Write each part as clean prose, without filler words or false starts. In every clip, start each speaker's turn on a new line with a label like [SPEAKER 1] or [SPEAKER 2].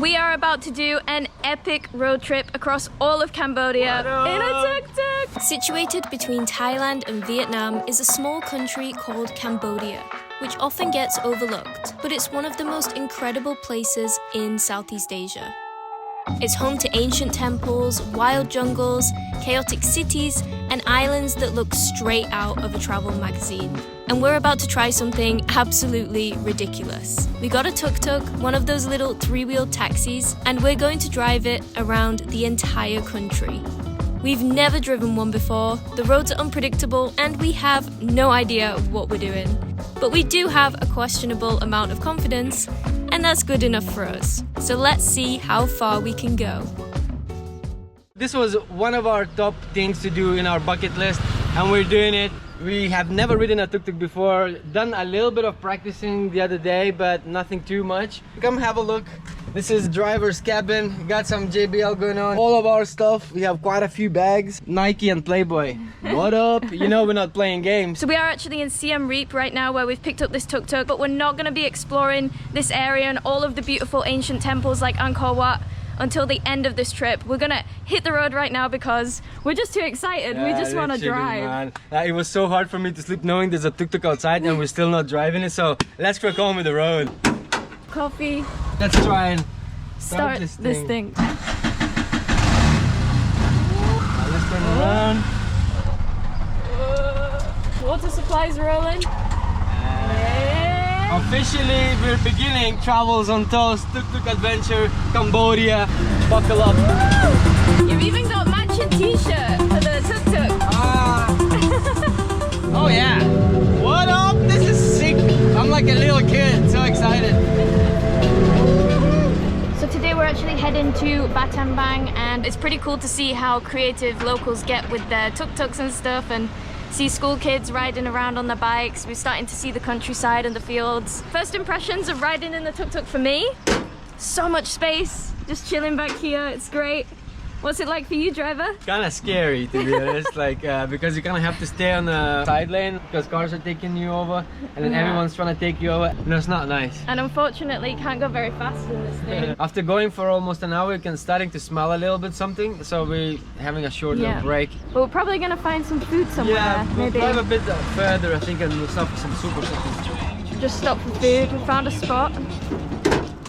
[SPEAKER 1] We are about to do an epic road trip across all of Cambodia in a tuk-tuk. Situated between Thailand and Vietnam is a small country called Cambodia, which often gets overlooked, but it's one of the most incredible places in Southeast Asia. It's home to ancient temples, wild jungles, chaotic cities, and islands that look straight out of a travel magazine. And we're about to try something absolutely ridiculous. We got a tuk-tuk, one of those little three-wheeled taxis, and we're going to drive it around the entire country. We've never driven one before, the roads are unpredictable, and we have no idea what we're doing. But we do have a questionable amount of confidence, and that's good enough for us. So let's see how far we can go.
[SPEAKER 2] This was one of our top things to do in our bucket list, and we're doing it. We have never ridden a tuk-tuk before, done a little bit of practicing the other day, but nothing too much. Come have a look. This is driver's cabin, got some JBL going on. All of our stuff, we have quite a few bags. Nike and Playboy. What up? You know we're not playing games.
[SPEAKER 1] So we are actually in Siem Reap right now, where we've picked up this tuk-tuk, but we're not going to be exploring this area and all of the beautiful ancient temples like Angkor Wat until the end of this trip. We're gonna hit the road right now because we're just too excited.
[SPEAKER 2] Yeah,
[SPEAKER 1] we just want to drive.
[SPEAKER 2] Man. It was so hard for me to sleep knowing there's a tuk-tuk outside and we're still not driving it, so let's crack on with the road.
[SPEAKER 1] Coffee.
[SPEAKER 2] Let's try and start this thing. Let's turn around.
[SPEAKER 1] Water supplies rolling.
[SPEAKER 2] Officially, we're beginning travels on Toast, Tuk Tuk Adventure, Cambodia. Buckle up.
[SPEAKER 1] You've even got matching t-shirt for the tuk-tuk.
[SPEAKER 2] Oh yeah. What up? This is sick. I'm like a little kid, so excited.
[SPEAKER 1] So today we're actually heading to Battambang, and it's pretty cool to see how creative locals get with their tuk-tuks and stuff, and see school kids riding around on their bikes. We're starting to see the countryside and the fields. First impressions of riding in the tuk-tuk for me, so much space, just chilling back here, it's great. What's it like for you, driver?
[SPEAKER 2] Kind of scary, to be honest, like because you kind of have to stay on the side lane because cars are taking you over, and then everyone's trying to take you over. No, it's not nice.
[SPEAKER 1] And unfortunately, you can't go very fast in this thing.
[SPEAKER 2] After going for almost an hour, you starting to smell a little bit something, so we're having a short little break.
[SPEAKER 1] But we're probably gonna find some food somewhere.
[SPEAKER 2] Yeah, we'll
[SPEAKER 1] maybe
[SPEAKER 2] drive a bit further, I think, and we'll stop for some soup or something.
[SPEAKER 1] Just stop for food. We found a spot.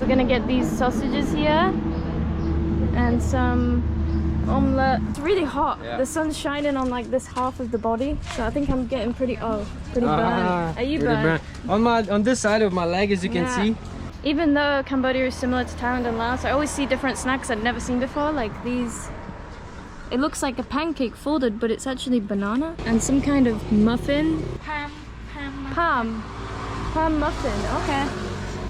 [SPEAKER 1] We're gonna get these sausages here and some omelette. It's really hot. Yeah. The sun's shining on like this half of the body, so I think I'm getting pretty burnt. Are you burnt?
[SPEAKER 2] On this side of my leg, as you can see.
[SPEAKER 1] Even though Cambodia is similar to Thailand and Laos, I always see different snacks I'd never seen before, like these. It looks like a pancake folded, but it's actually banana and some kind of muffin. Palm muffin. Okay.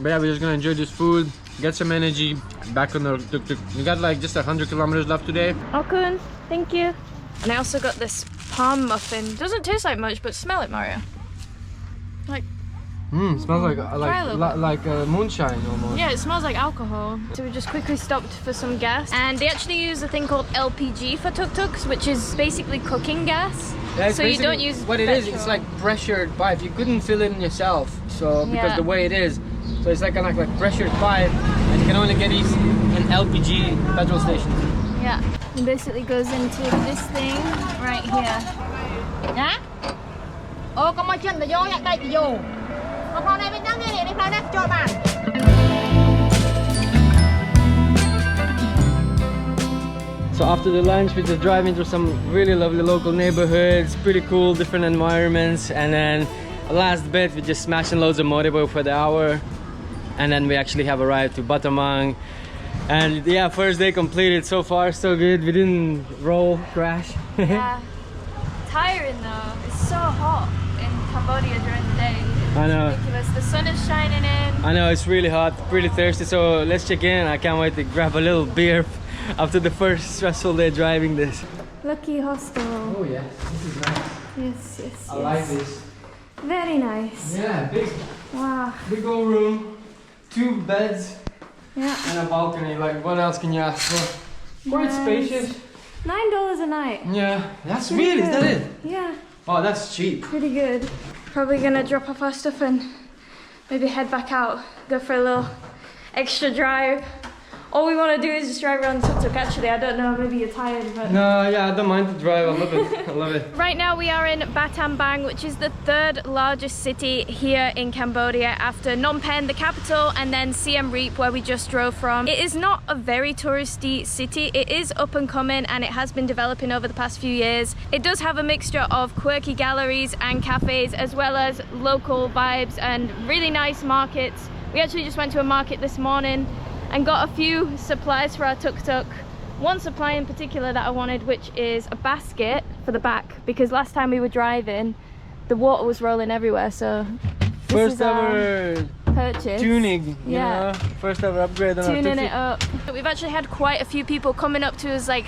[SPEAKER 2] But yeah, we're just gonna enjoy this food, get some energy, back on the tuk-tuk. We got like just 100 kilometers left today.
[SPEAKER 1] Okay, thank you. And I also got this palm muffin. Doesn't taste like much, but smell it, Mario. Like.
[SPEAKER 2] It smells like moonshine almost.
[SPEAKER 1] Yeah, it smells like alcohol. So we just quickly stopped for some gas, and they actually use a thing called LPG for tuk-tuks, which is basically cooking gas.
[SPEAKER 2] Yeah,
[SPEAKER 1] so you don't use
[SPEAKER 2] what
[SPEAKER 1] petrol.
[SPEAKER 2] It is, it's like pressured pipe. You couldn't fill it in yourself, so because the way it is. So it's like kind of like pressured pipe, and you can only get these in LPG petrol stations.
[SPEAKER 1] Yeah, it basically goes into this thing right here. Yeah? Oh, come on, chân vô nhặt đây thì vô. Con này bên đó nghe đi phơi nè, cho bạn.
[SPEAKER 2] So after the lunch, we just drive into some really lovely local neighborhoods, pretty cool, different environments, and then last bit we just smashing loads of motorboat for the hour, and then we actually have arrived to Battambang. And yeah, first day completed. So far so good. We didn't crash.
[SPEAKER 1] Yeah, tiring though. It's so hot in Cambodia during the day.
[SPEAKER 2] I know.
[SPEAKER 1] Ridiculous. The sun is shining in.
[SPEAKER 2] I know, it's really hot, pretty thirsty, so let's check in. I can't wait to grab a little beer after the first stressful day driving this.
[SPEAKER 1] Lucky hostel.
[SPEAKER 2] Oh yeah, this is nice.
[SPEAKER 1] Yes.
[SPEAKER 2] I like this.
[SPEAKER 1] Very nice.
[SPEAKER 2] Yeah, big.
[SPEAKER 1] Wow.
[SPEAKER 2] Big old room, 2 beds,
[SPEAKER 1] and
[SPEAKER 2] a balcony. Like, what else can you ask for? Quite spacious.
[SPEAKER 1] $9 a night.
[SPEAKER 2] Yeah, that's weird, is that it?
[SPEAKER 1] Yeah.
[SPEAKER 2] Oh, that's cheap.
[SPEAKER 1] Pretty good. Probably gonna drop off our stuff and maybe head back out, go for a little extra drive. all we want to do is just drive around Tuk Tuk. Actually, I don't know, maybe you're tired, but...
[SPEAKER 2] No, yeah, I don't mind to drive. I love it. I love it.
[SPEAKER 1] Right now we are in Battambang, which is the third largest city here in Cambodia after Phnom Penh, the capital, and then Siem Reap, where we just drove from. It is not a very touristy city. It is up and coming and it has been developing over the past few years. It does have a mixture of quirky galleries and cafes, as well as local vibes and really nice markets. We actually just went to a market this morning and got a few supplies for our tuk-tuk. One supply in particular that I wanted, which is a basket for the back, because last time we were driving, the water was rolling everywhere, so this
[SPEAKER 2] First ever
[SPEAKER 1] purchase.
[SPEAKER 2] Tuning,
[SPEAKER 1] yeah.
[SPEAKER 2] You know? First ever upgrade on
[SPEAKER 1] Tuning
[SPEAKER 2] our
[SPEAKER 1] it up. We've actually had quite a few people coming up to us like,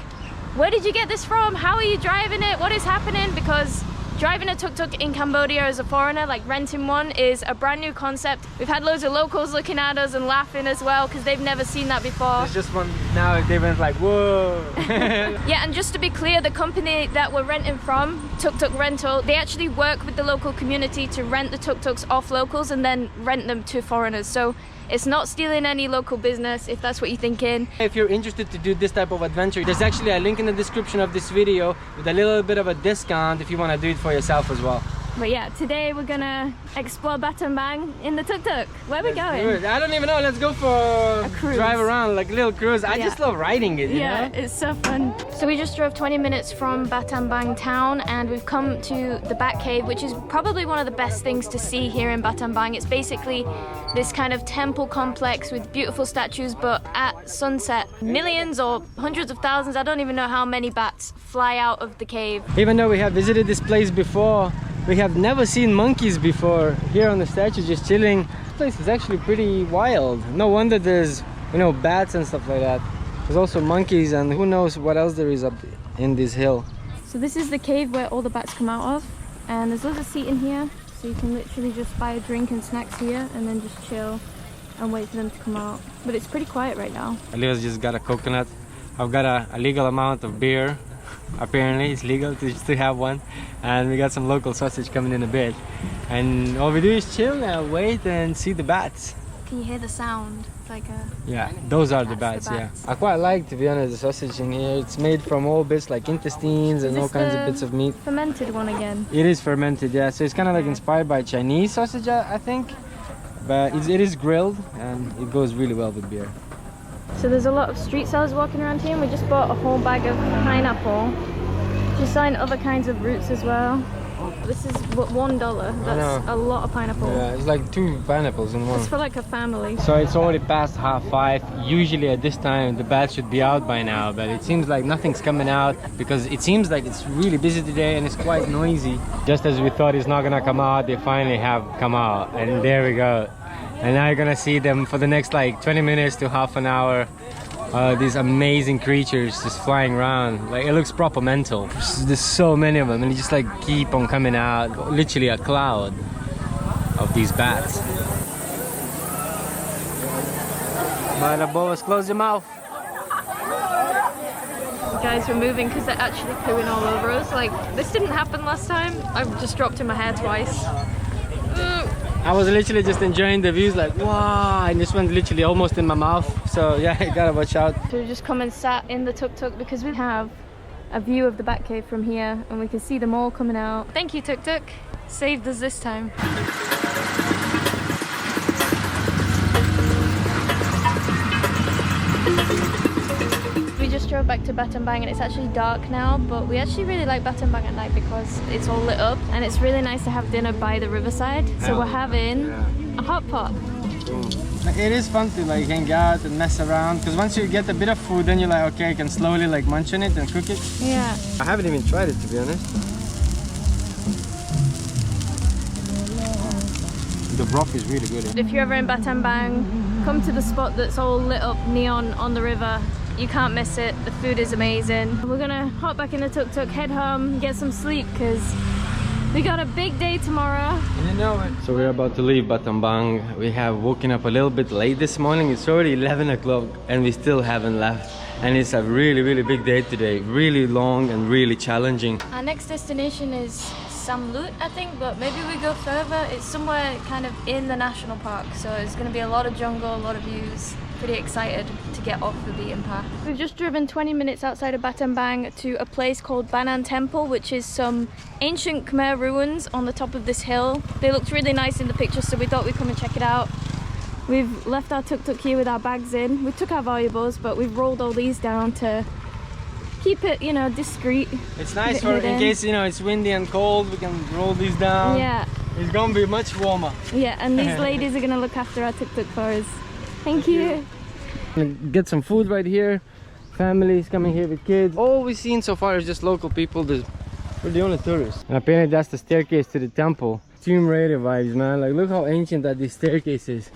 [SPEAKER 1] where did you get this from? How are you driving it? What is happening? Because driving a tuk-tuk in Cambodia as a foreigner, like renting one, is a brand new concept. We've had loads of locals looking at us and laughing as well because they've never seen that before.
[SPEAKER 2] It's just one now, they went like, whoa.
[SPEAKER 1] Yeah, and just to be clear, the company that we're renting from, Tuk Tuk Rental, they actually work with the local community to rent the tuk-tuks off locals and then rent them to foreigners. So it's not stealing any local business, if that's what you're thinking.
[SPEAKER 2] If you're interested to do this type of adventure, there's actually a link in the description of this video with a little bit of a discount if you want to do it for yourself as well.
[SPEAKER 1] But yeah, today we're gonna explore Battambang in the tuk-tuk. Where are we going?
[SPEAKER 2] I don't even know. Let's go for
[SPEAKER 1] a cruise.
[SPEAKER 2] Drive around, like a little cruise. I just love riding it, you
[SPEAKER 1] yeah,
[SPEAKER 2] know?
[SPEAKER 1] it's so fun. So we just drove 20 minutes from Battambang town and we've come to the Bat Cave, which is probably one of the best things to see here in Battambang. It's basically this kind of temple complex with beautiful statues, but at sunset, millions or hundreds of thousands, I don't even know how many bats, fly out of the cave.
[SPEAKER 2] Even though we have visited this place before, we have never seen monkeys before here on the statue just chilling. This place is actually pretty wild. No wonder there's, you know, bats and stuff like that. There's also monkeys and who knows what else there is up in this hill.
[SPEAKER 1] So this is the cave where all the bats come out of, and there's loads of seating here, so you can literally just buy a drink and snacks here and then just chill and wait for them to come out. But it's pretty quiet right now.
[SPEAKER 2] Alia's just got a coconut. I've got a legal amount of beer. Apparently it's legal to have one, and we got some local sausage coming in a bit, and all we do is chill now, wait and see the bats.
[SPEAKER 1] Can you hear the sound? It's like a...
[SPEAKER 2] Yeah, those are the
[SPEAKER 1] That's
[SPEAKER 2] bats,
[SPEAKER 1] the bats.
[SPEAKER 2] yeah. I quite like, to be honest, the sausage in here. It's made from all bits like intestines and all kinds of bits of meat.
[SPEAKER 1] Fermented one again.
[SPEAKER 2] It is fermented, yeah, so it's kind of like inspired by Chinese sausage, I think, but it is grilled and it goes really well with beer.
[SPEAKER 1] So there's a lot of street sellers walking around here, and we just bought a whole bag of pineapple. She's selling other kinds of roots as well. This is what, $1. That's a lot of pineapple.
[SPEAKER 2] Yeah, it's like 2 pineapples in one.
[SPEAKER 1] It's for like a family.
[SPEAKER 2] So it's already past 5:30. Usually at this time the bats should be out by now, but it seems like nothing's coming out because it seems like it's really busy today and it's quite noisy. Just as we thought it's not gonna come out, they finally have come out, and there we go. And now you're gonna see them for the next like 20 minutes to half an hour. These amazing creatures just flying around. Like, it looks proper mental. There's so many of them and they just like keep on coming out. Literally a cloud of these bats. Bada boas, close your mouth.
[SPEAKER 1] Guys, we're moving because they're actually pooing all over us. Like, this didn't happen last time. I just dropped in my hair twice.
[SPEAKER 2] I was literally just enjoying the views, like wow, and this went literally almost in my mouth. So yeah, you gotta watch out.
[SPEAKER 1] So we just come and sat in the tuk-tuk because we have a view of the Bat Cave from here and we can see them all coming out. Thank you, tuk-tuk. Saved us this time. We just drove back to Battambang and it's actually dark now, but we actually really like Battambang at night because it's all lit up and it's really nice to have dinner by the riverside. So we're having a hot pot.
[SPEAKER 2] It is fun to like hang out and mess around because once you get a bit of food, then you're like, okay, I can slowly like munch on it and cook it.
[SPEAKER 1] Yeah.
[SPEAKER 2] I haven't even tried it, to be honest. The broth is really good.
[SPEAKER 1] If you're ever in Battambang, come to the spot that's all lit up neon on the river. You can't miss it. The food is amazing. We're gonna hop back in the tuk-tuk, head home, get some sleep because we got a big day tomorrow.
[SPEAKER 2] You know it. So we're about to leave Battambang. We have woken up a little bit late this morning. It's already 11 o'clock and we still haven't left. And it's a really, really big day today. Really long and really challenging.
[SPEAKER 1] Our next destination is Siem Reap, I think, but maybe we go further. It's somewhere kind of in the national park, so it's going to be a lot of jungle, a lot of views. pretty excited to get off the beaten path. We've just driven 20 minutes outside of Battambang to a place called Banan Temple, which is some ancient Khmer ruins on the top of this hill. They looked really nice in the picture, so we thought we'd come and check it out. We've left our tuk-tuk here with our bags in. We took our valuables, but we've rolled all these down to keep it, you know, discreet.
[SPEAKER 2] It's nice for in case, you know, it's windy and cold, we can roll these down.
[SPEAKER 1] Yeah.
[SPEAKER 2] It's gonna be much warmer.
[SPEAKER 1] Yeah, and these ladies are gonna look after our tuk-tuk for us. Thank you.
[SPEAKER 2] Get some food right here. Families coming here with kids. All we've seen so far is just local people. We're the only tourists. And apparently that's the staircase to the temple. Siem Reap vibes, man. Like, look how ancient that these staircases.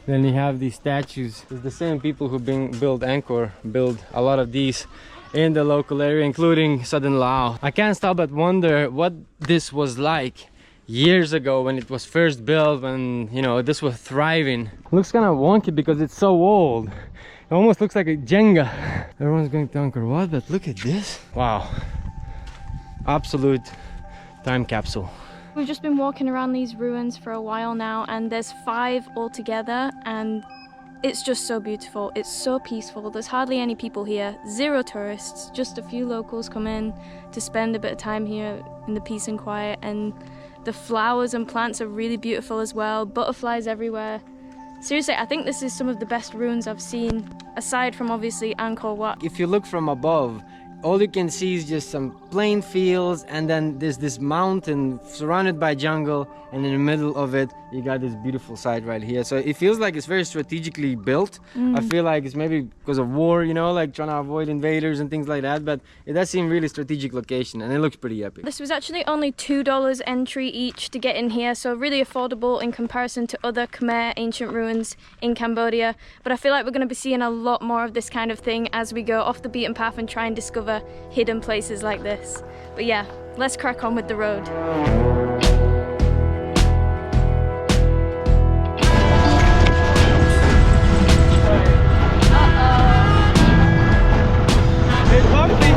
[SPEAKER 2] Then you have these statues. It's the same people who built Angkor, built a lot of these in the local area, including Southern Laos. I can't stop but wonder what this was like years ago when it was first built, when, you know, this was thriving. It looks kind of wonky because it's so old. It almost looks like a Jenga. Everyone's going to Angkor Wat, but look at this. Wow. Absolute time capsule.
[SPEAKER 1] We've just been walking around these ruins for a while now, and there's 5 altogether, and it's just so beautiful. It's so peaceful. There's hardly any people here, 0 tourists, just a few locals come in to spend a bit of time here in the peace and quiet, and the flowers and plants are really beautiful as well. Butterflies everywhere. Seriously, I think this is some of the best ruins I've seen, aside from obviously Angkor Wat.
[SPEAKER 2] If you look from above, all you can see is just some plain fields, and then there's this mountain surrounded by jungle, and in the middle of it you got this beautiful site right here. So it feels like it's very strategically built. I feel like it's maybe because of war, you know, like trying to avoid invaders and things like that, but it does seem really strategic location, and it looks pretty epic.
[SPEAKER 1] This was actually only $2 entry each to get in here, so really affordable in comparison to other Khmer ancient ruins in Cambodia. But I feel like we're going to be seeing a lot more of this kind of thing as we go off the beaten path and try and discover hidden places like this. But yeah, let's crack on with the road.
[SPEAKER 2] It's bumpy.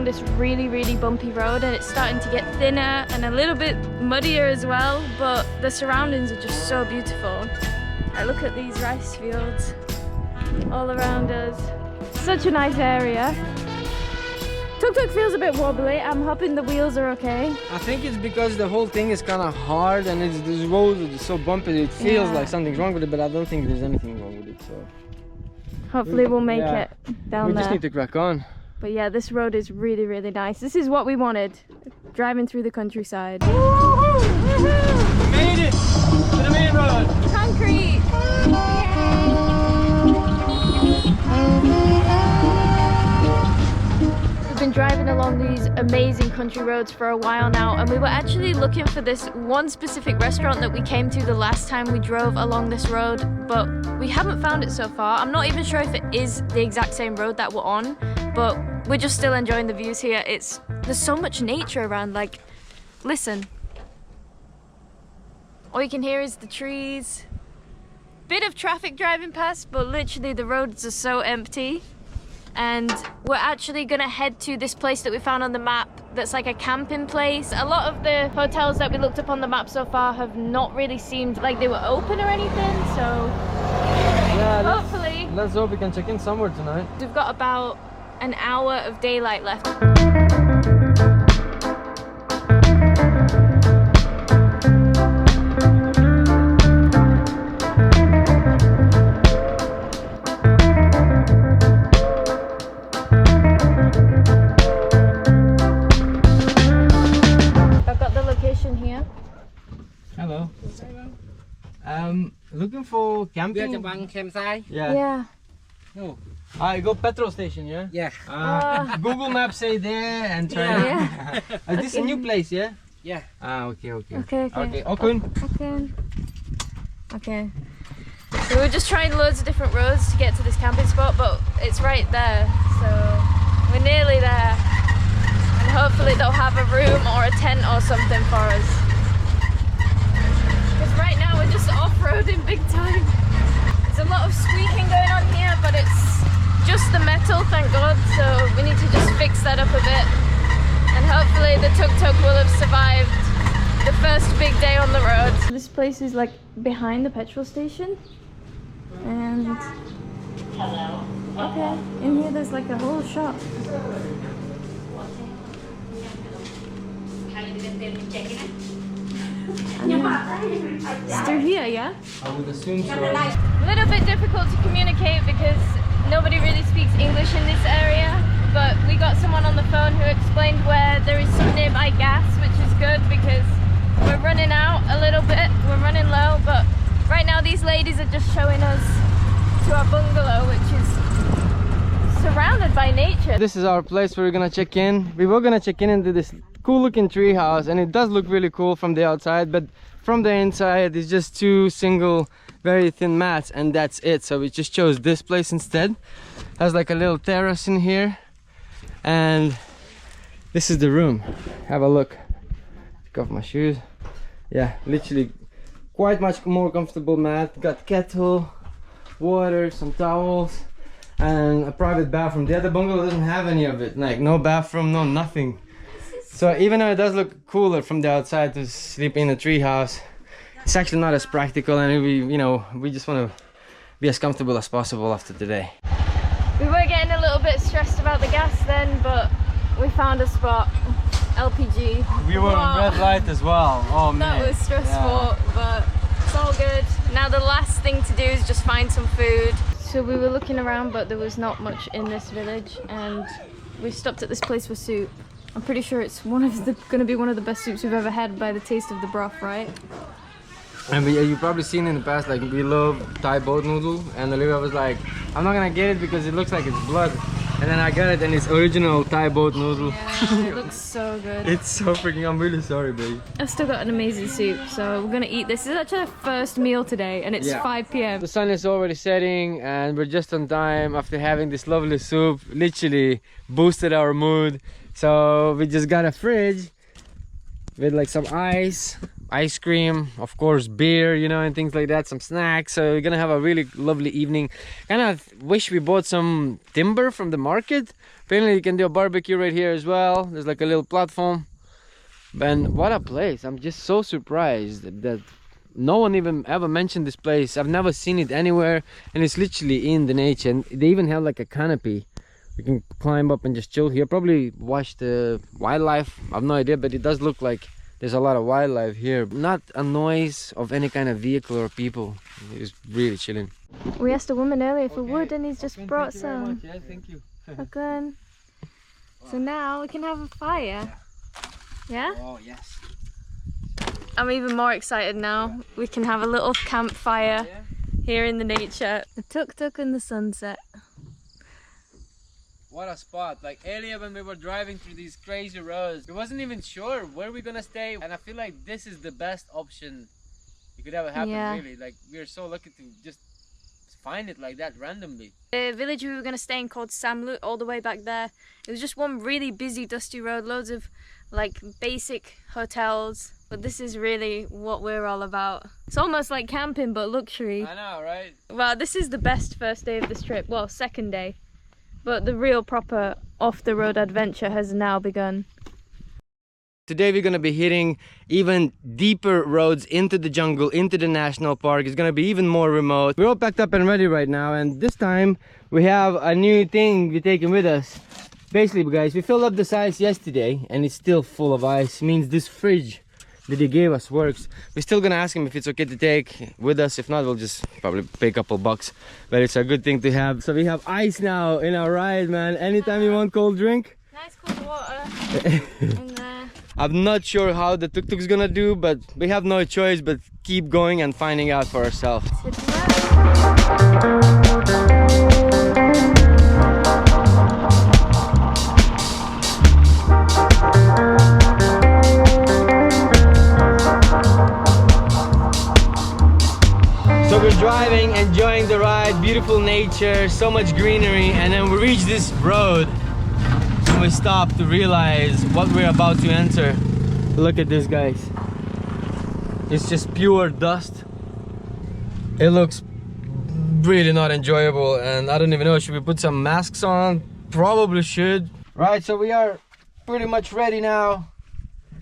[SPEAKER 2] This really bumpy road, and it's starting to get thinner and a little bit muddier as well, but the surroundings are just so beautiful. I look at these rice fields all around us. Such a nice area. Tuk-tuk feels a bit wobbly. I'm hoping the wheels are okay. I think it's because the whole thing is kind of hard, and this road is so bumpy, it feels like something's wrong with it, but I don't think there's anything wrong with it. So
[SPEAKER 1] hopefully we'll make it down there.
[SPEAKER 2] We just need to crack on.
[SPEAKER 1] But yeah, this road is really nice. This is what we wanted, driving through the countryside.
[SPEAKER 2] We made it to the main road.
[SPEAKER 1] Concrete! We've been driving along these amazing country roads for a while now, and we were actually looking for this one specific restaurant that we came to the last time we drove along this road, but we haven't found it so far. I'm not even sure if it is the exact same road that we're on, but we're just still enjoying the views here. There's so much nature around, like, listen. All you can hear is the trees. Bit of traffic driving past, but literally the roads are so empty. And we're actually gonna head to this place that we found on the map that's like a camping place. A lot of the hotels that we looked up on the map so far have not really seemed like they were open or anything, so yeah, hopefully.
[SPEAKER 2] Let's hope we can check in somewhere tonight.
[SPEAKER 1] We've got about an hour of daylight left. I've got the location here.
[SPEAKER 2] Hello. Looking for camping? Yeah. Oh. I go petrol station, yeah?
[SPEAKER 3] Yeah.
[SPEAKER 2] Google Maps say there and try.
[SPEAKER 1] Yeah.
[SPEAKER 2] Is this a new place, yeah?
[SPEAKER 3] Yeah.
[SPEAKER 2] Okay.
[SPEAKER 1] Okay.
[SPEAKER 2] Okun.
[SPEAKER 1] Okay. So we're just trying loads of different roads to get to this camping spot, but it's right there. So we're nearly there. And hopefully they'll have a room or a tent or something for us. Because right now we're just off-roading big time. There's a lot of squeaking going on here, but it's just the metal, thank God, so we need to just fix that up a bit. And hopefully the tuk-tuk will have survived the first big day on the road. This place is like behind the petrol station. And okay, in here there's like a whole shop. It's through here, yeah?
[SPEAKER 2] I would assume so.
[SPEAKER 1] A little bit difficult to communicate because nobody really speaks English in this area, but we got someone on the phone who explained where there is some nearby gas, which is good because we're running out a little bit, we're running low, but right now these ladies are just showing us to our bungalow, which is surrounded by nature.
[SPEAKER 2] This is our place where we're gonna check in. We were gonna check in into this cool looking tree house, and it does look really cool from the outside, but from the inside it's just two single very thin mats, and that's it. So we just chose this place instead. Has like a little terrace in here, and this is the room. Have a look. Take off my shoes. Yeah, literally quite much more comfortable mat. Got kettle, water, some towels, and a private bathroom. The other bungalow doesn't have any of it, like no bathroom, no nothing. So even though it does look cooler from the outside to sleep in a tree house, it's actually not as practical, and we just want to be as comfortable as possible after today.
[SPEAKER 1] We were getting a little bit stressed about the gas then, but we found a spot. LPG.
[SPEAKER 2] We were on red light as well. Oh man.
[SPEAKER 1] That was stressful, but it's all good. Now the last thing to do is just find some food. So we were looking around, but there was not much in this village, and we stopped at this place for soup. I'm pretty sure it's going to be one of the best soups we've ever had by the taste of the broth, right?
[SPEAKER 2] And you've probably seen in the past, like, we love Thai boat noodle, and Olivia was like, I'm not gonna get it because it looks like it's blood. And then I got it, and it's original Thai boat noodle.
[SPEAKER 1] Yeah, it looks so good.
[SPEAKER 2] It's so freaking, I'm really sorry, babe.
[SPEAKER 1] I've still got an amazing soup, so we're gonna eat this. This is actually our first meal today, and it's 5 p.m.
[SPEAKER 2] The sun is already setting, and we're just on time after having this lovely soup. Literally boosted our mood. So we just got a fridge with like some ice cream, of course beer, and things like that, some snacks. So we're gonna have a really lovely evening. Kind of wish we bought some timber from the market. Apparently you can do a barbecue right here as well. There's like a little platform. And what a place. I'm just so surprised that no one even ever mentioned this place. I've never seen it anywhere, and it's literally in the nature. And they even have like a canopy. You can climb up and just chill here. Probably watch the wildlife. I have no idea, but it does look like there's a lot of wildlife here. Not a noise of any kind of vehicle or people. It's really chilling.
[SPEAKER 1] We asked a woman earlier for wood, and he's just brought some.
[SPEAKER 2] Yeah, thank you.
[SPEAKER 1] Okay. So now we can have a fire. Yeah?
[SPEAKER 2] Oh, yes.
[SPEAKER 1] I'm even more excited now. We can have a little campfire here in the nature. The tuk-tuk and the sunset.
[SPEAKER 2] What a spot. Like earlier when we were driving through these crazy roads, we wasn't even sure where we're gonna stay, and I feel like this is the best option you could ever happen. Really, like we're so lucky to just find it like that randomly.
[SPEAKER 1] The village we were gonna stay in called Samlut, all the way back there, it was just one really busy dusty road, loads of like basic hotels, but this is really what we're all about. It's almost like camping but luxury.
[SPEAKER 2] I know, right?
[SPEAKER 1] Well, this is the best first day of this trip, well, second day. But the real proper off-the-road adventure has now begun.
[SPEAKER 2] Today we're going to be hitting even deeper roads into the jungle, into the national park. It's going to be even more remote. We're all packed up and ready right now, and this time we have a new thing we're taking with us. Basically, guys, we filled up this ice yesterday and it's still full of ice. It means this fridge that he gave us works. We're still gonna ask him if it's okay to take with us. If not, we'll just probably pay a couple bucks, but it's a good thing to have. So we have ice now in our ride, man. Anytime you want cold drink,
[SPEAKER 1] nice cold water in there.
[SPEAKER 2] I'm not sure how the tuk-tuk's gonna do, but we have no choice but keep going and finding out for ourselves. So we're driving, enjoying the ride, beautiful nature, so much greenery, and then we reach this road and we stop to realize what we're about to enter. Look at this, guys. It's just pure dust. It looks really not enjoyable, and I don't even know, should we put some masks on? Probably should. Right, so we are pretty much ready now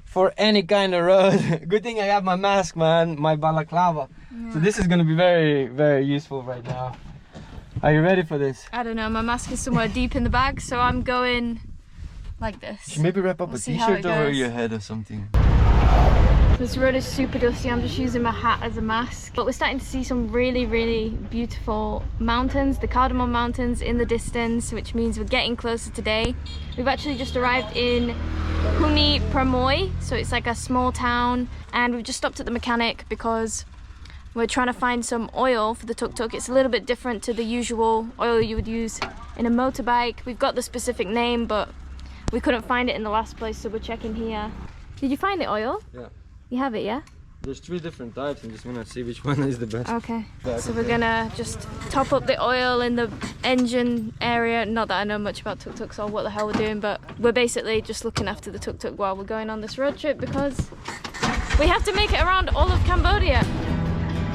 [SPEAKER 2] for any kind of road. Good thing I have my mask, man, my balaclava. Yeah. So this is gonna be very, very useful right now. Are you ready for this?
[SPEAKER 1] I don't know, my mask is somewhere deep in the bag, so I'm going like this.
[SPEAKER 2] You should maybe wrap up a t-shirt over your head or something.
[SPEAKER 1] This road is super dusty, I'm just using my hat as a mask. But we're starting to see some really, really beautiful mountains, the Cardamom Mountains in the distance, which means we're getting closer today. We've actually just arrived in Humi Pramoy, so it's like a small town, and we've just stopped at the mechanic because we're trying to find some oil for the tuk-tuk. It's a little bit different to the usual oil you would use in a motorbike. We've got the specific name, but we couldn't find it in the last place, so we're checking here. Did you find the oil?
[SPEAKER 2] Yeah.
[SPEAKER 1] You have it, yeah?
[SPEAKER 2] There's 3 different types, and just wanna see which one is the best.
[SPEAKER 1] Okay. So we're gonna just top up the oil in the engine area. Not that I know much about tuk-tuks or what the hell we're doing, but we're basically just looking after the tuk-tuk while we're going on this road trip because we have to make it around all of Cambodia.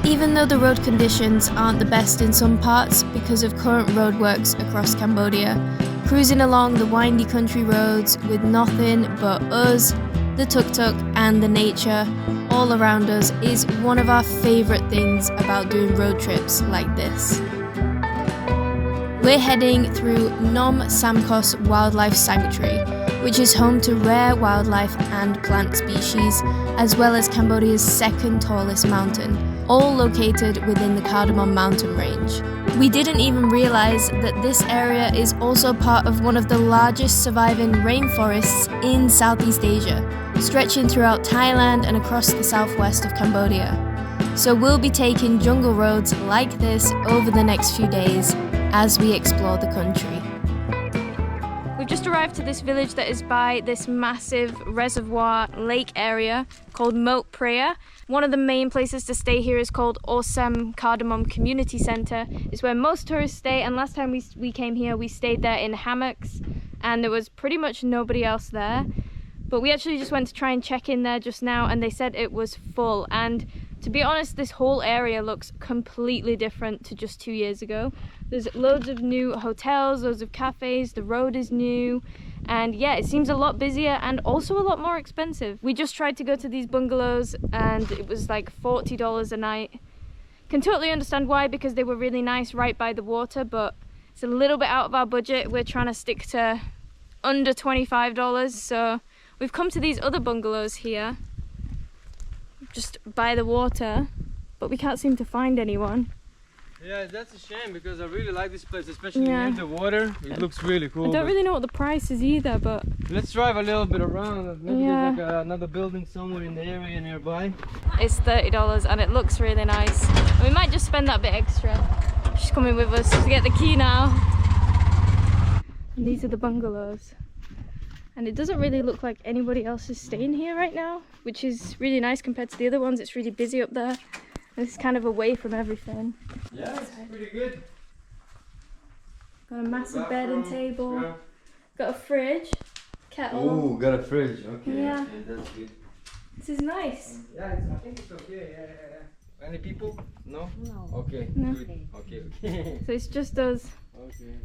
[SPEAKER 1] Even though the road conditions aren't the best in some parts because of current roadworks across Cambodia, cruising along the windy country roads with nothing but us, the tuk-tuk and the nature all around us is one of our favourite things about doing road trips like this. We're heading through Phnom Samkos Wildlife Sanctuary, which is home to rare wildlife and plant species, as well as Cambodia's second tallest mountain, all located within the Cardamom Mountain range. We didn't even realise that this area is also part of one of the largest surviving rainforests in Southeast Asia, stretching throughout Thailand and across the southwest of Cambodia. So we'll be taking jungle roads like this over the next few days as we explore the country. We've just arrived to this village that is by this massive reservoir lake area called Mot Prea. One of the main places to stay here is called Osem Cardamom Community Centre. It's where most tourists stay, and last time we came here we stayed there in hammocks and there was pretty much nobody else there. But we actually just went to try and check in there just now and they said it was full, and to be honest, this whole area looks completely different to just 2 years ago. There's loads of new hotels, loads of cafes, the road is new, and yeah, it seems a lot busier and also a lot more expensive. We just tried to go to these bungalows and it was like $40 a night. Can totally understand why, because they were really nice right by the water, but it's a little bit out of our budget. We're trying to stick to under $25, so we've come to these other bungalows here, just by the water, but we can't seem to find anyone.
[SPEAKER 2] Yeah, that's a shame because I really like this place, especially near the water. It looks really cool.
[SPEAKER 1] I don't really know what the price is either, but
[SPEAKER 2] let's drive a little bit around. Maybe there's like another building somewhere in the area nearby.
[SPEAKER 1] It's $30 and it looks really nice. And we might just spend that bit extra. She's coming with us to get the key now. And these are the bungalows. And it doesn't really look like anybody else is staying here right now, which is really nice compared to the other ones. It's really busy up there. And it's kind of away from everything.
[SPEAKER 2] Yeah, it's pretty good.
[SPEAKER 1] Got a massive bed and table. Yeah. Got a fridge, kettle.
[SPEAKER 2] Oh, got a fridge. Okay,
[SPEAKER 1] yeah.
[SPEAKER 2] Okay, that's good.
[SPEAKER 1] This is nice.
[SPEAKER 2] Yeah, I think it's okay. Yeah. Any people? No?
[SPEAKER 3] No.
[SPEAKER 2] Okay.
[SPEAKER 1] No.
[SPEAKER 2] Good. Okay.
[SPEAKER 1] So it's just us.
[SPEAKER 2] Okay.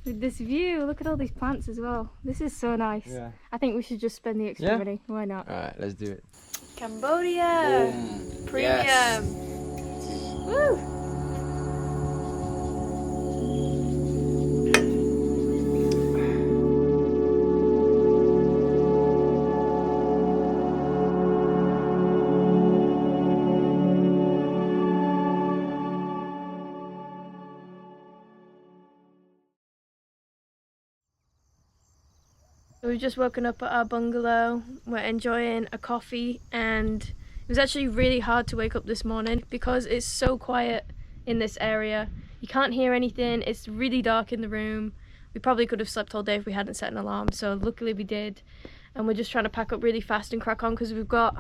[SPEAKER 1] With this view, look at all these plants as well. This is so nice. Yeah. I think we should just spend the extra money. Why not?
[SPEAKER 2] Alright, let's do it.
[SPEAKER 1] Cambodia!
[SPEAKER 2] Boom.
[SPEAKER 1] Premium!
[SPEAKER 2] Yes.
[SPEAKER 1] Woo! We've just woken up at our bungalow. We're enjoying a coffee, and it was actually really hard to wake up this morning because it's so quiet in this area. You can't hear anything. It's really dark in the room. We probably could have slept all day if we hadn't set an alarm, so luckily we did. And we're just trying to pack up really fast and crack on because we've got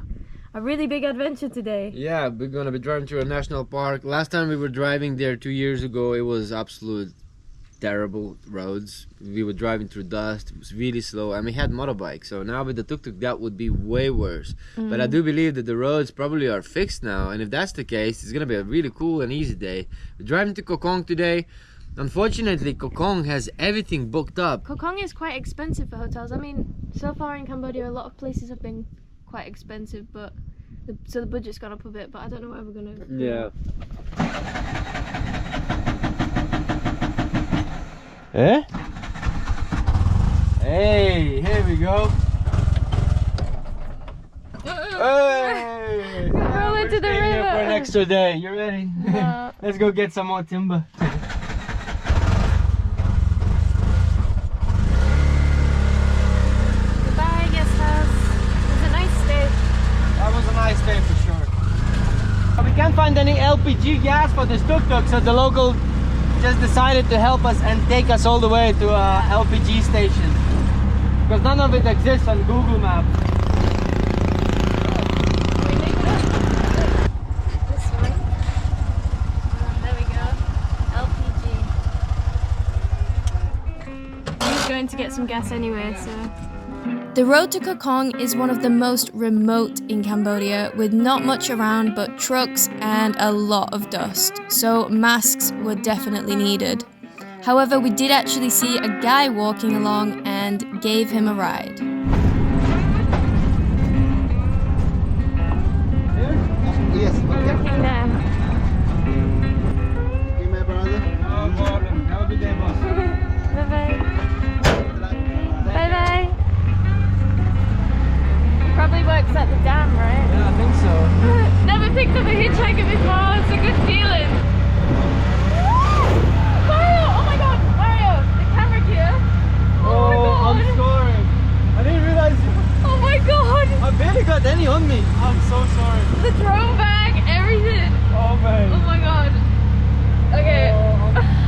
[SPEAKER 1] a really big adventure today.
[SPEAKER 2] Yeah, we're gonna be driving through a national park. Last time we were driving there 2 years ago, it was absolute terrible roads. We were driving through dust. It was really slow, and we had motorbikes. So now with the tuk-tuk, that would be way worse. But I do believe that the roads probably are fixed now, and if that's the case, it's gonna be a really cool and easy day. We're driving to Koh Kong today. Unfortunately, Koh Kong has everything booked up.
[SPEAKER 1] Koh Kong is quite expensive for hotels. I mean, so far in Cambodia, a lot of places have been quite expensive, but so the budget's gone up a bit. But I don't know where we're gonna.
[SPEAKER 2] Yeah. Eh? Hey, here we go. Hey!
[SPEAKER 1] Roll into the river.
[SPEAKER 2] For an extra day. You ready?
[SPEAKER 1] No.
[SPEAKER 2] Let's go get some more timber.
[SPEAKER 1] Goodbye, guest house. It was a nice stay.
[SPEAKER 2] That was a nice day for sure. We can't find any LPG gas for this tuk-tuk, so the local just decided to help us and take us all the way to a LPG station. Because none of it exists on Google Maps.
[SPEAKER 1] This one. There we go. LPG. He's going to get some gas anyway, so. The road to Koh Kong is one of the most remote in Cambodia, with not much around but trucks and a lot of dust, so masks were definitely needed. However, we did actually see a guy walking along and gave him a ride.
[SPEAKER 3] Yes,
[SPEAKER 1] Looking there.
[SPEAKER 3] okay, my brother.
[SPEAKER 2] No problem. Have a good day, boss.
[SPEAKER 1] Bye-bye. Bye-bye. Probably works at the dam, right?
[SPEAKER 2] Yeah, I think so.
[SPEAKER 1] Never picked up a hitchhiker before, it's a good feeling. Mario! Oh my god, Mario! The camera here. Oh my god!
[SPEAKER 2] I'm sorry. I didn't realize
[SPEAKER 1] Oh my god!
[SPEAKER 2] I barely got any on me. I'm so sorry.
[SPEAKER 1] The drone bag, everything.
[SPEAKER 2] Oh man.
[SPEAKER 1] Oh my god. Okay.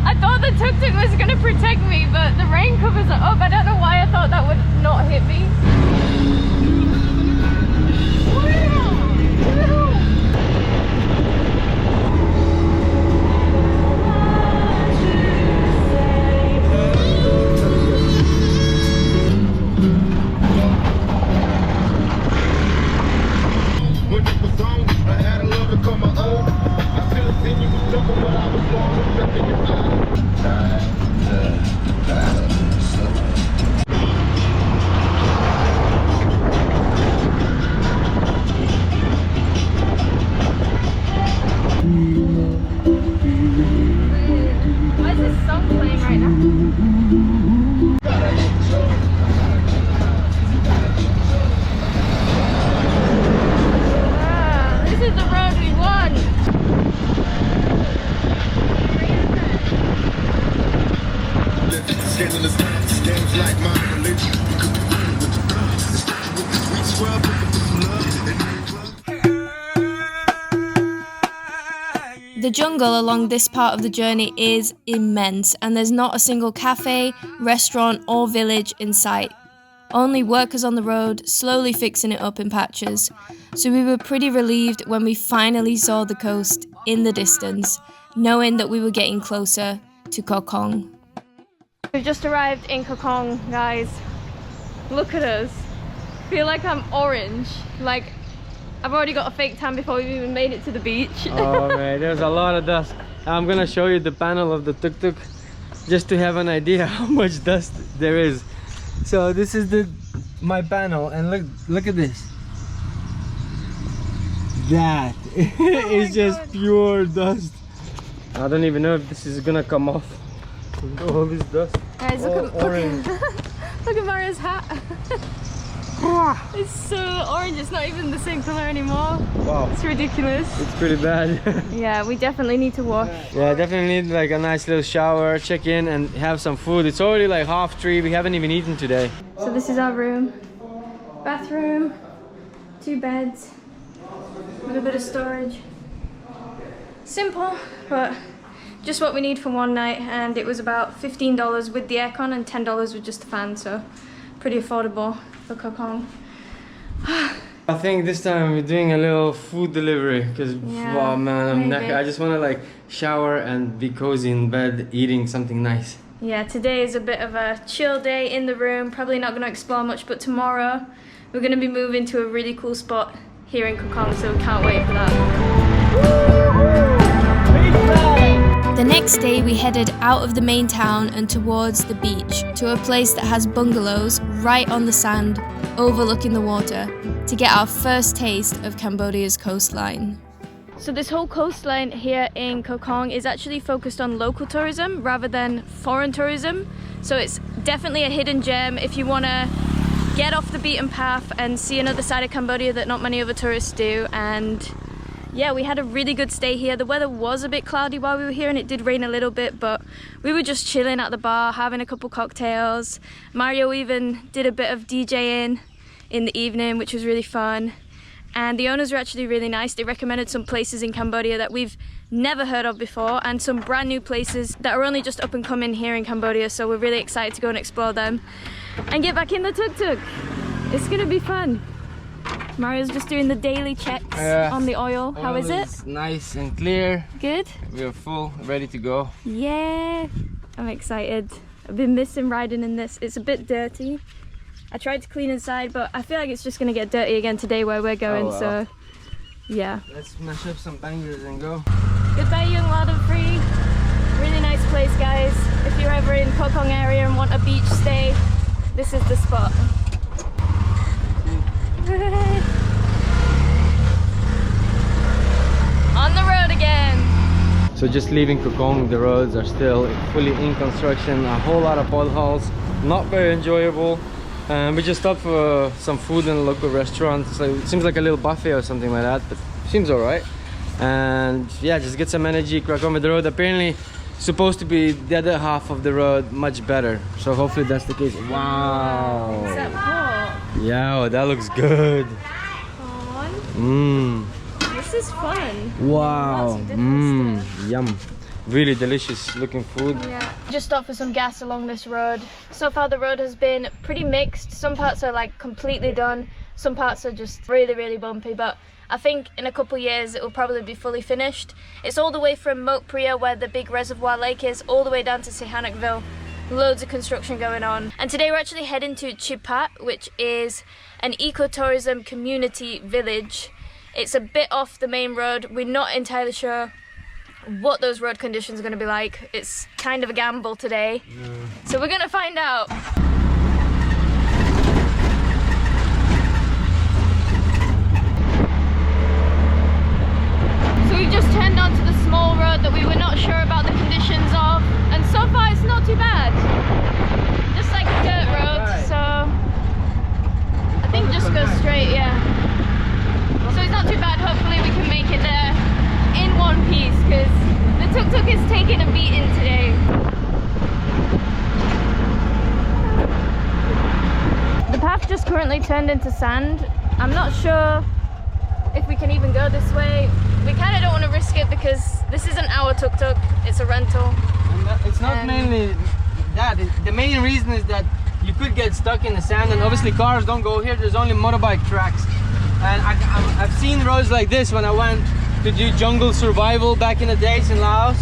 [SPEAKER 1] I thought the tuk-tuk was gonna protect me, but the rain covers are up. I don't know why I thought that would not hit me. Why is this song playing right now? Wow, this is the road we want. The jungle along this part of the journey is immense, and there's not a single cafe, restaurant or village in sight. Only workers on the road, slowly fixing it up in patches. So we were pretty relieved when we finally saw the coast in the distance, knowing that we were getting closer to Koh Kong. We've just arrived in Koh Kong, guys. Look at us. Feel like I'm orange. Like I've already got a fake tan before we've even made it to the beach.
[SPEAKER 2] Oh man, there's a lot of dust. I'm gonna show you the panel of the tuk-tuk just to have an idea how much dust there is. So this is my panel, and look at this. That is just pure dust. I don't even know if this is gonna come off. All this dust.
[SPEAKER 1] Guys,
[SPEAKER 2] all orange.
[SPEAKER 1] Look at Mario's hat. It's so orange, it's not even the same color anymore.
[SPEAKER 2] Wow.
[SPEAKER 1] It's ridiculous.
[SPEAKER 2] It's pretty bad.
[SPEAKER 1] Yeah, we definitely need to wash.
[SPEAKER 2] Yeah, definitely need like a nice little shower, check in and have some food. It's already like 3:30. We haven't even eaten today.
[SPEAKER 1] So this is our room. Bathroom, 2 beds, a little bit of storage. Simple, but just what we need for one night, and it was about $15 with the aircon and $10 with just the fan, so pretty affordable for Koh Kong.
[SPEAKER 2] I think this time we're doing a little food delivery because
[SPEAKER 1] Yeah,
[SPEAKER 2] wow man, I'm
[SPEAKER 1] maybe.
[SPEAKER 2] knackered. I just want to like shower and be cozy in bed eating something nice.
[SPEAKER 1] Yeah, today is a bit of a chill day in the room. Probably not going to explore much, but tomorrow we're going to be moving to a really cool spot here in Koh Kong, so we can't wait for that. The next day we headed out of the main town and towards the beach to a place that has bungalows right on the sand overlooking the water to get our first taste of Cambodia's coastline. So this whole coastline here in Koh Kong is actually focused on local tourism rather than foreign tourism. So it's definitely a hidden gem if you want to get off the beaten path and see another side of Cambodia that not many other tourists do. And yeah, we had a really good stay here. The weather was a bit cloudy while we were here and it did rain a little bit, but we were just chilling at the bar, having a couple cocktails. Mario even did a bit of DJing in the evening, which was really fun. And the owners were actually really nice. They recommended some places in Cambodia that we've never heard of before and some brand new places that are only just up and coming here in Cambodia. So we're really excited to go and explore them and get back in the tuk-tuk. It's gonna be fun. Mario's just doing the daily checks on the oil. How is it?
[SPEAKER 2] Nice and clear.
[SPEAKER 1] Good?
[SPEAKER 2] We are full, ready to go.
[SPEAKER 1] Yeah, I'm excited. I've been missing riding in this. It's a bit dirty. I tried to clean inside, but I feel like it's just gonna get dirty again today where we're going, so yeah.
[SPEAKER 2] Let's smash up some bangers and go.
[SPEAKER 1] Goodbye, Young Lad and Free. Really nice place, guys. If you're ever in Koh Kong area and want a beach stay, this is the spot. On the road again.
[SPEAKER 2] So just leaving Koh Kong, the roads are still fully in construction. A whole lot of potholes, not very enjoyable. We just stopped for some food in a local restaurant. So it seems like a little buffet or something like that, but seems alright. And yeah, just get some energy, crack on with the road. Apparently supposed to be the other half of the road much better, so hopefully that's the case. Wow,
[SPEAKER 1] Is that pork?
[SPEAKER 2] yeah, oh, that looks good.
[SPEAKER 1] This is fun.
[SPEAKER 2] Wow,
[SPEAKER 1] Lots of different stuff.
[SPEAKER 2] yum. Really delicious looking food.
[SPEAKER 1] Yeah. Just stopped for some gas along this road. So far the road has been pretty mixed. Some parts are like completely done. Some parts are just really, really bumpy. But I think in a couple years it will probably be fully finished. It's all the way from Mok Priya, where the big reservoir lake is, all the way down to Sihanoukville. Loads of construction going on. And today we're actually heading to Chipat, which is an ecotourism community village. It's a bit off the main road. We're not entirely sure what those road conditions are going to be like. It's kind of a gamble today, so we're going to find out. So we just turned onto the small road that we were not sure about the conditions of, and so far it's not too bad. Just like a dirt road, so I think just go straight, yeah. So it's not too bad. Hopefully we can make it there in one piece, because the tuk-tuk is taking a beating today. The path just currently turned into sand. I'm not sure if we can even go this way. We kind of don't want to risk it because this isn't our tuk-tuk, it's a rental.
[SPEAKER 2] And it's not mainly that. The main reason is that you could get stuck in the sand, and obviously cars don't go here. There's only motorbike tracks. And I've seen roads like this when I went to do jungle survival back in the days in Laos,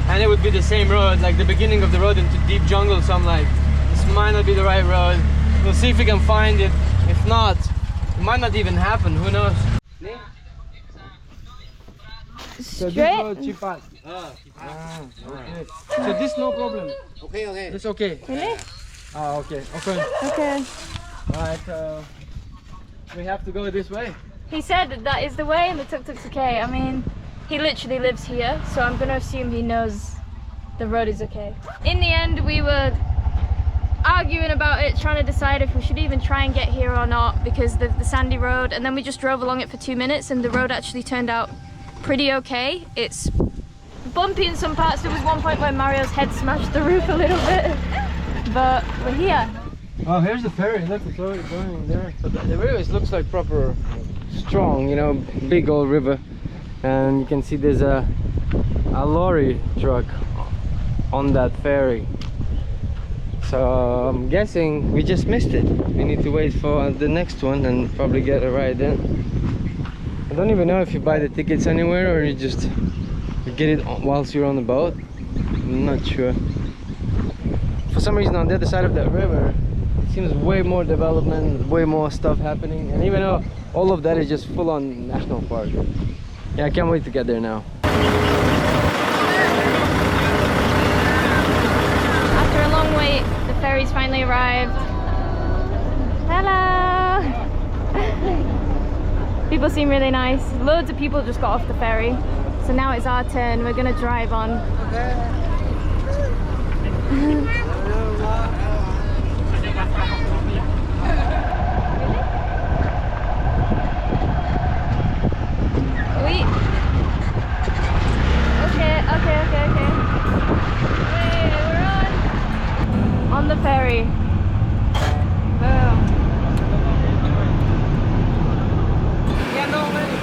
[SPEAKER 2] and it would be the same road, like the beginning of the road into deep jungle. So I'm like, this might not be the right road. We'll see if we can find it. If not, it might not even happen, who knows. So this road, Chipat. Okay. So this no problem.
[SPEAKER 3] Okay, okay.
[SPEAKER 2] It's okay.
[SPEAKER 1] Really?
[SPEAKER 2] Ah, okay. Okay.
[SPEAKER 1] Okay.
[SPEAKER 2] Right. We have to go this way.
[SPEAKER 1] He said that is the way and the tuk-tuk's okay. I mean, he literally lives here, so I'm gonna assume he knows the road is okay. In the end, we were arguing about it, trying to decide if we should even try and get here or not, because the sandy road, and then we just drove along it for 2 minutes and the road actually turned out pretty okay. It's bumpy in some parts. There was one point where Mario's head smashed the roof a little bit, but we're here.
[SPEAKER 2] Oh, here's the ferry. Look, it's already going there. So the river looks like proper strong, you know, big old river. And you can see there's a lorry truck on that ferry. So I'm guessing we just missed it. We need to wait for the next one and probably get a ride in. I don't even know if you buy the tickets anywhere or you get it whilst you're on the boat. I'm not sure. for some reason on the other side of that river, it seems way more development, way more stuff happening. And even though all of that is just full-on national park. Yeah, I can't wait to get there now.
[SPEAKER 1] After a long wait, the ferry's finally arrived. Hello! People seem really nice. Loads of people just got off the ferry. So now it's our turn. We're gonna drive on. Okay. Hey, we're on the ferry. Boom.
[SPEAKER 2] Yeah, no, ready.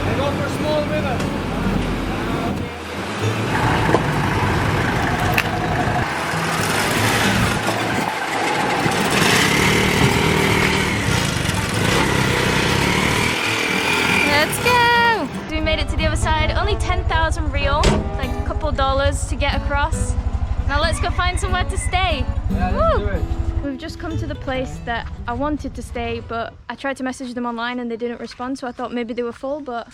[SPEAKER 2] I go for small river.
[SPEAKER 1] Let's go! We made it to the other side. Only 10,000 real, like a couple dollars to get across. Now let's go find somewhere to stay.
[SPEAKER 2] Yeah, let's do it.
[SPEAKER 1] We've just come to the place that I wanted to stay, but I tried to message them online and they didn't respond, so I thought maybe they were full, but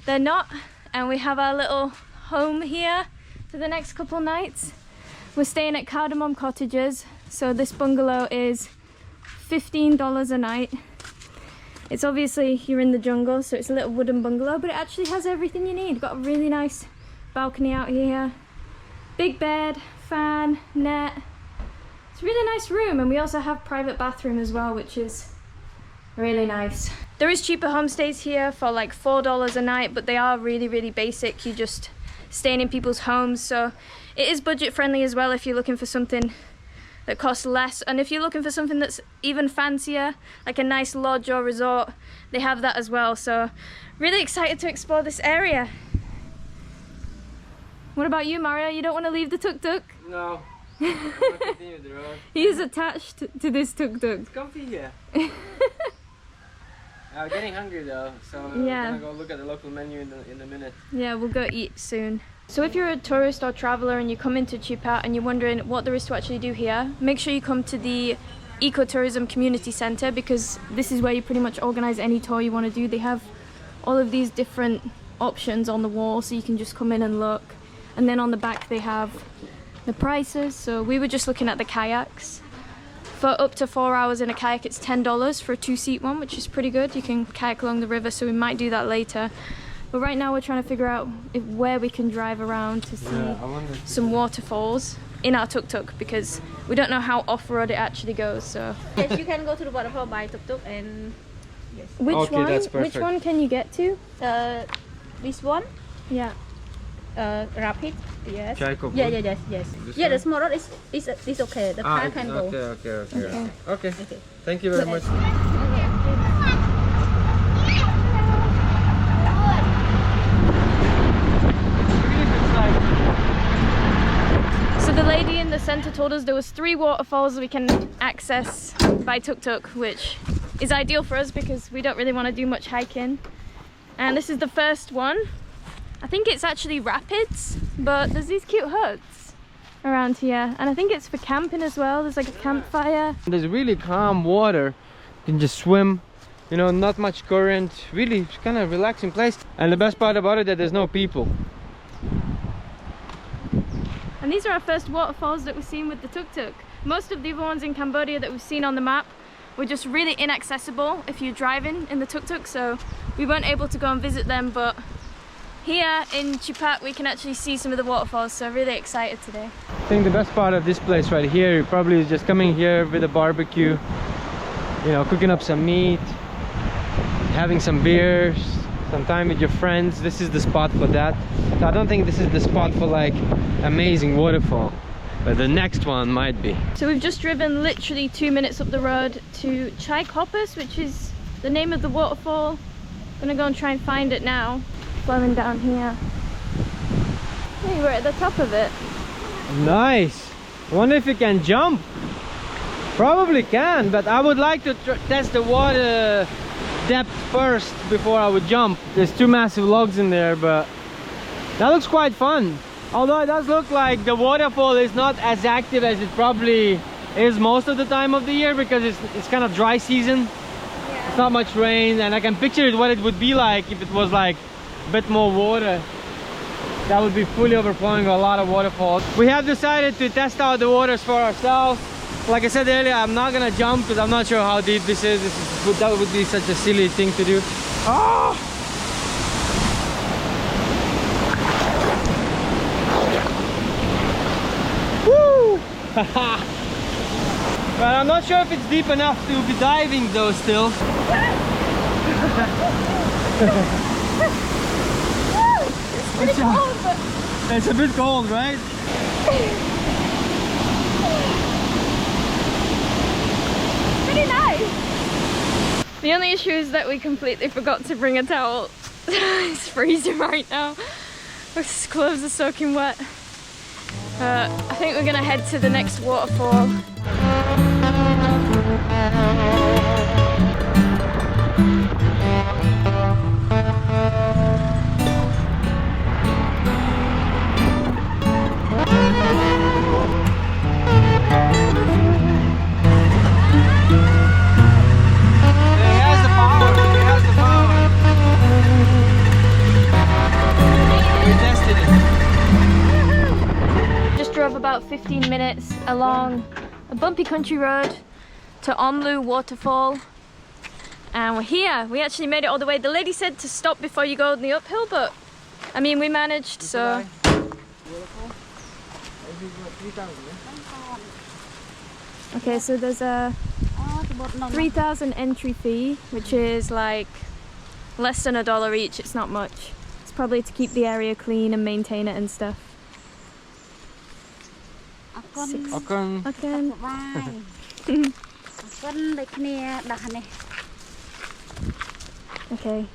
[SPEAKER 1] they're not. And we have our little home here for the next couple nights. We're staying at Cardamom Cottages, so this bungalow is $15 a night. It's obviously, you're in the jungle, so it's a little wooden bungalow, but it actually has everything you need. Got a really nice balcony out here, big bed, fan, net. It's a really nice room, and we also have private bathroom as well, which is really nice. There is cheaper homestays here for like $4 a night, but they are really, really basic. You're just staying in people's homes, so it is budget friendly as well if you're looking for something that costs less. And if you're looking for something that's even fancier, like a nice lodge or resort, they have that as well. So really excited to explore this area. What about you, Mario? You don't want to leave the tuk-tuk?
[SPEAKER 2] No. I'm gonna continue the road.
[SPEAKER 1] He is attached to this tuk-tuk.
[SPEAKER 2] It's comfy here. I'm getting hungry though, so
[SPEAKER 1] Yeah.
[SPEAKER 2] I'm gonna go look at the local menu in a minute.
[SPEAKER 1] Yeah, we'll go eat soon. So if you're a tourist or traveller and you come into Chipat and you're wondering what there is to actually do here, make sure you come to the Ecotourism Community Centre, because this is where you pretty much organise any tour you want to do. They have all of these different options on the wall, so you can just come in and look. And then on the back they have the prices. So we were just looking at the kayaks. For up to 4 hours in a kayak, it's $10 for a 2-seat one, which is pretty good. You can kayak along the river, so we might do that later. But right now we're trying to figure out where we can drive around to see some waterfalls in our tuk-tuk, because we don't know how off-road it actually goes. So
[SPEAKER 4] Yes, you can go to the waterfall by tuk-tuk, and yes.
[SPEAKER 1] which
[SPEAKER 2] Okay,
[SPEAKER 1] one?
[SPEAKER 2] that's perfect.
[SPEAKER 1] Which one can you get to?
[SPEAKER 4] This one,
[SPEAKER 1] Yeah.
[SPEAKER 4] rapid, yes.
[SPEAKER 2] Chaiko
[SPEAKER 4] Yeah,
[SPEAKER 2] Pool?
[SPEAKER 4] yes.
[SPEAKER 2] This
[SPEAKER 4] Yeah,
[SPEAKER 2] one?
[SPEAKER 4] the small road is okay. The car can go.
[SPEAKER 2] Okay. Thank you very much.
[SPEAKER 1] So the lady in the centre told us there was 3 waterfalls we can access by tuk-tuk, which is ideal for us because we don't really want to do much hiking. And this is the first one. I think it's actually rapids, but there's these cute huts around here, and I think it's for camping as well. There's like a campfire.
[SPEAKER 2] There's really calm water. You can just swim, you know, not much current, really kind of relaxing place. And the best part about it, that there's no people.
[SPEAKER 1] And these are our first waterfalls that we've seen with the tuk-tuk. Most of the other ones in Cambodia that we've seen on the map were just really inaccessible if you're driving in the tuk-tuk, so we weren't able to go and visit them. But here in Chipat we can actually see some of the waterfalls, so really excited today.
[SPEAKER 2] I think the best part of this place right here probably is just coming here with a barbecue, you know, cooking up some meat, having some beers, some time with your friends. This is the spot for that. So I don't think this is the spot for like amazing waterfall, but the next one might be.
[SPEAKER 1] So we've just driven literally 2 minutes up the road to Chai Koppers, which is the name of the waterfall. I'm gonna go and try and find it now. Flowing down here. Hey, we're at the top of it.
[SPEAKER 2] Nice. I wonder if you can jump. Probably can, but I would like to test the water depth first before I would jump. There's 2 massive logs in there, but that looks quite fun. Although it does look like the waterfall is not as active as it probably is most of the time of the year, because it's kind of dry season.
[SPEAKER 1] Yeah.
[SPEAKER 2] It's not much rain, and I can picture it what it would be like if it was like a bit more water. That would be fully overflowing a lot of waterfalls. We have decided to test out the waters for ourselves. Like I said earlier, I'm not gonna jump because I'm not sure how deep this is. That would be such a silly thing to do. Oh! Woo! But I'm not sure if it's deep enough to be diving though still.
[SPEAKER 1] It's pretty cold, but
[SPEAKER 2] It's a bit cold, right?
[SPEAKER 1] pretty nice. The only issue is that we completely forgot to bring a towel. It's freezing right now. His clothes are soaking wet. I think we're gonna head to the next waterfall. Drove about 15 minutes along a bumpy country road to Onlu waterfall, and we're here. We actually made it all the way. The lady said to stop before you go in the uphill, but I mean we managed, so okay, so there's a 3,000 entry fee, which is like less than $1 each. It's not much. It's probably to keep the area clean and maintain it and stuff. Okay,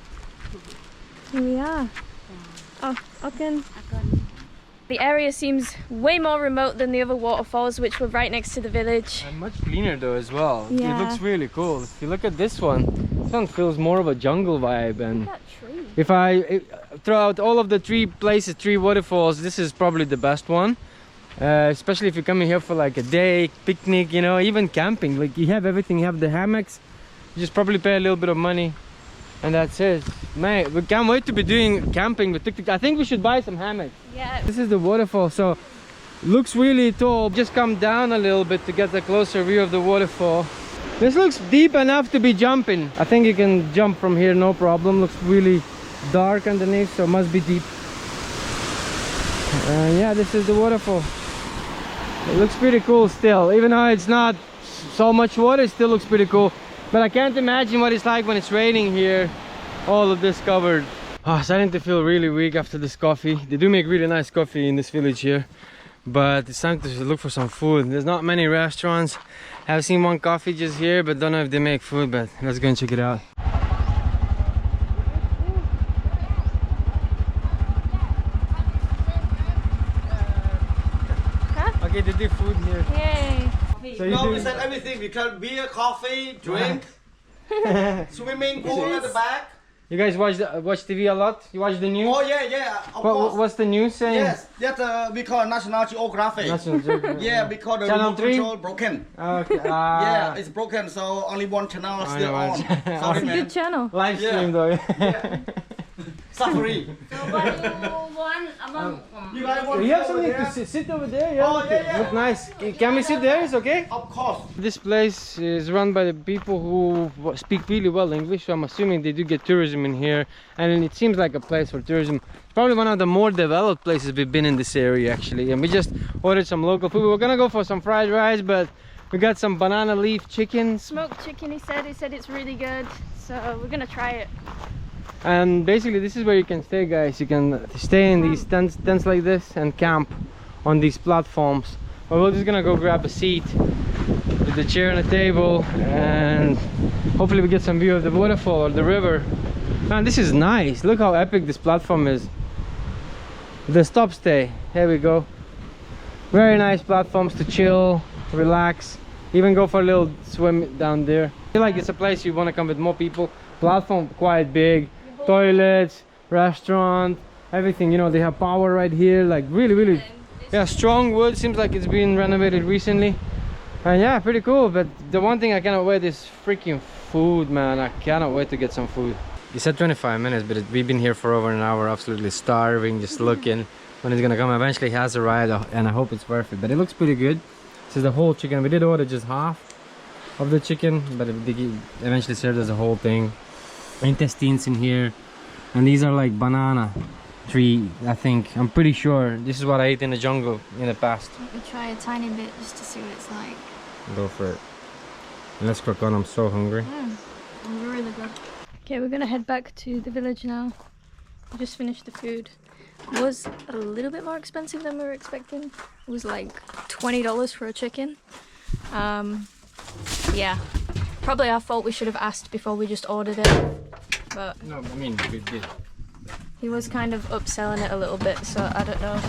[SPEAKER 1] here we are. Oh, okay. The area seems way more remote than the other waterfalls, which were right next to the village.
[SPEAKER 2] And much cleaner though as well.
[SPEAKER 1] Yeah.
[SPEAKER 2] It looks really cool. If you look at this one feels more of a jungle vibe. And
[SPEAKER 1] That tree.
[SPEAKER 2] if I throw out all of the three waterfalls, this is probably the best one. Especially if you're coming here for like a day, picnic, you know, even camping. Like you have everything, you have the hammocks. You just probably pay a little bit of money, and that's it. Mate, we can't wait to be doing camping with Tuk Tuk. I think we should buy some hammocks.
[SPEAKER 1] Yeah.
[SPEAKER 2] This is the waterfall, so looks really tall. Just come down a little bit to get a closer view of the waterfall. This looks deep enough to be jumping. I think you can jump from here, no problem. Looks really dark underneath, so it must be deep. Yeah, this is the waterfall. It looks pretty cool still, even though it's not so much water, it still looks pretty cool. But I can't imagine what it's like when it's raining here, all of this covered. Oh, starting to feel really weak after this coffee. They do make really nice coffee in this village here, but it's time to look for some food. There's not many restaurants. I've seen one coffee just here, but don't know if they make food, but let's go and check it out. Okay, they do food here.
[SPEAKER 1] Yay.
[SPEAKER 2] So you
[SPEAKER 3] No,
[SPEAKER 2] do...
[SPEAKER 3] we said everything. We can beer, coffee, drink, swimming pool at the back.
[SPEAKER 2] You guys watch TV a lot? You watch the news?
[SPEAKER 3] Oh yeah, of course.
[SPEAKER 2] What's the news saying?
[SPEAKER 3] Yes, that we call National Geographic.
[SPEAKER 2] National Geographic.
[SPEAKER 3] Yeah, because the
[SPEAKER 2] Channel
[SPEAKER 3] remote
[SPEAKER 2] 3?
[SPEAKER 3] control broken.
[SPEAKER 2] Okay.
[SPEAKER 3] Yeah, it's broken, so only one channel is still on. Sorry,
[SPEAKER 1] It's a good channel.
[SPEAKER 2] Live stream
[SPEAKER 3] Yeah.
[SPEAKER 2] though.
[SPEAKER 3] Yeah. Safari. You guys want
[SPEAKER 2] You
[SPEAKER 3] to
[SPEAKER 2] have
[SPEAKER 3] go
[SPEAKER 2] something
[SPEAKER 3] there?
[SPEAKER 2] to sit over there? Yeah.
[SPEAKER 3] Oh, yeah.
[SPEAKER 2] Look nice. Can we sit there? It's okay?
[SPEAKER 3] Of course.
[SPEAKER 2] This place is run by the people who speak really well English, so I'm assuming they do get tourism in here, and it seems like a place for tourism. Probably one of the more developed places we've been in this area actually. And we just ordered some local food. We were gonna go for some fried rice, but we got some banana leaf chicken.
[SPEAKER 1] Smoked chicken, he said it's really good, so we're gonna try it.
[SPEAKER 2] And basically this is where you can stay, guys. You can stay in these tents like this and camp on these platforms. But we're just gonna go grab a seat with the chair and a table, and hopefully we get some view of the waterfall or the river. Man, this is nice. Look how epic this platform is. The stop stay, here we go. Very nice platforms to chill, relax, even go for a little swim down there. I feel like it's a place you want to come with more people. Platform quite big, toilets, restaurant, everything. You know, they have power right here, like really, yeah, strong wood. Seems like it's been renovated recently. And yeah, pretty cool. But the one thing I cannot wait is freaking food, man. I cannot wait to get some food. You said 25 minutes, but we've been here for over an hour, absolutely starving, just looking when it's gonna come. Eventually he has arrived, and I hope it's worth it. But it looks pretty good. This is the whole chicken. We did order just half of the chicken, but they eventually served us the whole thing. Intestines in here, and these are like banana tree, I think. I'm pretty sure this is what I ate in the jungle in the past.
[SPEAKER 1] Let me try a tiny bit just to see what it's like.
[SPEAKER 2] Go for it. Let's crack on. I'm so hungry.
[SPEAKER 1] Really good. Okay, we're gonna head back to the village now. We just finished the food. It was a little bit more expensive than we were expecting. It was like $20 for a chicken. Yeah, probably our fault. We should have asked before we just ordered it. But
[SPEAKER 2] no, I mean, we did.
[SPEAKER 1] He was kind of upselling it a little bit, so I don't know.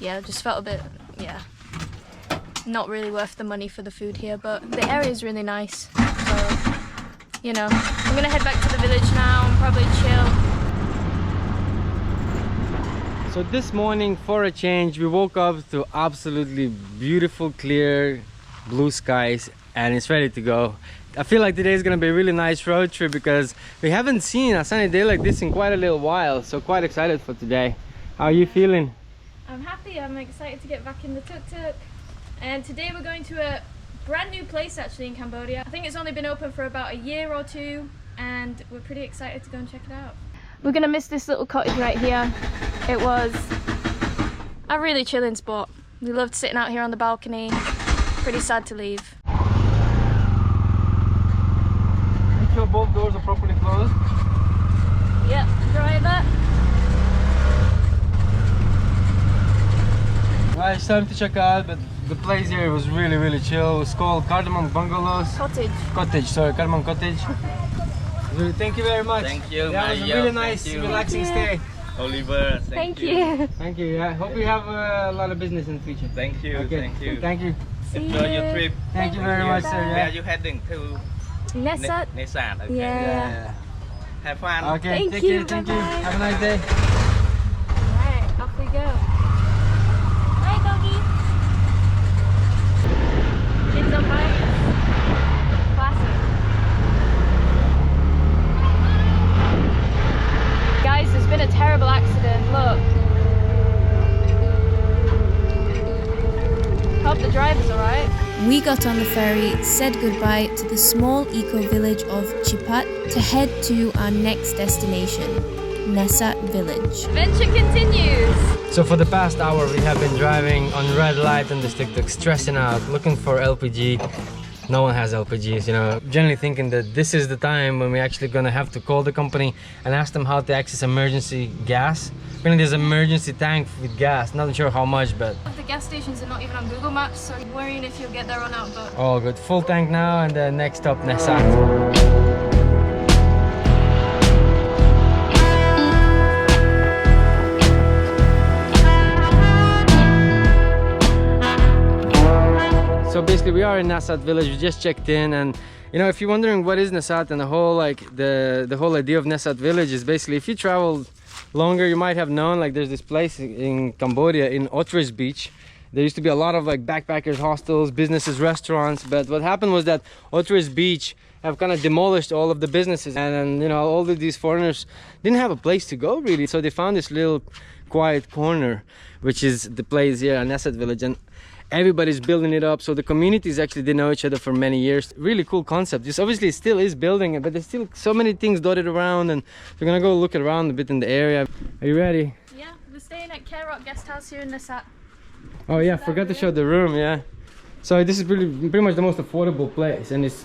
[SPEAKER 1] Yeah, just felt a bit, yeah, not really worth the money for the food here, but the area is really nice. So, you know, I'm gonna head back to the village now and probably chill.
[SPEAKER 2] So this morning, for a change, we woke up to absolutely beautiful, clear blue skies, and it's ready to go. I feel like today is gonna be a really nice road trip because we haven't seen a sunny day like this in quite a little while, so quite excited for today. How are you feeling?
[SPEAKER 1] I'm happy. I'm excited to get back in the Tuk Tuk, and today we're going to a brand new place actually in Cambodia. I think it's only been open for about a year or two, and we're pretty excited to go and check it out. We're gonna miss this little cottage right here. It was a really chilling spot. We loved sitting out here on the balcony. Pretty sad to leave.
[SPEAKER 2] Make sure both doors are properly closed.
[SPEAKER 1] Yep, driver.
[SPEAKER 2] Right, it's time to check out, but the place here was really chill. It was called Cardamom Bungalows. Cottage, sorry, Cardamom Cottage. Really, thank you very much.
[SPEAKER 3] Thank you.
[SPEAKER 2] Yeah, it was a really nice, relaxing stay.
[SPEAKER 3] Oliver,
[SPEAKER 1] Thank you.
[SPEAKER 2] Thank you. Yeah, hope you have a lot of business in the future.
[SPEAKER 3] Thank you.
[SPEAKER 2] Okay.
[SPEAKER 3] Thank you.
[SPEAKER 2] Thank you.
[SPEAKER 3] Enjoy your trip.
[SPEAKER 2] Thank you very much, sir.
[SPEAKER 3] Where
[SPEAKER 2] Yeah.
[SPEAKER 3] are you heading to?
[SPEAKER 1] Nesat.
[SPEAKER 3] Nesat. Okay.
[SPEAKER 1] Yeah.
[SPEAKER 3] Have fun.
[SPEAKER 2] Okay,
[SPEAKER 1] Thank
[SPEAKER 2] take
[SPEAKER 1] you,
[SPEAKER 2] care. Thank you.
[SPEAKER 1] bye-bye.
[SPEAKER 2] Have a nice day.
[SPEAKER 1] Alright, off we go. Hi, doggy. Kids on bike. Classic. Guys, there's been a terrible accident. Look. Hope the driver's alright.
[SPEAKER 5] We got on the ferry, said goodbye to the small eco-village of Chipat to head to our next destination, Nesat village.
[SPEAKER 1] Adventure continues.
[SPEAKER 2] So for the past hour, we have been driving on red light on this tuk-tuk, stressing out, looking for LPG. No one has LPGs, you know, generally thinking that this is the time when we're actually gonna have to call the company and ask them how to access emergency gas. Apparently there's an emergency tank with gas, not sure how much, but
[SPEAKER 1] The gas stations are not even on Google Maps, so I'm worrying if you'll get there or not, but
[SPEAKER 2] all good. Full tank now, and the next stop, Nesat. So basically we are in Nesat village. We just checked in, and you know, if you're wondering what is Nesat and the whole the whole idea of Nesat village is basically, if you travel longer, you might have known, like, there's this place in Cambodia in Otres beach. There used to be a lot of like backpackers hostels, businesses, restaurants, but what happened was that Otres beach have kind of demolished all of the businesses, and you know, all of these foreigners didn't have a place to go really, so they found this little quiet corner, which is the place here in Nesat village, and everybody's building it up. So the communities actually didn't know each other for many years. Really cool concept. This obviously still is building it, but there's still so many things dotted around, and we're gonna go look around a bit in the area. Are you ready?
[SPEAKER 1] yeah, we're staying at Koh Rong guest house here in Nesat.
[SPEAKER 2] Oh yeah, forgot to show the room. Yeah, so this is pretty much the most affordable place, and it's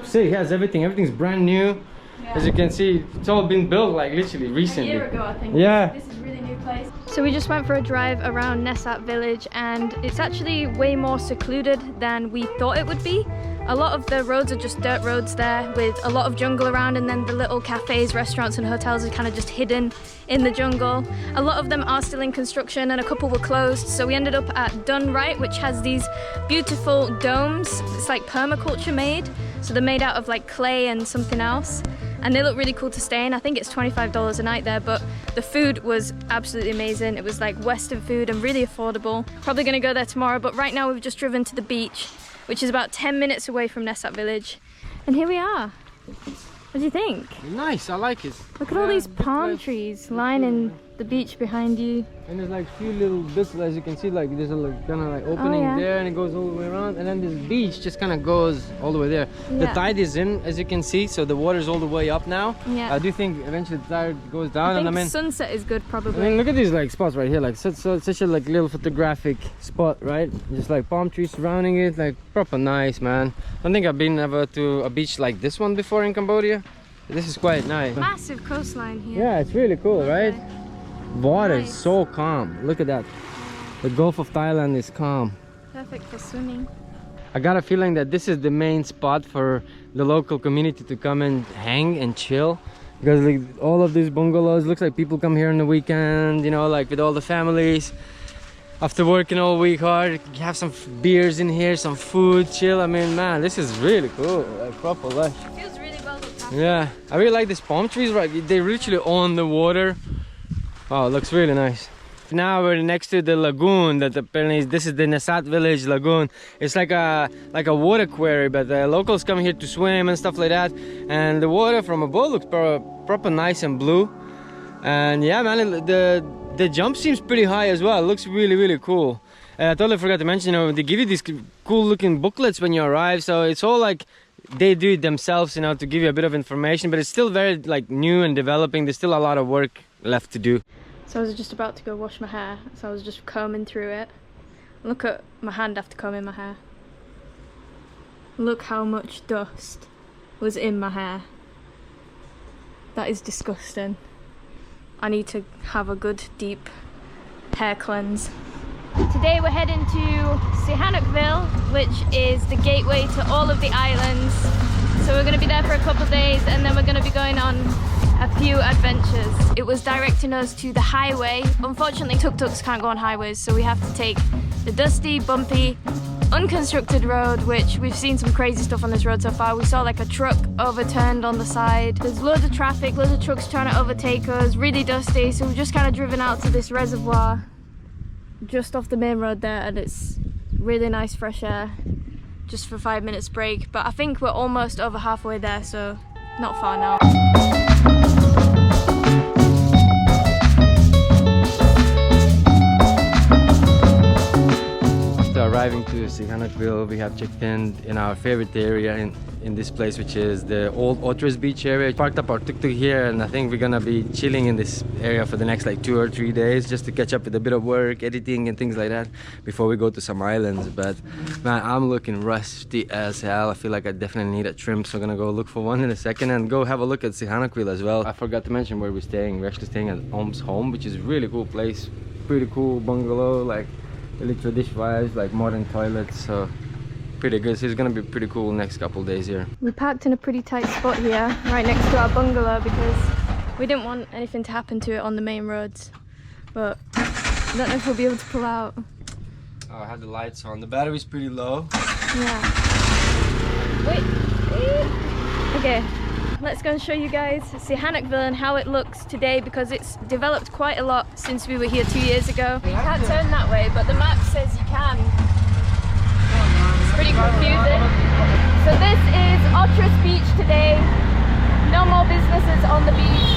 [SPEAKER 2] sick. It has everything. Everything's brand new. As you can see, it's all been built like literally recently.
[SPEAKER 1] A year ago, I think.
[SPEAKER 2] Yeah.
[SPEAKER 1] This is a really new place. So we just went for a drive around Nesat village, and it's actually way more secluded than we thought it would be. A lot of the roads are just dirt roads there with a lot of jungle around, and then the little cafes, restaurants and hotels are kind of just hidden in the jungle. A lot of them are still in construction, and a couple were closed. So we ended up at Done Right, which has these beautiful domes. It's like permaculture made. So they're made out of like clay and something else. and they look really cool to stay in. I think it's $25 a night there, but the food was absolutely amazing. It was like Western food and really affordable. Probably gonna go there tomorrow, but right now we've just driven to the beach, which is about 10 minutes away from Nesat village. And here we are. What do you think?
[SPEAKER 2] Nice, I like it.
[SPEAKER 1] Look at all these palm trees lining the beach behind you.
[SPEAKER 2] And there's like a few little bits, as you can see, like there's a kind of like opening there, and it goes all the way around, and then this beach just kind of goes all the way there. The tide is in, as you can see, so the water's all the way up now.
[SPEAKER 1] Yeah.
[SPEAKER 2] I do think eventually the tide goes down.
[SPEAKER 1] I think
[SPEAKER 2] and I mean,
[SPEAKER 1] sunset is good, probably.
[SPEAKER 2] I mean, look at these like spots right here, like such a like little photographic spot, right? Just like palm trees surrounding it, like proper nice, man. I don't think I've been ever to a beach like this one before in Cambodia. This is quite nice.
[SPEAKER 1] Massive coastline here.
[SPEAKER 2] Yeah, it's really cool, right? Water is so calm. Look at that. The Gulf of Thailand is calm.
[SPEAKER 1] Perfect for swimming.
[SPEAKER 2] I got a feeling that this is the main spot for the local community to come and hang and chill, because like all of these bungalows, looks like people come here on the weekend, you know, like with all the families after working all week hard, have some beers in here, some food, chill. I mean, man, this is really cool, like proper lush.
[SPEAKER 1] It feels really well looked after.
[SPEAKER 2] Yeah, I really like these palm trees, right? They're literally on the water. Oh, it looks really nice. Now we're next to the lagoon that apparently this is the Nesat village lagoon. It's like a water quarry, but the locals come here to swim and stuff like that. And the water from above looks proper nice and blue. And yeah, man, the jump seems pretty high as well. It looks really cool. I totally forgot to mention, you know, they give you these cool looking booklets when you arrive. So it's all like they do it themselves, you know, to give you a bit of information, but it's still very like new and developing. There's still a lot of work left to do.
[SPEAKER 1] So I was just about to go wash my hair, so I was just combing through it. Look at my hand after combing my hair. Look how much dust was in my hair. That is disgusting. I need to have a good deep hair cleanse. Today we're heading to Sihanoukville, which is the gateway to all of the islands. So we're going to be there for a couple of days, and then we're going to be going on a few adventures. It was directing us to the highway. Unfortunately, tuk-tuks can't go on highways, so we have to take the dusty, bumpy, unconstructed road, which we've seen some crazy stuff on this road so far. We saw like a truck overturned on the side. There's loads of traffic, loads of trucks trying to overtake us, really dusty, so we've just kind of driven out to this reservoir just off the main road there, and it's really nice fresh air just for 5 minutes break. But I think we're almost over halfway there, so not far now.
[SPEAKER 2] After arriving to Sihanoukville, we have checked in our favorite area in this place, which is the old Otres beach area. Parked up our tuk-tuk here, and I think we're gonna be chilling in this area for the next like 2 or 3 days, just to catch up with a bit of work, editing and things like that before we go to some islands. But man, I'm looking rusty as hell. I feel like I definitely need a trim, so I'm gonna go look for one in a second and go have a look at Sihanoukville as well. I forgot to mention where we're staying. We're actually staying at Om's home, which is a really cool place. Pretty cool bungalow, like really traditional vibes, like modern toilets, so pretty good. So it's gonna be pretty cool next couple days here.
[SPEAKER 1] We parked in a pretty tight spot here, right next to our bungalow, because we didn't want anything to happen to it on the main roads. But I don't know if we'll be able to pull out.
[SPEAKER 2] Oh, I have the lights on. The battery's pretty low.
[SPEAKER 1] Yeah. Wait. Okay. Let's go and show you guys Sihanoukville and how it looks today, because it's developed quite a lot since we were here 2 years ago. You can't turn that way, but the map says you can. It's pretty confusing. So this is Otres Beach today. No more businesses on the beach,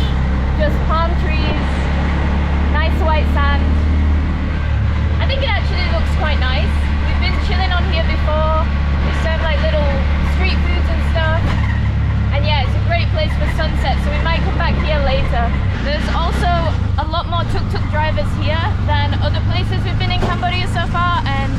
[SPEAKER 1] just palm trees, nice white sand. I think it actually looks quite nice. We've been chilling on here before. They serve like little street foods and stuff. And yeah, it's a great place for sunset, so we might come back here later. There's also a lot more tuk-tuk drivers here than other places we've been in Cambodia so far, and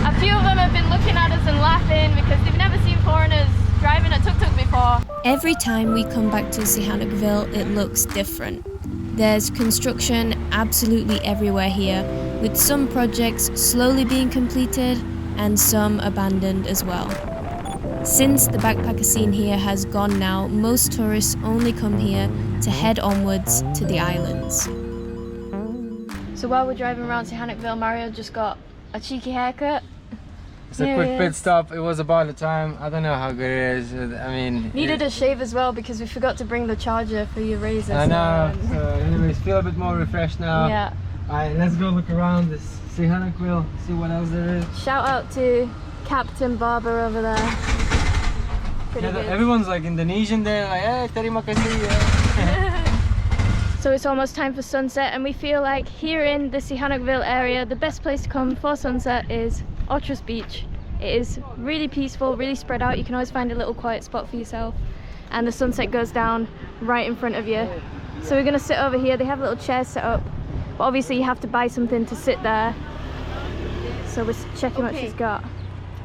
[SPEAKER 1] a few of them have been looking at us and laughing because they've never seen foreigners driving a tuk-tuk before.
[SPEAKER 5] Every time we come back to Sihanoukville, it looks different. There's construction absolutely everywhere here, with some projects slowly being completed and some abandoned as well. Since the backpacker scene here has gone now, most tourists only come here to head onwards to the islands.
[SPEAKER 1] So while we're driving around Sihanoukville, Mario just got a cheeky haircut.
[SPEAKER 2] It's a
[SPEAKER 1] There
[SPEAKER 2] quick
[SPEAKER 1] he
[SPEAKER 2] pit
[SPEAKER 1] is.
[SPEAKER 2] stop. It was about the time. I don't know how good it is. I mean,
[SPEAKER 1] Needed a shave as well because we forgot to bring the charger for your razor.
[SPEAKER 2] I know.
[SPEAKER 1] so-
[SPEAKER 2] So anyways, feel a bit more refreshed now.
[SPEAKER 1] Yeah.
[SPEAKER 2] Alright, let's go look around this Sihanoukville, see what else there is.
[SPEAKER 1] Shout out to Captain Barber over there. Pretty
[SPEAKER 2] Yeah,
[SPEAKER 1] good.
[SPEAKER 2] everyone's like Indonesian there, like, hey, terima kasih. Yeah.
[SPEAKER 1] So it's almost time for sunset, and we feel like here in the Sihanoukville area, the best place to come for sunset is Otres Beach. It is really peaceful, really spread out. You can always find a little quiet spot for yourself, and the sunset goes down right in front of you. So we're gonna sit over here. They have little chairs set up, but obviously you have to buy something to sit there. So we're checking what she's got.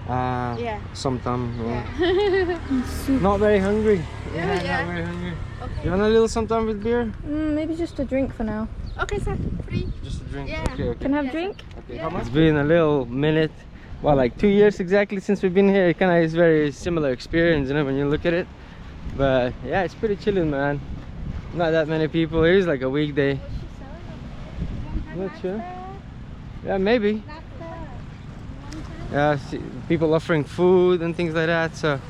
[SPEAKER 4] Yeah.
[SPEAKER 2] Somtam. Yeah. Not very hungry. Yeah, not very hungry. You want a little somtam with beer?
[SPEAKER 1] Maybe just a drink for now.
[SPEAKER 4] Okay, sir. Free.
[SPEAKER 2] Just a drink.
[SPEAKER 4] Yeah.
[SPEAKER 2] Okay, okay.
[SPEAKER 1] Can I have a drink?
[SPEAKER 2] Okay, how much? It's been a little minute, well, like 2 years exactly since we've been here. It kind of is very similar experience, you know, when you look at it. But yeah, it's pretty chilling, man. Not that many people. It is like a weekday. Not sure. Yeah, maybe. Yeah, see, people offering food and things like that. So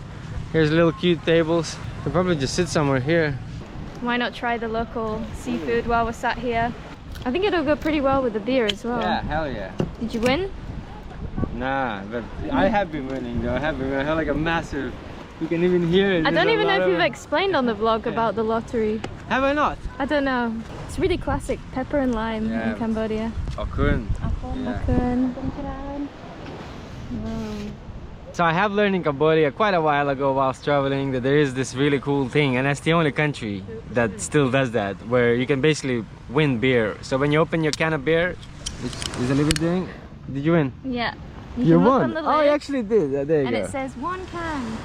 [SPEAKER 2] here's little cute tables. We'll probably just sit somewhere here.
[SPEAKER 1] Why not try the local seafood while we're sat here? I think it'll go pretty well with the beer as well.
[SPEAKER 2] Yeah, hell yeah.
[SPEAKER 1] Did you win?
[SPEAKER 2] Nah, but I have been winning though. I have been winning. I have like a massive. You can even hear it.
[SPEAKER 1] I don't
[SPEAKER 2] There's a
[SPEAKER 1] even know
[SPEAKER 2] lot
[SPEAKER 1] if
[SPEAKER 2] of
[SPEAKER 1] you've
[SPEAKER 2] it.
[SPEAKER 1] explained on the vlog about the lottery.
[SPEAKER 2] Have I not?
[SPEAKER 1] I don't know. It's really classic pepper and lime
[SPEAKER 2] Yeah.
[SPEAKER 1] in Cambodia.
[SPEAKER 2] Okun. Yeah.
[SPEAKER 1] Okun.
[SPEAKER 2] So I have learned in Cambodia quite a while ago whilst traveling that there is this really cool thing, and that's the only country that still does that, where you can basically win beer. So when you open your can of beer, is a little thing. Did you win?
[SPEAKER 1] Yeah.
[SPEAKER 2] You
[SPEAKER 1] can look
[SPEAKER 2] won.
[SPEAKER 1] on the
[SPEAKER 2] Oh,
[SPEAKER 1] lid,
[SPEAKER 2] you actually did. There you
[SPEAKER 1] and
[SPEAKER 2] go.
[SPEAKER 1] it says 1 can.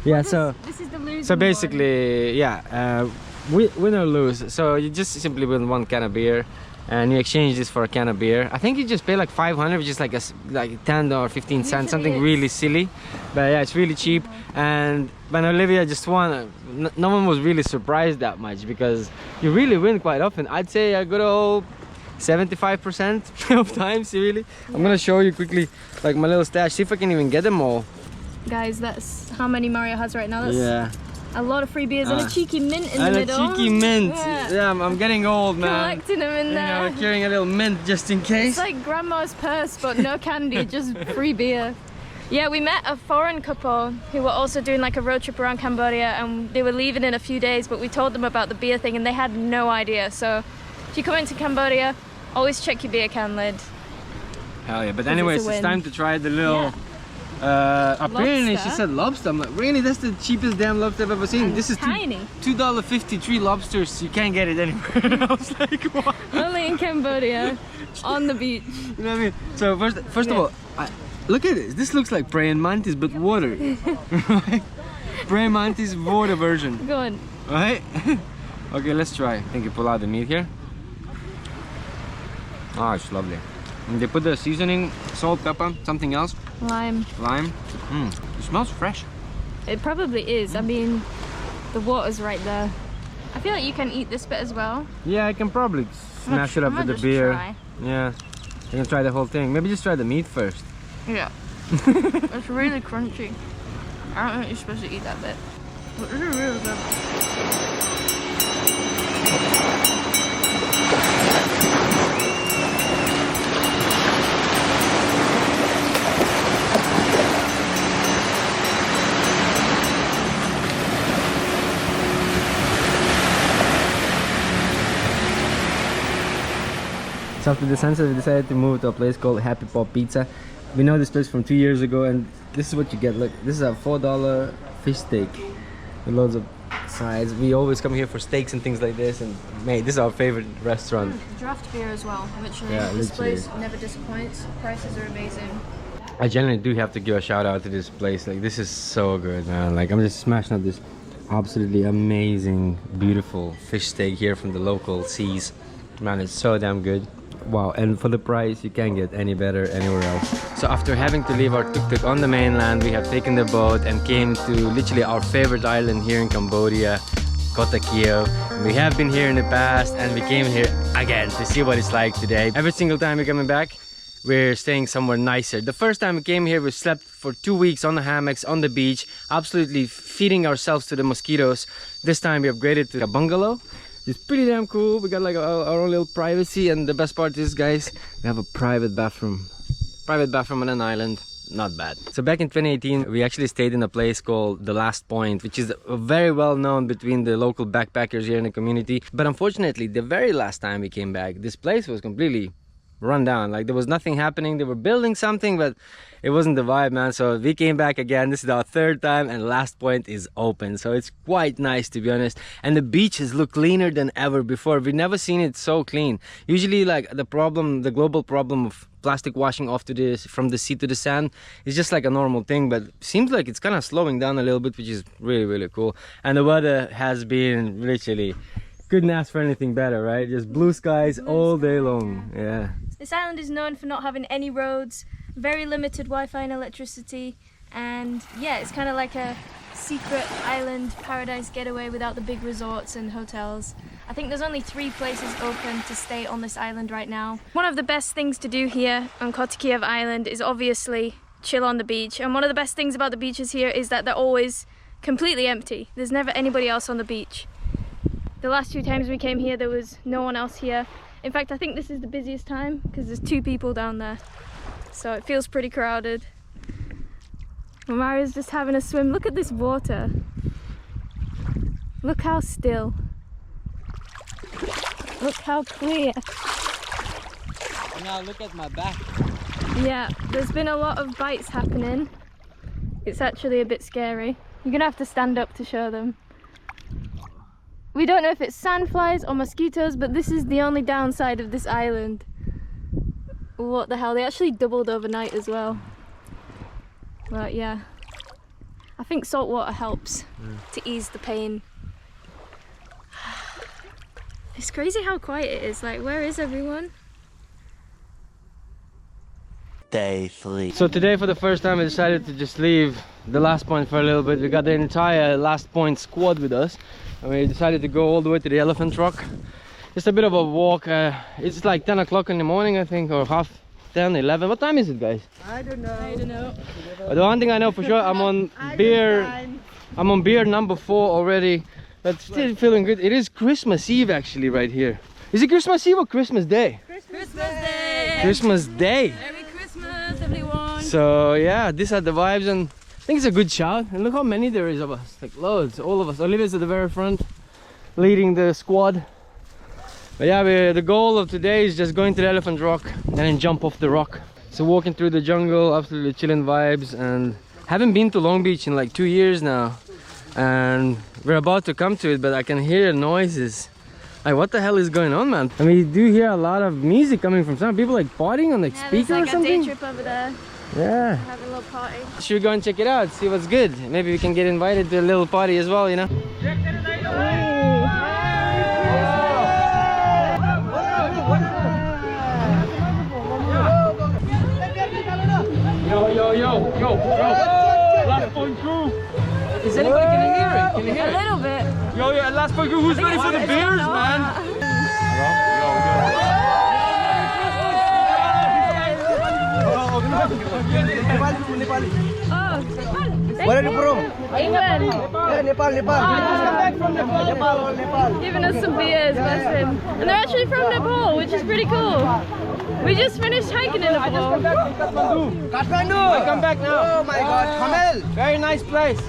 [SPEAKER 2] Yeah. So
[SPEAKER 1] This is the losing
[SPEAKER 2] so
[SPEAKER 1] one.
[SPEAKER 2] basically, yeah, win or lose. So you just simply win 1 can of beer, and you exchange this for a can of beer. I think you just pay like 500, which is like like 10 or 15 cents,
[SPEAKER 1] Usually
[SPEAKER 2] something
[SPEAKER 1] it's-
[SPEAKER 2] really silly. But yeah, it's really cheap. And when Olivia just won, no one was really surprised that much because you really win quite often. I'd say a good old 75% of times, really. I'm gonna show you quickly like my little stash, see if I can even get them all.
[SPEAKER 1] Guys, that's how many Mario has right now. That's
[SPEAKER 2] Yeah.
[SPEAKER 1] a lot of free beers and a cheeky mint in the
[SPEAKER 2] And a
[SPEAKER 1] middle.
[SPEAKER 2] cheeky mint.
[SPEAKER 1] Yeah.
[SPEAKER 2] Yeah, I'm getting old, man.
[SPEAKER 1] Collecting them in
[SPEAKER 2] You
[SPEAKER 1] there.
[SPEAKER 2] know, carrying a little mint just in case.
[SPEAKER 1] It's like grandma's purse, but no candy, just free beer. Yeah, we met a foreign couple who were also doing like a road trip around Cambodia, and they were leaving in a few days, but we told them about the beer thing and they had no idea. So if you come into Cambodia, always check your beer can lid.
[SPEAKER 2] Hell yeah, but
[SPEAKER 1] it's
[SPEAKER 2] anyways,
[SPEAKER 1] a
[SPEAKER 2] it's
[SPEAKER 1] win.
[SPEAKER 2] time to try the little apparently she
[SPEAKER 1] Lobster.
[SPEAKER 2] said lobster. I'm like, really? That's the cheapest damn lobster I've ever seen. This is
[SPEAKER 1] tiny.
[SPEAKER 2] $2.53 lobsters. You can't get it anywhere. I was like, what?
[SPEAKER 1] Only in Cambodia, on the beach.
[SPEAKER 2] You know what I mean? So first of all, look at this. This looks like praying mantis but water. Right? Praying mantis water version.
[SPEAKER 1] Go on.
[SPEAKER 2] Right? Okay, let's try. I think you pull out the meat here. Oh, it's lovely. And they put the seasoning, salt, pepper, something else,
[SPEAKER 1] Lime.
[SPEAKER 2] lime. It smells fresh.
[SPEAKER 1] It probably is. I mean, the water's right there. I feel like you can eat this bit as well.
[SPEAKER 2] Yeah, I can probably smash it up with the
[SPEAKER 1] just
[SPEAKER 2] beer.
[SPEAKER 1] try.
[SPEAKER 2] Yeah, you can try the whole thing. Maybe just try the meat first.
[SPEAKER 1] Yeah. It's really crunchy. I don't think you're supposed to eat that bit. But this is really good.
[SPEAKER 2] So after the sunset, we decided to move to a place called Happy Paw Pizza. We know this place from 2 years ago, and this is what you get. Look, this is a $4 fish steak with loads of sides. We always come here for steaks and things like this, and mate, this is our favorite restaurant.
[SPEAKER 1] Draft beer as well, literally.
[SPEAKER 2] Yeah,
[SPEAKER 1] This
[SPEAKER 2] literally.
[SPEAKER 1] place never disappoints. Prices are amazing.
[SPEAKER 2] I generally do have to give a shout out to this place. Like, this is so good, man. Like, I'm just smashing up this absolutely amazing, beautiful fish steak here from the local seas. Man, it's so damn good. Wow, and for the price, you can't get any better anywhere else. So after having to leave our tuk-tuk on the mainland, we have taken the boat and came to literally our favorite island here in Cambodia, Koh Takiev. We have been here in the past, and we came here again to see what it's like today. Every single time we're coming back, we're staying somewhere nicer. The first time we came here, we slept for 2 weeks on the hammocks on the beach, absolutely feeding ourselves to the mosquitoes. This time we upgraded to a bungalow. It's pretty damn cool. We got like our own little privacy, and the best part is, guys, we have a private bathroom on an island. Not bad. So back in 2018, we actually stayed in a place called The Last Point, which is very well known between the local backpackers here in the community. But unfortunately, the very last time we came back, this place was completely run down. Like, there was nothing happening. They were building something, but it wasn't the vibe, man. So we came back again. This is our third time, and Last Point is open, so it's quite nice, to be honest. And the beaches look cleaner than ever before. We've never seen it so clean. Usually, like, the global problem of plastic washing off from the sea to the sand is just like a normal thing, but seems like it's kind of slowing down a little bit, which is really, really cool. And the weather has been literally, couldn't ask for anything better, right? Just blue skies all day long. Yeah.
[SPEAKER 1] This island is known for not having any roads, very limited Wi-Fi and electricity, and yeah, it's kind of like a secret island paradise getaway without the big resorts and hotels. I think there's only 3 places open to stay on this island right now. One of the best things to do here on Koh Takiev Island is obviously chill on the beach, and one of the best things about the beaches here is that they're always completely empty. There's never anybody else on the beach. The last 2 times we came here, there was no one else here. In fact, I think this is the busiest time because there's 2 people down there. So it feels pretty crowded. Maria's just having a swim. Look at this water. Look how still. Look how clear.
[SPEAKER 2] Now look at my back.
[SPEAKER 1] Yeah, there's been a lot of bites happening. It's actually a bit scary. You're gonna have to stand up to show them. We don't know if it's sandflies or mosquitoes, but this is the only downside of this island. What the hell, they actually doubled overnight as well. But yeah, I think salt water helps to ease the pain. It's crazy how quiet it is, like where is everyone?
[SPEAKER 3] Day 3.
[SPEAKER 2] So today, for the first time, I decided to just leave the Last Point for a little bit. We got the entire Last Point squad with us, and we decided to go all the way to the Elephant Rock. Just a bit of a walk. It's like 10 o'clock in the morning, I think, or half 10, 11. What time is it, guys?
[SPEAKER 4] I don't know.
[SPEAKER 2] The one thing I know for sure, I'm on beer number 4 already, but still feeling good. It is Christmas Eve actually right here. Is it Christmas Eve or Christmas Day?
[SPEAKER 4] Christmas Day!
[SPEAKER 2] Christmas Day!
[SPEAKER 4] Merry Christmas, everyone!
[SPEAKER 2] So yeah, these are the vibes, and I think it's a good shout. And look how many there is of us, like loads, all of us. Olivia's at the very front, leading the squad. But yeah, the goal of today is just going to the Elephant Rock and then jump off the rock. So walking through the jungle, absolutely chilling vibes, and haven't been to Long Beach in like 2 years now. And we're about to come to it, but I can hear noises. Like, what the hell is going on, man? And we do hear a lot of music coming from some people, like partying on like speaker
[SPEAKER 1] like
[SPEAKER 2] or something.
[SPEAKER 1] a day trip over there.
[SPEAKER 2] Yeah.
[SPEAKER 1] Have a little party.
[SPEAKER 2] Should we go and check it out, see what's good? Maybe we can get invited to a little party as well, you know? Yo, Last Point crew. Is anybody, can you hear it? Can you hear
[SPEAKER 1] A
[SPEAKER 2] it?
[SPEAKER 1] little bit.
[SPEAKER 2] Yo, Last Point crew, who's ready for the beers, man?
[SPEAKER 3] Where are you from?
[SPEAKER 1] England.
[SPEAKER 3] Yeah, Nepal. Just come back from Nepal.
[SPEAKER 1] Giving us some beers, bless him. And they're actually from Nepal, which is pretty cool. We just finished hiking in Nepal.
[SPEAKER 3] Kathmandu.
[SPEAKER 2] I come back now.
[SPEAKER 3] Oh my God, Kamel.
[SPEAKER 2] Very nice place.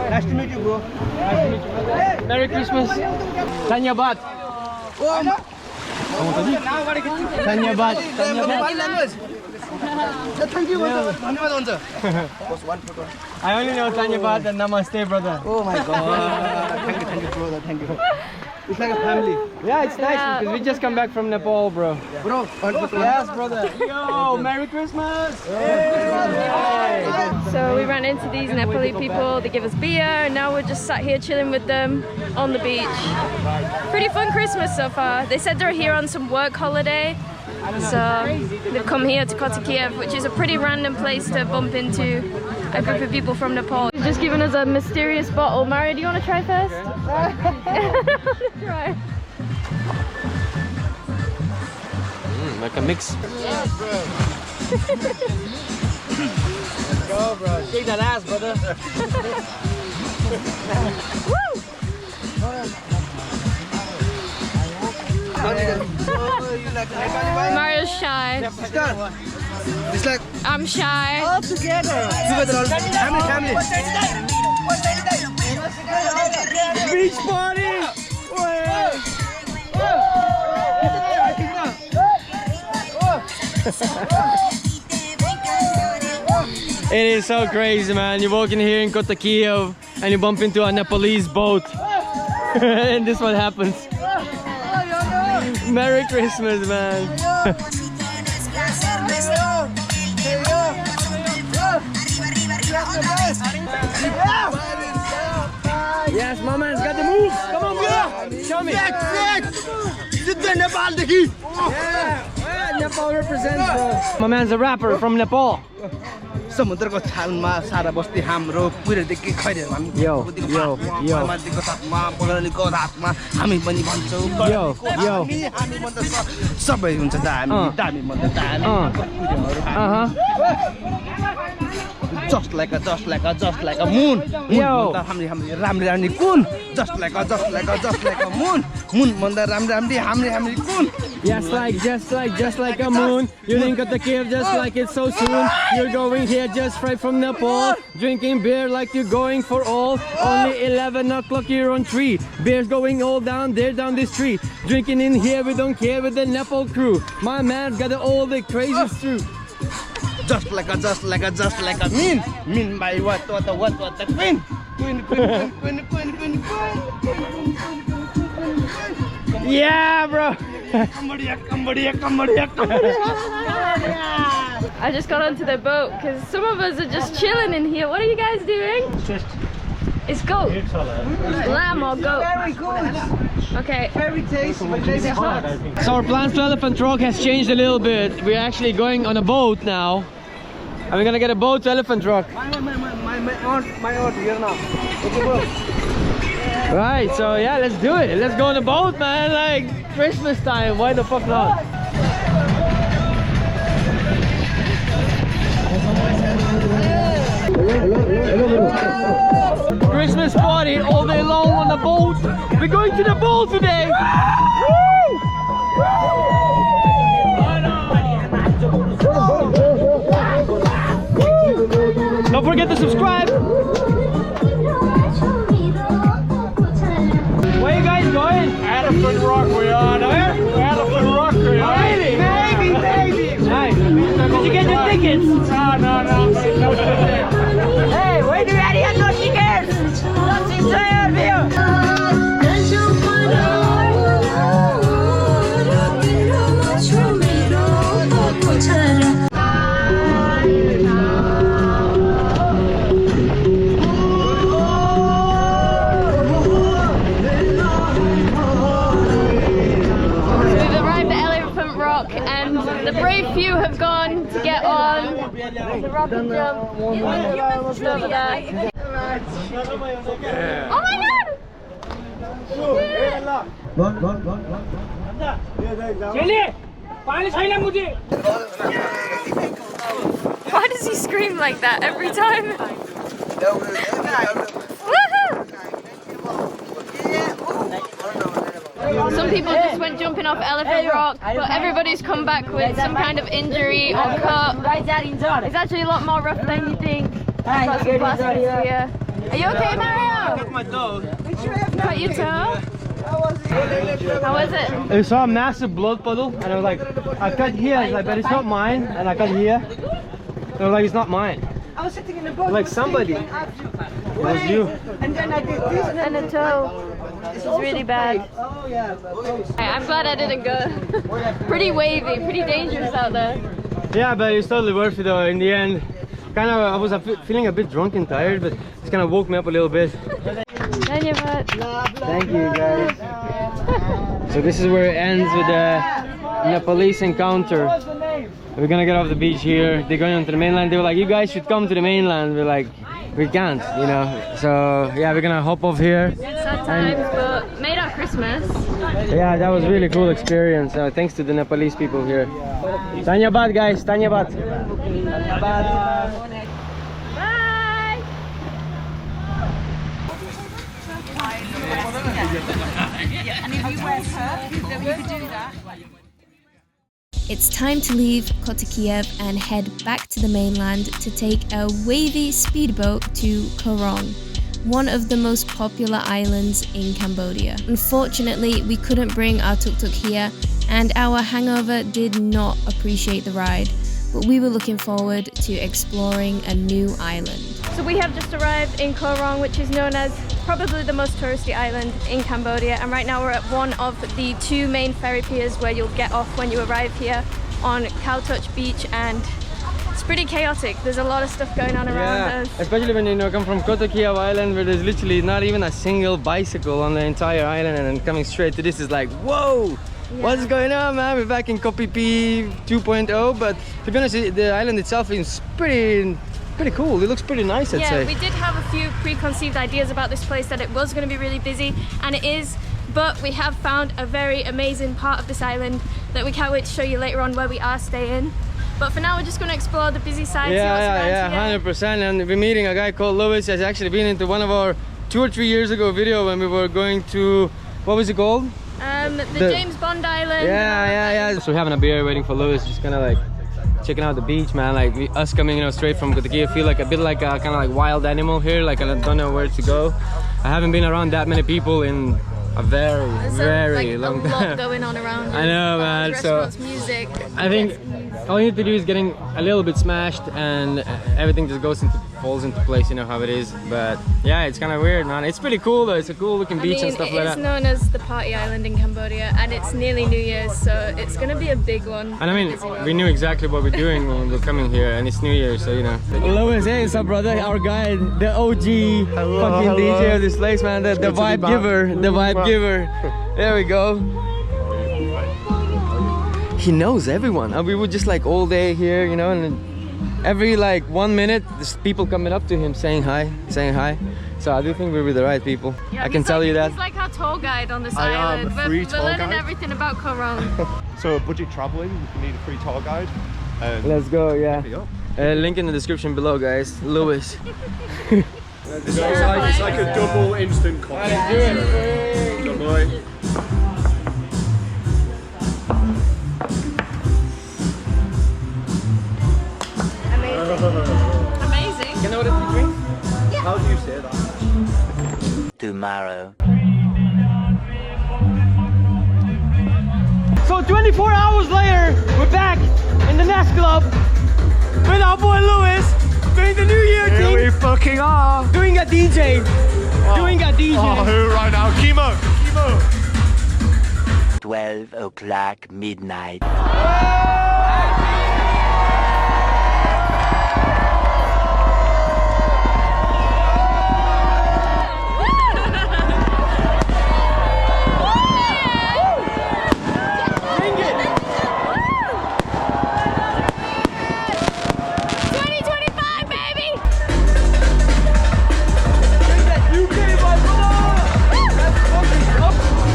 [SPEAKER 3] Nice to meet you, bro.
[SPEAKER 2] Merry Christmas. Tanyabat. Tanyabat.
[SPEAKER 3] Nepali language. Thank you.
[SPEAKER 2] I only know Tanyabat and Namaste, brother.
[SPEAKER 3] Oh my God. Thank you, brother. Thank you. It's like a family.
[SPEAKER 2] Yeah, it's nice because we just come back from Nepal, bro.
[SPEAKER 3] Bro,
[SPEAKER 2] Yes, brother. Yo, Merry Christmas.
[SPEAKER 1] So we ran into these Nepali people, they give us beer, and now we're just sat here chilling with them on the beach. Pretty fun Christmas so far. They said they're here on some work holiday, so they've come here to Koh Takiev, which is a pretty random place to bump into a group of people from Nepal. He's just given us a mysterious bottle. Mario, do you want to try first? Try.
[SPEAKER 2] like a mix.
[SPEAKER 3] Let's go, bro. Shake that ass, brother.
[SPEAKER 1] Mario's shy.
[SPEAKER 3] It's like
[SPEAKER 1] I'm shy.
[SPEAKER 3] all together. Family. Beach party.
[SPEAKER 2] It is so crazy, man. You walk in here in Koh Takiev and you bump into a Nepalese boat. And this what happens. Merry Christmas, man. Yes, my man's got the moves. Come on, bro. Show me. Yeah, Nepal represents, bro. My man's a rapper from Nepal.
[SPEAKER 3] समुद्रको छालमा सारा बस्ती हाम्रो पुरेदेखि खैरे हामी माथिको छतमा बगलीको रातमा हामी पनि भन्छौँ हामी भन्छ सबै हुन्छ दामी भन्छ दामी just like a moon हामी राम्री कुन just like a moon भन्दा राम्री कुन
[SPEAKER 2] Just like a moon. You think of the cave just like it's so soon. You're going here just right from Nepal. Drinking beer like you're going for all. Only 11 o'clock you're on 3. Beer's going all down there down the street. Drinking in here, we don't care with the Nepal crew. My man's got all the craziest truth.
[SPEAKER 3] Just like a mean by what the queen.
[SPEAKER 2] Yeah, bro.
[SPEAKER 3] Cambodia.
[SPEAKER 1] I just got onto the boat because some of us are just chilling in here. What are you guys doing? It's goat. Lamb or goat?
[SPEAKER 3] Very good.
[SPEAKER 1] Okay.
[SPEAKER 3] Very tasty, but it's hot.
[SPEAKER 2] So our plans to Elephant Rock has changed a little bit. We're actually going on a boat now. And we're gonna get a boat to Elephant Rock.
[SPEAKER 3] My aunt here now. It's a boat.
[SPEAKER 2] Right, so yeah, let's do it. Let's go on a boat, man. Like Christmas time. Why the fuck not? Christmas party all day long on the boat. We're going to the boat today. Don't forget to subscribe. Where you guys going?
[SPEAKER 3] Elephant Rock we are there. Elephant Rock we are. Maybe.
[SPEAKER 2] Nice. Did you get your tickets?
[SPEAKER 3] No.
[SPEAKER 6] Hey, wait a minute, I got tickets! Let's enjoy our
[SPEAKER 1] The brave few have gone to get on the rocket jump. Oh my god! Why does he scream like that every time? Some people just went jumping off Elephant Rock, but everybody's come back with some kind of injury or cut. It's actually a lot more rough than you think. Got some plaster here. Are you okay, Mario?
[SPEAKER 2] Cut my toe.
[SPEAKER 1] Cut your toe? How was it?
[SPEAKER 2] I saw a massive blood puddle and I was like, I cut here, I was like, but it's not mine. And I cut here. I was like, it's not mine.
[SPEAKER 6] I was sitting in the boat.
[SPEAKER 2] Like somebody. It was you.
[SPEAKER 6] And then I did this
[SPEAKER 1] And the toe. This is really bad.
[SPEAKER 6] Oh yeah.
[SPEAKER 1] I'm glad I didn't go. Pretty wavy, pretty dangerous out there.
[SPEAKER 2] Yeah, but it's totally worth it though. In the end, I was feeling a bit drunk and tired, but it's kind of woke me up a little bit.
[SPEAKER 1] Thank
[SPEAKER 2] you guys. So this is where it ends with the Nepalese encounter. We're gonna get off the beach here. They're going onto the mainland. They were like, you guys should come to the mainland. We're like, we can't, you know. So yeah, we're gonna hop off here.
[SPEAKER 1] sad times, but made our Christmas.
[SPEAKER 2] Yeah, that was really cool experience. Thanks to the Nepalese people here. Dhanyabad guys, dhanyabad.
[SPEAKER 1] Bye!
[SPEAKER 5] It's time to leave Koh Takiev and head back to the mainland to take a wavy speedboat to Koh Rong, one of the most popular islands in Cambodia. Unfortunately, we couldn't bring our tuk-tuk here, and our hangover did not appreciate the ride, but we were looking forward to exploring a new island.
[SPEAKER 1] So we have just arrived in Koh Rong, which is known as probably the most touristy island in Cambodia, and right now we're at one of the two main ferry piers where you'll get off when you arrive here on Kampong Trach beach, and it's pretty chaotic. There's a lot of stuff going on around us.
[SPEAKER 2] Especially when you come from Koh Takiev island where there's literally not even a single bicycle on the entire island, and then coming straight to this is like, whoa! Yeah. What's going on, man? We're back in Koh Phi 2.0, but to be honest, the island itself is pretty cool. It looks pretty nice, I'd say.
[SPEAKER 1] Yeah, we did have a few preconceived ideas about this place, that it was going to be really busy, and it is, but we have found a very amazing part of this island that we can't wait to show you later on, where we are staying. But for now, we're just going to explore the busy side, see what's around
[SPEAKER 2] 100%. And we're meeting a guy called Lewis. Has actually been into one of our 2 or 3 years ago video when we were going to, what was it called?
[SPEAKER 1] The James Bond Island.
[SPEAKER 2] Yeah. So we're having a beer, waiting for Lewis, just kind of like checking out the beach, man. Like us coming, straight from Koh Takiev, feel like a bit like a kind of like wild animal here. Like I don't know where to go. I haven't been around that many people in a very long time.
[SPEAKER 1] A lot going on around.
[SPEAKER 2] I know, man.
[SPEAKER 1] Restaurants, music.
[SPEAKER 2] I think all you need to do is getting a little bit smashed, and everything just falls into place. You know how it is. But yeah, it's kind of weird, man. It's pretty cool though. It's a cool looking beach and stuff like that.
[SPEAKER 1] It's known as the party island in Cambodia, and it's nearly New Year's, so it's gonna be a big one.
[SPEAKER 2] And I mean, we knew exactly what we're doing when we were coming here, and it's New Year, so you know. Lewis, hey, what's up, brother? Our guide, the OG fucking DJ of this place, man. The vibe giver, the vibe giver. There we go. He knows everyone. We were just like all day here, and every like 1 minute, there's people coming up to him saying hi. So I do think we're with the right people.
[SPEAKER 1] Yeah,
[SPEAKER 2] I can tell you that.
[SPEAKER 1] He's like our tour guide on this island. We're learning everything about Koh Rong.
[SPEAKER 7] So budget traveling, you need a free tour guide.
[SPEAKER 2] Let's go, yeah. Link in the description below, guys. Lewis.
[SPEAKER 7] It's like a double instant coffee. Good boy.
[SPEAKER 1] Amazing.
[SPEAKER 2] Can I order 2 drinks?
[SPEAKER 1] Yeah.
[SPEAKER 7] How do you say that?
[SPEAKER 6] Tomorrow.
[SPEAKER 2] So 24 hours later, we're back in the Nest Club with our boy Lewis doing the New Year thing.
[SPEAKER 7] Here we fucking are.
[SPEAKER 2] Doing a DJ.
[SPEAKER 7] Oh, who right now? Chemo.
[SPEAKER 6] 12 o'clock midnight.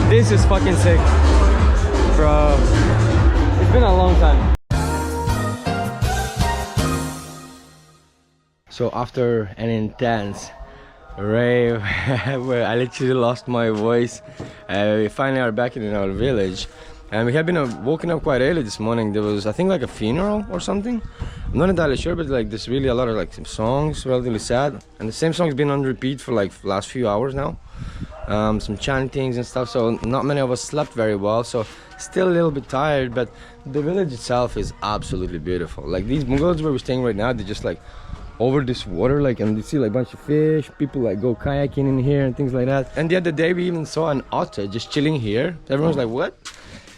[SPEAKER 2] This is fucking sick, bro. It's been a long time. So after an intense rave where I literally lost my voice, we finally are back in our village, and we have been woken up quite early this morning. There was, I think, like a funeral or something. I'm not entirely sure, but like there's really a lot of like songs, relatively sad, and the same song's been on repeat for like the last few hours now. Some chantings and stuff, so not many of us slept very well, so still a little bit tired, but the village itself is absolutely beautiful. Like these bungalows where we're staying right now, they're just like over this water, like, and you see like a bunch of fish, people like go kayaking in here and things like that. And the other day we even saw an otter just chilling here. Everyone's like, what?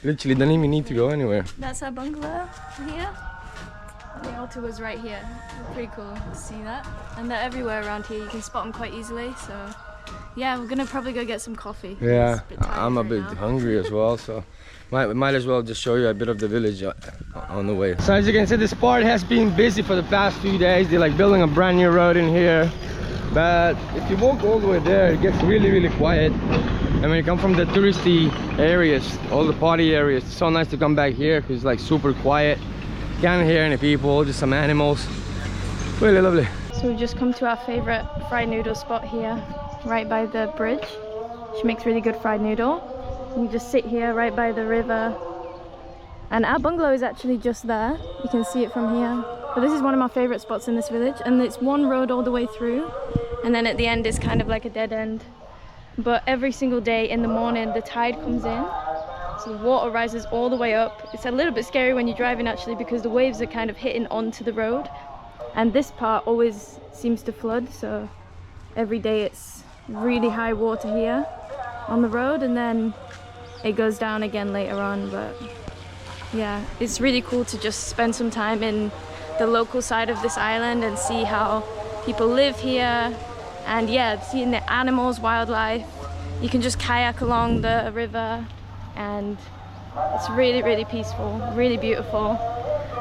[SPEAKER 2] Literally don't even need to go anywhere.
[SPEAKER 1] That's our bungalow here. The otter was right here. Pretty cool to see that. And they're everywhere around here. You can spot them quite easily, so yeah, we're gonna probably go get some coffee.
[SPEAKER 2] Yeah, I'm a bit hungry as well, so might as well just show you a bit of the village on the way. So as you can see, this part has been busy for the past few days. They're like building a brand new road in here. But if you walk all the way there, it gets really quiet. And when you come from the touristy areas, all the party areas, it's so nice to come back here because it's like super quiet. Can't hear any people, just some animals. Really lovely.
[SPEAKER 1] So we've just come to our favorite fried noodle spot here, right by the bridge. She makes really good fried noodle. We just sit here right by the river. And our bungalow is actually just there. You can see it from here. But this is one of my favorite spots in this village. And it's one road all the way through. And then at the end is kind of like a dead end. But every single day in the morning, the tide comes in. So the water rises all the way up. It's a little bit scary when you're driving actually because the waves are kind of hitting onto the road. And this part always seems to flood. So every day it's really high water here on the road. And then it goes down again later on. But yeah, it's really cool to just spend some time in the local side of this island and see how people live here. And yeah, seeing the animals, wildlife. You can just kayak along the river and it's really peaceful, really beautiful.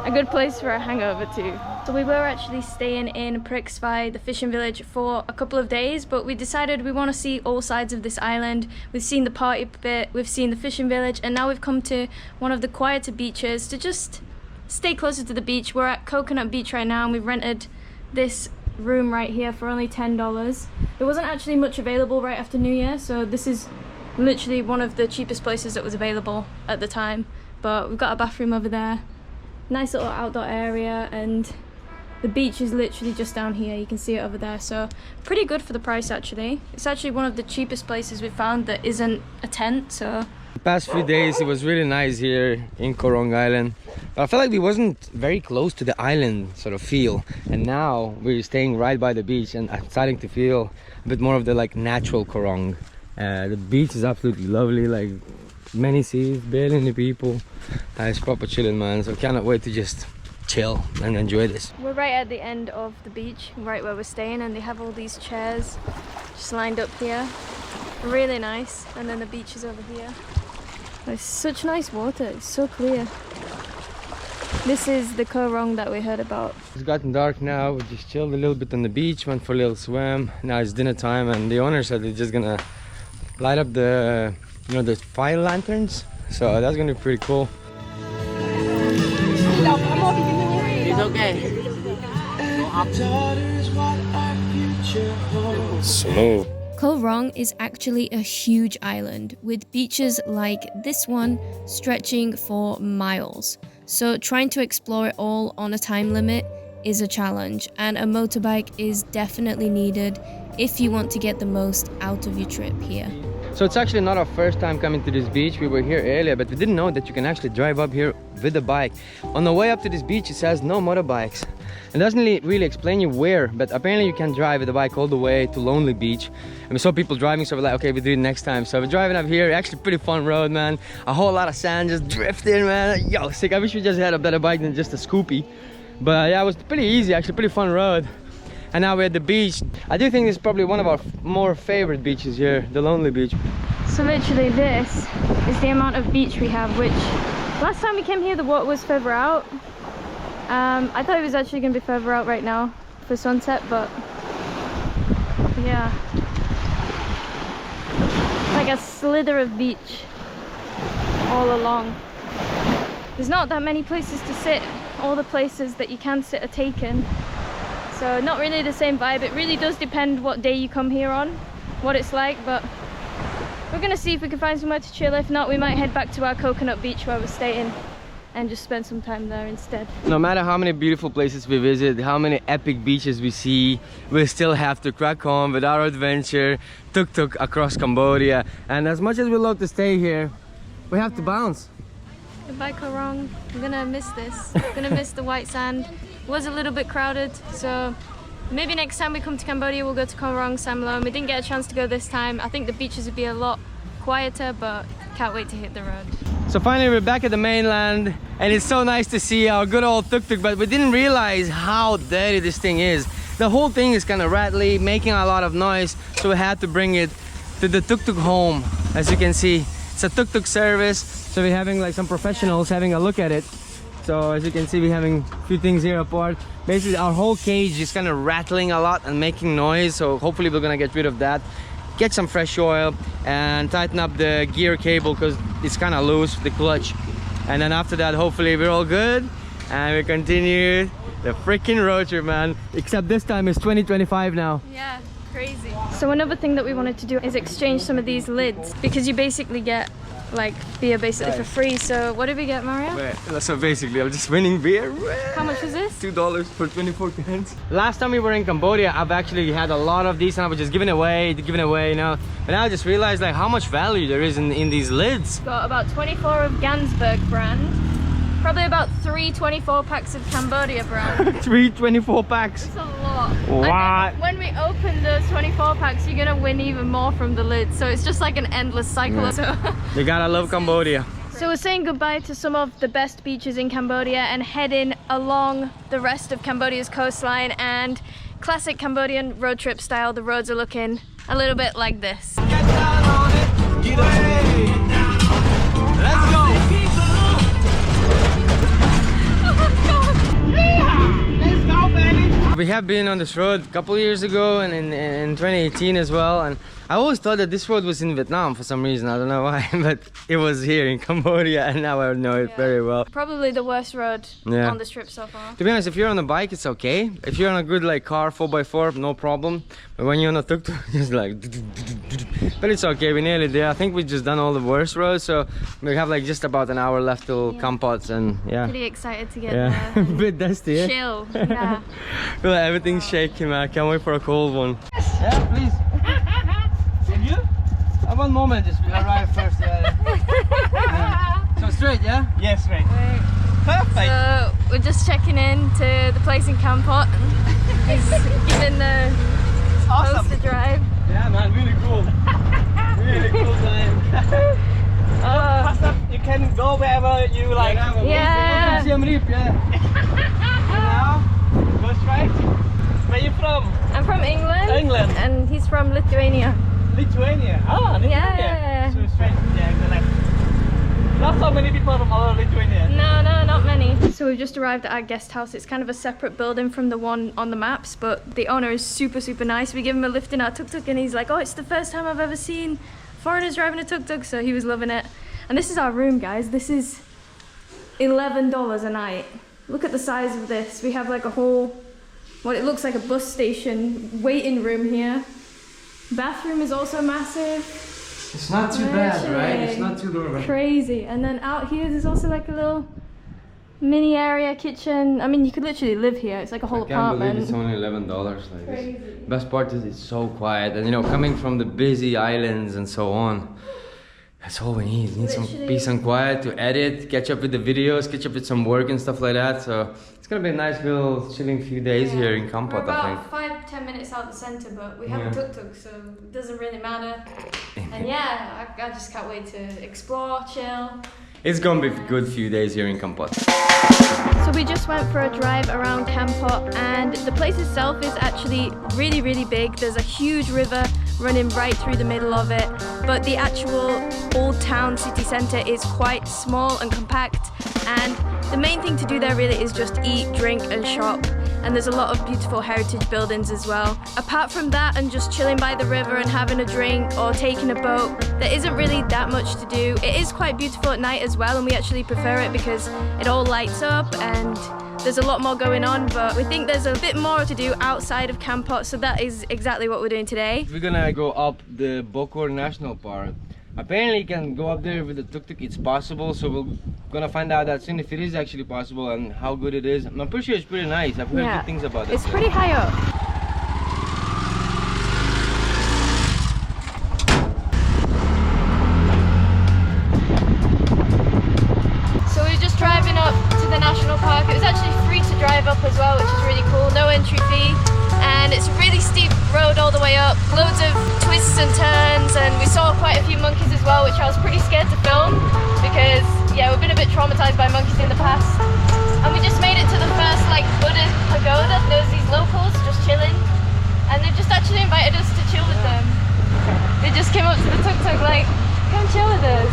[SPEAKER 1] A good place for a hangover too. So we were actually staying in Prixvai, the fishing village, for a couple of days, but we decided we want to see all sides of this island. We've seen the party bit, we've seen the fishing village, and now we've come to one of the quieter beaches to just stay closer to the beach. We're at Coconut Beach right now and we've rented this room right here for only $10. There wasn't actually much available right after New Year, so this is literally one of the cheapest places that was available at the time. But we've got a bathroom over there, nice little outdoor area, and the beach is literally just down here. You can see it over there, so pretty good for the price actually. It's actually one of the cheapest places we found that isn't a tent. So
[SPEAKER 2] the past few days it was really nice here in Koh Rong Island, but I felt like we wasn't very close to the island sort of feel, and now we're staying right by the beach and I'm starting to feel a bit more of the like natural Koh Rong. The beach is absolutely lovely, like many seas, barely any people. It's proper chilling, man, so cannot wait to just chill and enjoy this.
[SPEAKER 1] We're right at the end of the beach, right where we're staying, and they have all these chairs just lined up here. Really nice. And then the beach is over here. It's such nice water, it's so clear. This is the Koh Rong that we heard about.
[SPEAKER 2] It's gotten dark now. We just chilled a little bit on the beach, went for a little swim. Now it's dinner time and the owner said they're just gonna light up the, you know, the fire lanterns. So that's gonna be pretty cool.
[SPEAKER 6] It's okay.
[SPEAKER 2] Smooth.
[SPEAKER 5] Koh Rong is actually a huge island with beaches like this one stretching for miles. So trying to explore it all on a time limit is a challenge, and a motorbike is definitely needed if you want to get the most out of your trip here.
[SPEAKER 2] So it's actually not our first time coming to this beach. We were here earlier, but we didn't know that you can actually drive up here with a bike. On the way up to this beach, it says no motorbikes. It doesn't really explain you where, but apparently you can drive with a bike all the way to Lonely Beach. And we saw people driving, so we're like, okay, we'll do it next time. So we're driving up here, actually pretty fun road, man. A whole lot of sand just drifting, man. Yo, sick. I wish we just had a better bike than just a Scoopy. But yeah, it was pretty easy, actually, pretty fun road. And now we're at the beach. I do think this is probably one of our more favorite beaches here, the Lonely Beach.
[SPEAKER 1] So literally this is the amount of beach we have, which last time we came here the water was further out. I thought it was actually going to be further out right now for sunset, but yeah, like a slither of beach all along. There's not that many places to sit. All the places that you can sit are taken, so not really the same vibe. It really does depend what day you come here on, what it's like, but we're gonna see if we can find somewhere to chill. If not, we might head back to our coconut beach where we're staying and just spend some time there instead.
[SPEAKER 2] No matter how many beautiful places we visit, how many epic beaches we see, we still have to crack on with our adventure, tuk-tuk across Cambodia. And as much as we love to stay here, we have to bounce.
[SPEAKER 1] Goodbye Koh Rong. I'm gonna miss this. I'm gonna miss the white sand. It was a little bit crowded, so maybe next time we come to Cambodia we'll go to Koh Rong, Samloem. We didn't get a chance to go this time. I think the beaches would be a lot quieter, but can't wait to hit the road.
[SPEAKER 2] So finally we're back at the mainland, and it's so nice to see our good old tuk-tuk, but we didn't realize how dirty this thing is. The whole thing is kind of rattly, making a lot of noise, so we had to bring it to the tuk-tuk home. As you can see, it's a tuk-tuk service, so we're having like some professionals having a look at it. So as you can see, we're having a few things here apart. Basically, our whole cage is kind of rattling a lot and making noise. So hopefully we're gonna get rid of that. Get some fresh oil and tighten up the gear cable because it's kind of loose, the clutch. And then after that, hopefully we're all good. And we continue the freaking road trip, man. Except this time it's 2025 now.
[SPEAKER 1] Yeah, crazy. So another thing that we wanted to do is exchange some of these lids because you basically get like beer basically for free. So what did we get, Mario?
[SPEAKER 2] So basically I'm just winning beer.
[SPEAKER 1] How much was this?
[SPEAKER 2] $2 for 24 cans. Last time we were in Cambodia, I've actually had a lot of these and I was just giving away, you know. But now I just realized like how much value there is in these lids.
[SPEAKER 1] Got about 24 of Gansberg brand. Probably about 3 24 packs of Cambodia brand.
[SPEAKER 2] 3 24 packs.
[SPEAKER 1] It's a lot.
[SPEAKER 2] What?
[SPEAKER 1] When we open those 24 packs, you're gonna win even more from the lid. So it's just like an endless cycle.
[SPEAKER 2] Yeah.
[SPEAKER 1] So
[SPEAKER 2] You gotta love Cambodia.
[SPEAKER 1] So we're saying goodbye to some of the best beaches in Cambodia and heading along the rest of Cambodia's coastline. And classic Cambodian road trip style, the roads are looking a little bit like this.
[SPEAKER 2] Get down on it. Get away. Let's go. We have been on this road a couple of years ago and in 2018 as well, and I always thought that this road was in Vietnam for some reason. I don't know why, but it was here in Cambodia and now I know it very well.
[SPEAKER 1] Probably the worst road on this trip so far.
[SPEAKER 2] To be honest, if you're on a bike, it's okay. If you're on a good like car, 4x4, no problem. But when you're on a tuk-tuk, it's like... But it's okay, we're nearly there. I think we've just done all the worst roads, so we have like just about an hour left till Kampot, and
[SPEAKER 1] Pretty excited to get there.
[SPEAKER 2] a bit dusty, eh?
[SPEAKER 1] Chill, yeah.
[SPEAKER 2] Well, everything's shaking, man. I can't wait for a cold one. Yeah, please. And you? One moment, just we arrive first. So straight, yeah?
[SPEAKER 3] Yes, straight. Perfect.
[SPEAKER 1] So we're just checking in to the place in Kampot. He's giving the host a drive.
[SPEAKER 2] Yeah, man, really cool. Really cool time.
[SPEAKER 3] You can go wherever you like.
[SPEAKER 1] Yeah.
[SPEAKER 2] Siem Reap, yeah.
[SPEAKER 3] Now, go straight. Where are you from?
[SPEAKER 1] I'm from England.
[SPEAKER 3] England.
[SPEAKER 1] And he's from Lithuania.
[SPEAKER 3] Lithuania. Ah, Lithuania.
[SPEAKER 1] Yeah.
[SPEAKER 3] So straight, yeah, go left. Not so many people from our Lithuania.
[SPEAKER 1] No, not many. So we've just arrived at our guest house. It's kind of a separate building from the one on the maps, but the owner is super nice. We give him a lift in our tuk-tuk and he's like, oh, it's the first time I've ever seen foreigners driving a tuk-tuk, so he was loving it. And this is our room, guys. This is $11 a night. Look at the size of this. We have like a whole, what it looks like a bus station waiting room here. Bathroom is also massive.
[SPEAKER 2] It's not too bad, right? It's not too low.
[SPEAKER 1] Crazy. And then out here there's also like a little mini area kitchen. I mean, you could literally live here. It's like a whole apartment.
[SPEAKER 2] I can't believe it's only $11 like this. Best part is it's so quiet, and you know, coming from the busy islands and so on, that's all we need. We need some peace and quiet to edit, catch up with the videos, catch up with some work and stuff like that. So it's gonna be a nice little chilling few days here in Kampot, I think.
[SPEAKER 1] About 5-10 minutes out the center, but we have a tuk-tuk, so it doesn't really matter. And yeah, I just can't wait to explore, chill.
[SPEAKER 2] It's gonna be a good few days here in Kampot.
[SPEAKER 1] So we just went for a drive around Kampot, and the place itself is actually really big. There's a huge river running right through the middle of it, but the actual old town city centre is quite small and compact, and the main thing to do there really is just eat, drink and shop. And there's a lot of beautiful heritage buildings as well. Apart from that and just chilling by the river and having a drink or taking a boat, there isn't really that much to do. It is quite beautiful at night as well, and we actually prefer it because it all lights up and there's a lot more going on, but we think there's a bit more to do outside of Kampot, so that is exactly what we're doing today.
[SPEAKER 2] We're gonna go up the Bokor National Park. Apparently you can go up there with the tuk-tuk, it's possible, so we're gonna find out that soon if it is actually possible and how good it is. I'm pretty sure it's pretty nice. I've heard good things about it.
[SPEAKER 1] It's pretty high up. So we're just driving up to the national park. It was actually free to drive up as well, which is really cool. No entry fee. And it's a really steep road all the way up, loads of twists and turns, and we saw quite a few monkeys as well, which I was pretty scared to film because, yeah, we've been a bit traumatized by monkeys in the past. And we just made it to the first like Buddhist pagoda. There's these locals just chilling, and they just actually invited us to chill with them. They just came up to the tuk-tuk like, come chill with us.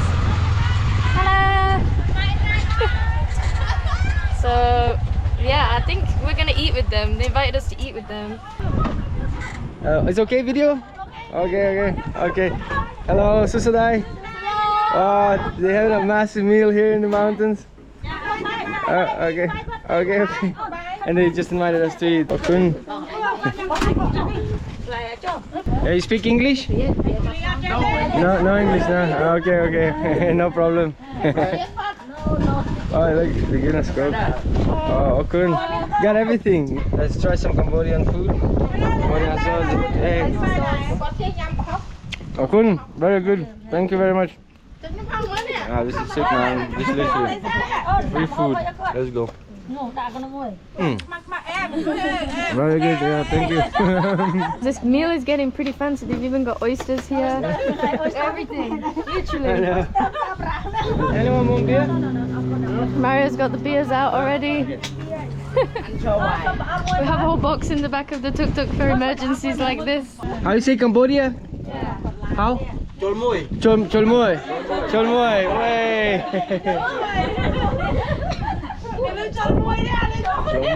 [SPEAKER 1] Hello! eat with them. They invited us to eat with them.
[SPEAKER 2] It's okay video? Okay. Hello, Susadai. They're having a massive meal here in the mountains. Okay. And they just invited us to eat. You speak English? No English, no. Okay. No problem. Oh, look, they're giving us scope. Oh, Okun. Got everything. Let's try some Cambodian food. Cambodian sauce. Hey. Okun, very good. Thank you very much. This is sick, man. This is literally free food. Let's go. Very good, yeah, thank you.
[SPEAKER 1] This meal is getting pretty fancy. They've even got oysters here. Everything, literally.
[SPEAKER 2] Anyone want beer?
[SPEAKER 1] Mario's got the beers out already. We have a whole box in the back of the Tuk Tuk for emergencies like this.
[SPEAKER 2] How you say Cambodia? How? Cholmoi. Cholmoi.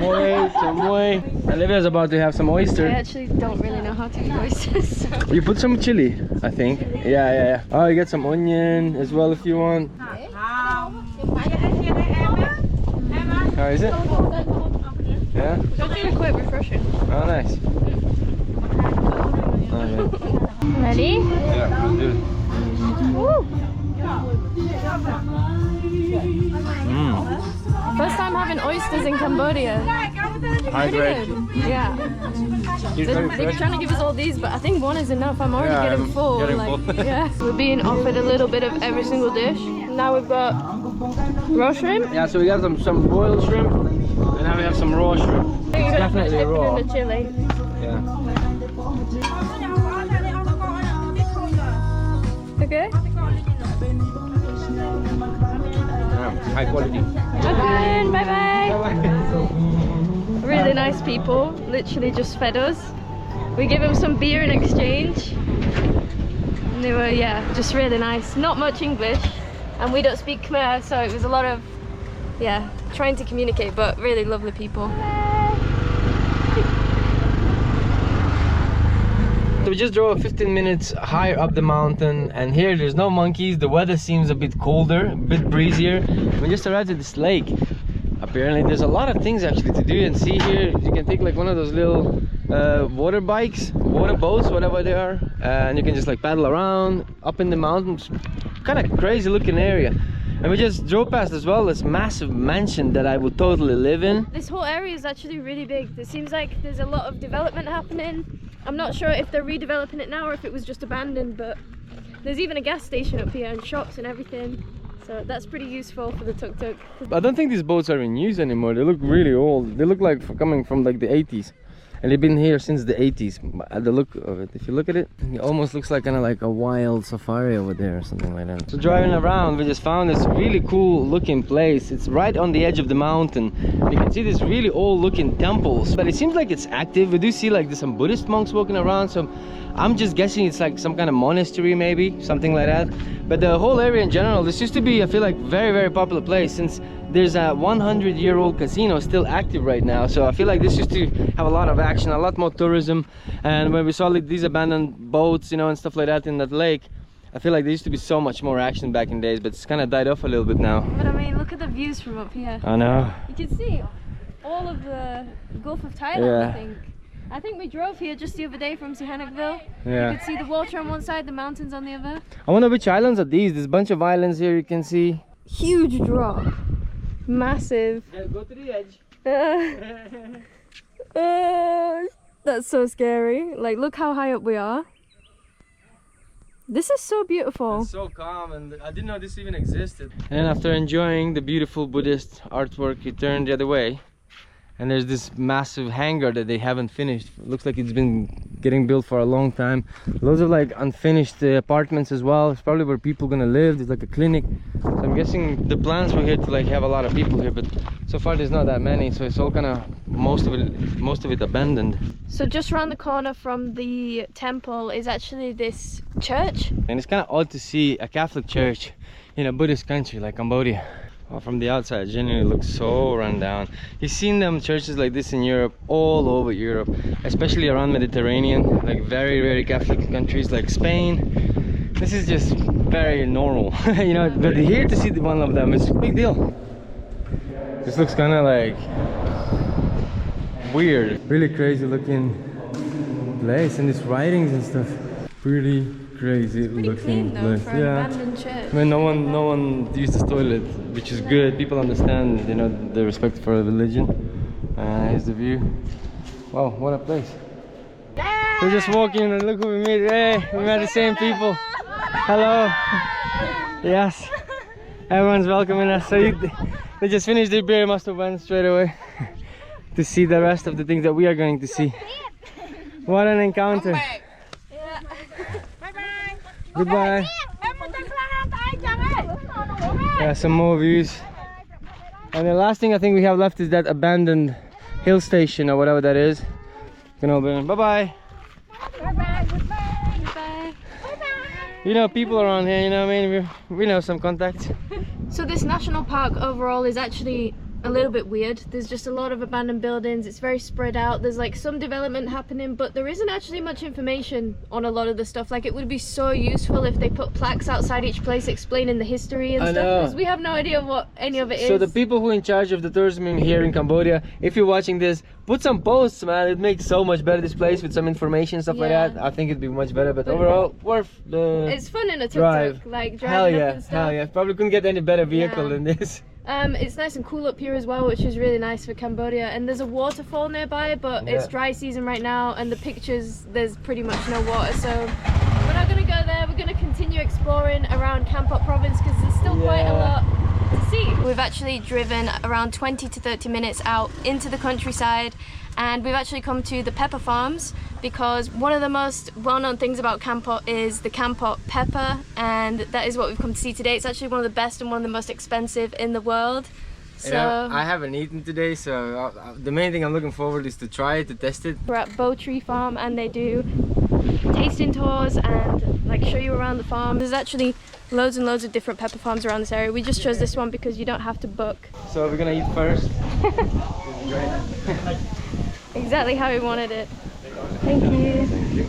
[SPEAKER 2] Way. Cholmoi. Olivia's about to have some oyster.
[SPEAKER 1] I actually don't really know how to eat oysters. So.
[SPEAKER 2] You put some chili, I think. Yeah. Oh, you get some onion as well if you want. How is it? Yeah?
[SPEAKER 1] It's actually quite refreshing.
[SPEAKER 2] Oh, nice.
[SPEAKER 1] Ready?
[SPEAKER 2] Yeah, we'll do it.
[SPEAKER 1] Woo. First time having oysters in Cambodia. Pretty good. Yeah. They're trying to give us all these, but I think one is enough. I'm already getting full. Yeah. We're being offered a little bit of every single dish. Now we've got raw shrimp.
[SPEAKER 2] Yeah, so we got some boiled shrimp, and now we have some raw shrimp. It's definitely raw.
[SPEAKER 1] In the chili.
[SPEAKER 2] Yeah.
[SPEAKER 1] Okay.
[SPEAKER 2] High quality.
[SPEAKER 1] Bye bye. Really nice people. Literally just fed us. We gave them some beer in exchange. And they were, just really nice. Not much English. And we don't speak Khmer, so it was a lot of, trying to communicate, but really lovely people.
[SPEAKER 2] So we just drove 15 minutes higher up the mountain, and here there's no monkeys. The weather seems a bit colder, a bit breezier. We just arrived at this lake. Apparently there's a lot of things actually to do and see here. You can take like one of those little water bikes, water boats, whatever they are, and you can just like paddle around up in the mountains. Kind of crazy looking area. And we just drove past as well this massive mansion that I would totally live in.
[SPEAKER 1] This whole area is actually really big. It seems like there's a lot of development happening. I'm not sure if they're redeveloping it now or if it was just abandoned, but there's even a gas station up here and shops and everything. So that's pretty useful for the tuk-tuk.
[SPEAKER 2] I don't think these boats are in use anymore. They look really old. They look like coming from like the 80s. And they've been here since the 80s. At the look of it, if you look at it, it almost looks like kind of like a wild safari over there or something like that. So driving around, we just found this really cool looking place. It's right on the edge of the mountain. You can see these really old looking temples, but it seems like it's active. We do see like there's some Buddhist monks walking around, so I'm just guessing it's like some kind of monastery, maybe something like that. But the whole area in general, this used to be, I feel like, very popular place, since there's a 100-year-old casino still active right now. So I feel like this used to have a lot of action, a lot more tourism. And when we saw like these abandoned boats, you know, and stuff like that in that lake, I feel like there used to be so much more action back in days, but it's kind of died off a little bit now.
[SPEAKER 1] But I mean, look at the views from up here.
[SPEAKER 2] I know.
[SPEAKER 1] You can see all of the Gulf of Thailand, I think we drove here just the other day from Sihanoukville.
[SPEAKER 2] Yeah.
[SPEAKER 1] You could see the water on one side, the mountains on the other.
[SPEAKER 2] I wonder which islands are these. There's a bunch of islands here you can see.
[SPEAKER 1] Huge drop. Massive.
[SPEAKER 2] Yeah, go to the edge.
[SPEAKER 1] That's so scary. Like, look how high up we are. This is so beautiful.
[SPEAKER 2] It's so calm, and I didn't know this even existed. And after enjoying the beautiful Buddhist artwork, you turn the other way. And there's this massive hangar that they haven't finished. It looks like it's been getting built for a long time. Loads of like unfinished apartments as well. It's probably where people are gonna live. There's like a clinic. So I'm guessing the plans were here to like have a lot of people here, but so far there's not that many. So it's all kind of most of it abandoned.
[SPEAKER 1] So just around the corner from the temple is actually this church.
[SPEAKER 2] And it's kind of odd to see a Catholic church in a Buddhist country like Cambodia. Well, from the outside, it genuinely looks so run down. You've seen them churches like this in Europe, all over Europe, especially around Mediterranean, like very, very Catholic countries like Spain. This is just very normal, you know. But here to see one of them is a big deal. This looks kind of like weird, really crazy looking place, and these writings and stuff, pretty crazy looking place. Yeah, I mean, no one used this toilet, which is good. People understand, you know, the respect for religion. Here's the view. Wow, what a place. We're just walking and look who we meet. Hey, we met the same people. Hello. Yes, everyone's welcoming us. So they just finished their beer, must have went straight away to see the rest of the things that we are going to see. What an encounter. Goodbye. Yeah, some more views. And the last thing I think we have left is that abandoned hill station or whatever that is. Bye bye. You know people around here, you know what I mean? We know some contacts.
[SPEAKER 1] So this national park overall is actually a little bit weird. There's just a lot of abandoned buildings. It's very spread out. There's like some development happening, but there isn't actually much information on a lot of the stuff. Like, it would be so useful if they put plaques outside each place explaining the history and stuff, because we have no idea what any of it is.
[SPEAKER 2] So the people who are in charge of the tourism here in Cambodia, if you're watching this, put some posts, man. It makes so much better, this place, with some information, stuff like that. I think it'd be much better, but overall worth the
[SPEAKER 1] it's fun in a
[SPEAKER 2] drive.
[SPEAKER 1] tuk-tuk, like driving up and stuff.
[SPEAKER 2] Hell yeah, probably couldn't get any better vehicle than this.
[SPEAKER 1] It's nice and cool up here as well, which is really nice for Cambodia. And there's a waterfall nearby, but it's dry season right now, and the pictures, there's pretty much no water, so we're not going to go there. We're going to continue exploring around Kampot province, because there's still quite a lot to see. We've actually driven around 20 to 30 minutes out into the countryside, and we've actually come to the pepper farms, because one of the most well-known things about Kampot is the Kampot pepper, and that is what we've come to see today. It's actually one of the best and one of the most expensive in the world. So
[SPEAKER 2] I haven't eaten today, so the main thing I'm looking forward is to try it, to test it.
[SPEAKER 1] We're at Bow Tree Farm, and they do tasting tours and like show you around the farm. There's actually loads and loads of different pepper farms around this area. We just chose this one because you don't have to book.
[SPEAKER 2] So we're gonna eat first.
[SPEAKER 1] Exactly how we wanted it. Thank you.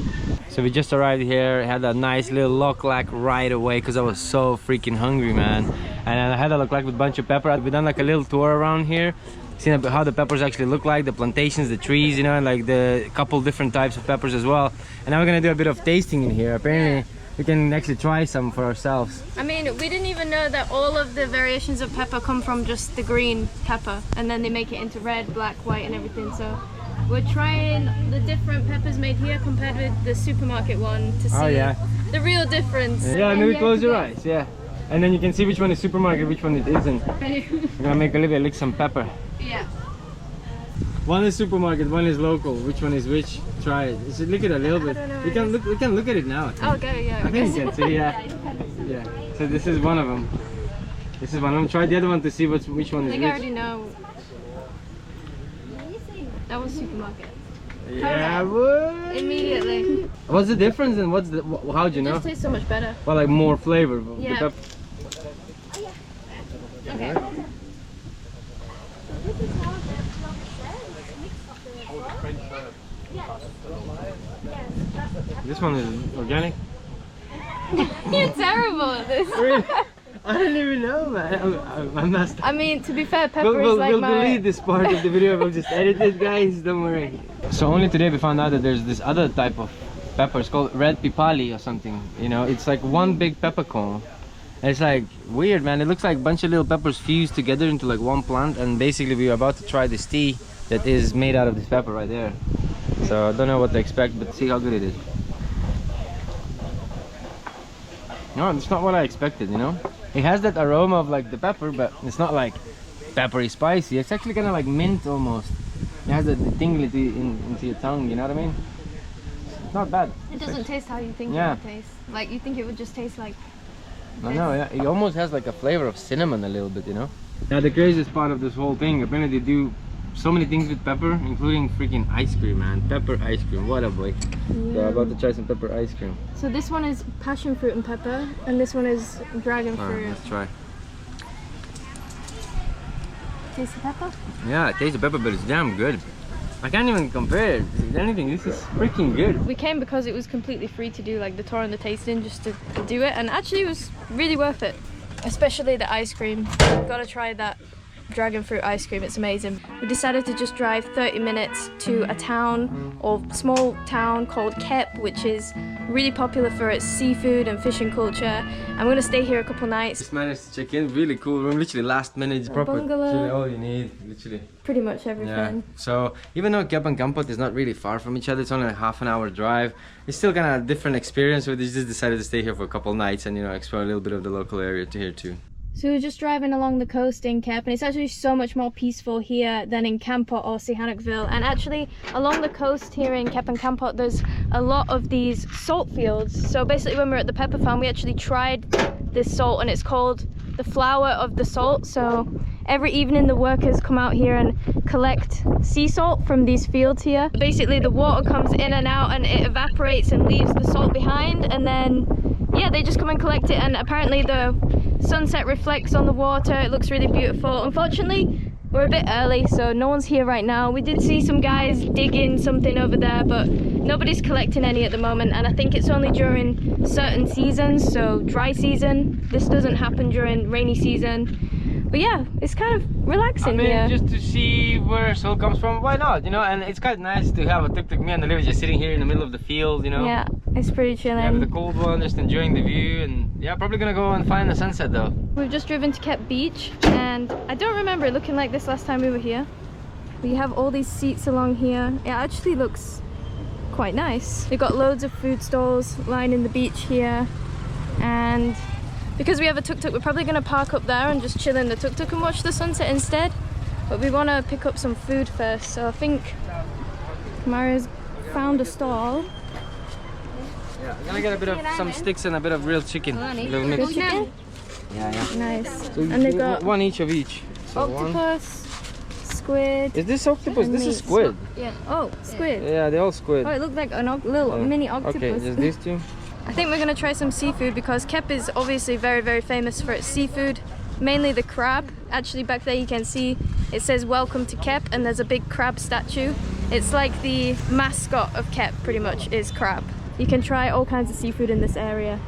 [SPEAKER 2] So we just arrived here, had a nice little lok lak right away because I was so freaking hungry, man. And I had a lok lak with a bunch of pepper. We've done like a little tour around here, seen how the peppers actually look like, the plantations, the trees, you know, and like the couple different types of peppers as well. And now we're gonna do a bit of tasting in here. Apparently we can actually try some for ourselves.
[SPEAKER 1] I mean, we didn't even know that all of the variations of pepper come from just the green pepper, and then they make it into red, black, white and everything. So we're trying the different peppers made here compared with the supermarket one to see the real difference.
[SPEAKER 2] Yeah, maybe close your eyes, and then you can see which one is supermarket, which one it isn't. We're gonna make Olivia lick some pepper.
[SPEAKER 1] Yeah.
[SPEAKER 2] One is supermarket, one is local. Which one is which? Try it. You should lick it a little bit. We can look at it now.
[SPEAKER 1] Okay, yeah.
[SPEAKER 2] I think you can see, yeah. So this is one of them. This is one of them. Try the other one to see which one is which.
[SPEAKER 1] I think I already know. That was supermarket.
[SPEAKER 2] Yeah, boy.
[SPEAKER 1] Immediately.
[SPEAKER 2] What's the difference and what's the? How'd you know?
[SPEAKER 1] It just tastes so much better.
[SPEAKER 2] Well, like more flavor.
[SPEAKER 1] Yeah. Okay.
[SPEAKER 2] This one is organic.
[SPEAKER 1] You're terrible at this.
[SPEAKER 2] Really? I don't even know, man. I messed up.
[SPEAKER 1] I mean, to be fair, pepper
[SPEAKER 2] we'll
[SPEAKER 1] is like
[SPEAKER 2] we'll delete this part of the video. We'll just edit it, guys. Don't worry. So only today we found out that there's this other type of pepper. It's called red pipali or something. You know, it's like one big pepper cone. And it's like weird, man. It looks like a bunch of little peppers fused together into like one plant. And basically, we are about to try this tea that is made out of this pepper right there. So I don't know what to expect, but see how good it is. No, it's not what I expected, you know. It has that aroma of like the pepper, but it's not like peppery spicy. It's actually kind of like mint almost. It has that tinglity into your tongue, you know what I mean? It's not bad.
[SPEAKER 1] It doesn't taste how you think it would taste. Like, you think it would just taste like...
[SPEAKER 2] I know, yeah. It almost has like a flavor of cinnamon a little bit, you know? Now the craziest part of this whole thing, apparently they do so many things with pepper, including freaking ice cream, man. Pepper ice cream, what a boy. Yeah. So I'm about to try some pepper ice cream.
[SPEAKER 1] So this one is passion fruit and pepper, and this one is dragon fruit.
[SPEAKER 2] Let's try.
[SPEAKER 4] taste the pepper?
[SPEAKER 2] Yeah, I taste the pepper, but it's damn good. I can't even compare it. If anything, this is freaking good.
[SPEAKER 1] We came because it was completely free to do like the tour and the tasting, just to do it, and actually it was really worth it. Especially the ice cream. Gotta try that dragon fruit ice cream, it's amazing. We decided to just drive 30 minutes to a town or small town called Kep, which is really popular for its seafood and fishing culture. I'm gonna stay here a couple nights.
[SPEAKER 2] Just managed to check in, really cool room, literally last minute, proper,
[SPEAKER 1] bungalow.
[SPEAKER 2] literally all you need, literally.
[SPEAKER 1] Pretty much everything.
[SPEAKER 2] Yeah, so even though Kep and Kampot is not really far from each other, it's only a half an hour drive, it's still kind of a different experience, so we just decided to stay here for a couple nights and, you know, explore a little bit of the local area here too.
[SPEAKER 1] So we were just driving along the coast in Kep, and it's actually so much more peaceful here than in Kampot or Sihanoukville. And actually along the coast here in Kep and Kampot there's a lot of these salt fields. So basically when we were at the pepper farm we actually tried this salt, and it's called the flower of the salt. So every evening the workers come out here and collect sea salt from these fields here. Basically the water comes in and out and it evaporates and leaves the salt behind, and then yeah, they just come and collect it, and apparently the sunset reflects on the water. It looks really beautiful. Unfortunately we're a bit early, so no one's here right now. We did see some guys digging something over there, but nobody's collecting any at the moment, and I think it's only during certain seasons. So dry season, this doesn't happen during rainy season. But yeah, it's kind of relaxing here.
[SPEAKER 2] Just to see where salt comes from, why not, you know? And it's quite nice to have a tuk-tuk. Me and Olivia just sitting here in the middle of the field, you know?
[SPEAKER 1] Yeah, it's pretty chilling.
[SPEAKER 2] Have the cold one, just enjoying the view, and yeah, probably gonna go and find the sunset though.
[SPEAKER 1] We've just driven to Kep Beach, and I don't remember it looking like this last time we were here. We have all these seats along here. It actually looks quite nice. We've got loads of food stalls lining the beach here, and because we have a tuk-tuk, we're probably going to park up there and just chill in the tuk-tuk and watch the sunset instead. But we want to pick up some food first, so I think Maria's found a stall.
[SPEAKER 2] Yeah, I'm gonna get a bit of some sticks and a bit of grilled chicken. Little mix.
[SPEAKER 1] Grilled chicken?
[SPEAKER 2] Yeah.
[SPEAKER 1] Nice.
[SPEAKER 2] So
[SPEAKER 1] And they've got
[SPEAKER 2] one each of each. So
[SPEAKER 1] octopus, squid.
[SPEAKER 2] Is this octopus? This is squid.
[SPEAKER 1] Yeah. Oh, squid.
[SPEAKER 2] Yeah, they're all squid.
[SPEAKER 1] Oh, it looked like a little mini octopus.
[SPEAKER 2] Okay, just these two.
[SPEAKER 1] I think we're gonna try some seafood because Kep is obviously very, very famous for its seafood, mainly the crab. Actually, back there you can see it says "Welcome to Kep," and there's a big crab statue. It's like the mascot of Kep, pretty much, is crab. You can try all kinds of seafood in this area.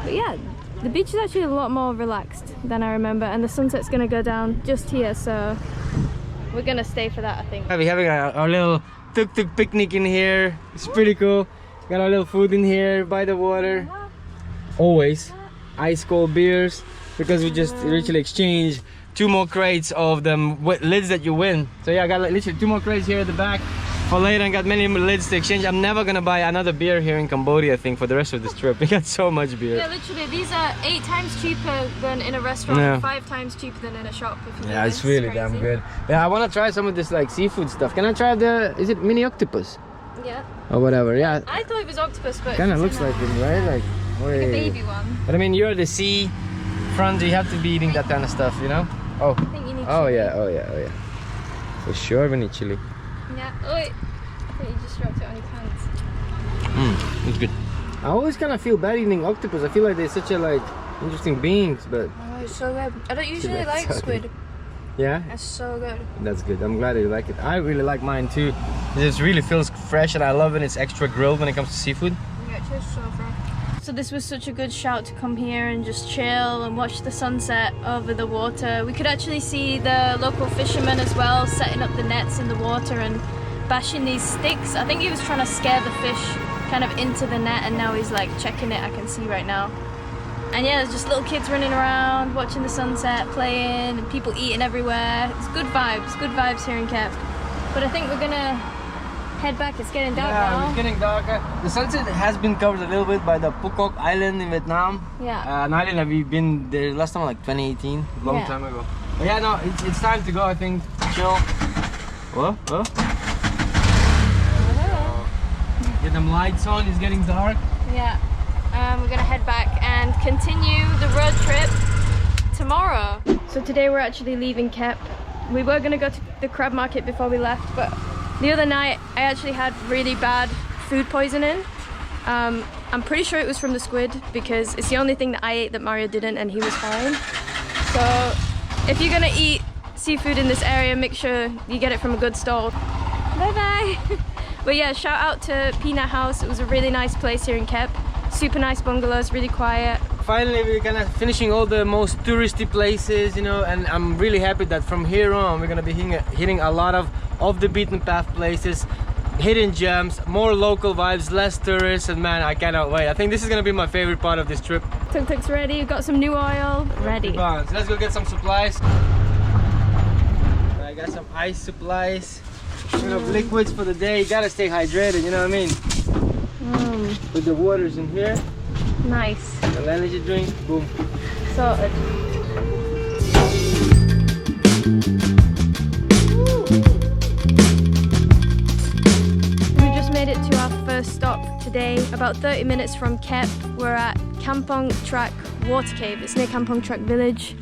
[SPEAKER 1] But yeah, the beach is actually a lot more relaxed than I remember, and the sunset's gonna go down just here, so we're gonna stay for that, I think.
[SPEAKER 2] We're having our little tuk-tuk picnic in here. It's pretty cool. Got our little food in here by the water. Always ice cold beers, because we just literally exchanged 2 more crates of the lids that you win. So yeah, I got like literally 2 more crates here at the back for later, and got many lids to exchange. I'm never gonna buy another beer here in Cambodia, I think, for the rest of this trip. We got so much beer.
[SPEAKER 1] Yeah, literally, these are 8 times cheaper than in a restaurant,
[SPEAKER 2] Yeah.
[SPEAKER 1] 5 times cheaper than in a shop. If you
[SPEAKER 2] Yeah,
[SPEAKER 1] know,
[SPEAKER 2] it's really damn
[SPEAKER 1] crazy.
[SPEAKER 2] good. Yeah, I want to try some of this like seafood stuff. Can I try is it mini octopus
[SPEAKER 1] Yeah.
[SPEAKER 2] or whatever? Yeah,
[SPEAKER 1] I thought it was octopus, but
[SPEAKER 2] kind of
[SPEAKER 1] it's
[SPEAKER 2] looks
[SPEAKER 1] in
[SPEAKER 2] like it, right? Like
[SPEAKER 1] a baby one.
[SPEAKER 2] But I mean, you're the sea front, you have to be eating that kind of stuff, you know? Oh,
[SPEAKER 1] I think you need
[SPEAKER 2] oh
[SPEAKER 1] chili.
[SPEAKER 2] yeah, oh yeah, oh yeah. For sure we need chili.
[SPEAKER 1] Yeah. Oh, wait. I think you just dropped it on your pants.
[SPEAKER 2] It's good. I always kind of feel bad eating octopus. I feel like they're such a like interesting beings, but
[SPEAKER 1] Oh, it's so good. I don't usually
[SPEAKER 2] that's
[SPEAKER 1] like
[SPEAKER 2] so
[SPEAKER 1] squid.
[SPEAKER 2] yeah,
[SPEAKER 1] It's so good.
[SPEAKER 2] that's good. I'm glad you like it. I really like mine too. It really feels fresh, and I love when it's extra grilled when it comes to seafood.
[SPEAKER 1] Yeah, it tastes so fresh. So this was such a good shout to come here and just chill and watch the sunset over the water. We could actually see the local fishermen as well, setting up the nets in the water and bashing these sticks. I think he was trying to scare the fish kind of into the net, and now he's like checking it, I can see right now. And yeah, there's just little kids running around, watching the sunset, playing, and people eating everywhere. It's good vibes here in Kep. But I think we're gonna head back. It's getting dark now.
[SPEAKER 2] It's getting darker. The sunset has been covered a little bit by the Phu Quoc Island in Vietnam.
[SPEAKER 1] Yeah.
[SPEAKER 2] An island that we've been there last time like 2018, a long
[SPEAKER 1] Yeah.
[SPEAKER 2] time ago. But yeah, no, it's time to go, I think. Chill. Whoa. Get them lights on, it's getting dark.
[SPEAKER 1] Yeah. We're gonna head back and continue the road trip tomorrow. So today we're actually leaving Kep. We were gonna go to the crab market before we left, but the other night I actually had really bad food poisoning. I'm pretty sure it was from the squid, because it's the only thing that I ate that Mario didn't, and he was fine. So if you're gonna eat seafood in this area, make sure you get it from a good stall. Bye bye. But yeah, shout out to Peanut House. It was a really nice place here in Kep. Super nice bungalows, really quiet.
[SPEAKER 2] Finally, we're kind of finishing all the most touristy places, you know, and I'm really happy that from here on we're gonna be hitting a lot of off the beaten path places, hidden gems, more local vibes, less tourists, and man, I cannot wait. I think this is gonna be my favorite part of this trip.
[SPEAKER 1] Tuk Tuk's ready, we've got some new oil, ready.
[SPEAKER 2] So let's go get some supplies. I got some ice supplies, liquids for the day. You gotta stay hydrated, you know what I mean? Put the waters in here.
[SPEAKER 1] Nice.
[SPEAKER 2] The energy drink, boom.
[SPEAKER 1] Sorted. We just made it to our first stop today. About 30 minutes from Kep, we're at Kampong Trach water cave. It's near Kampong Trach village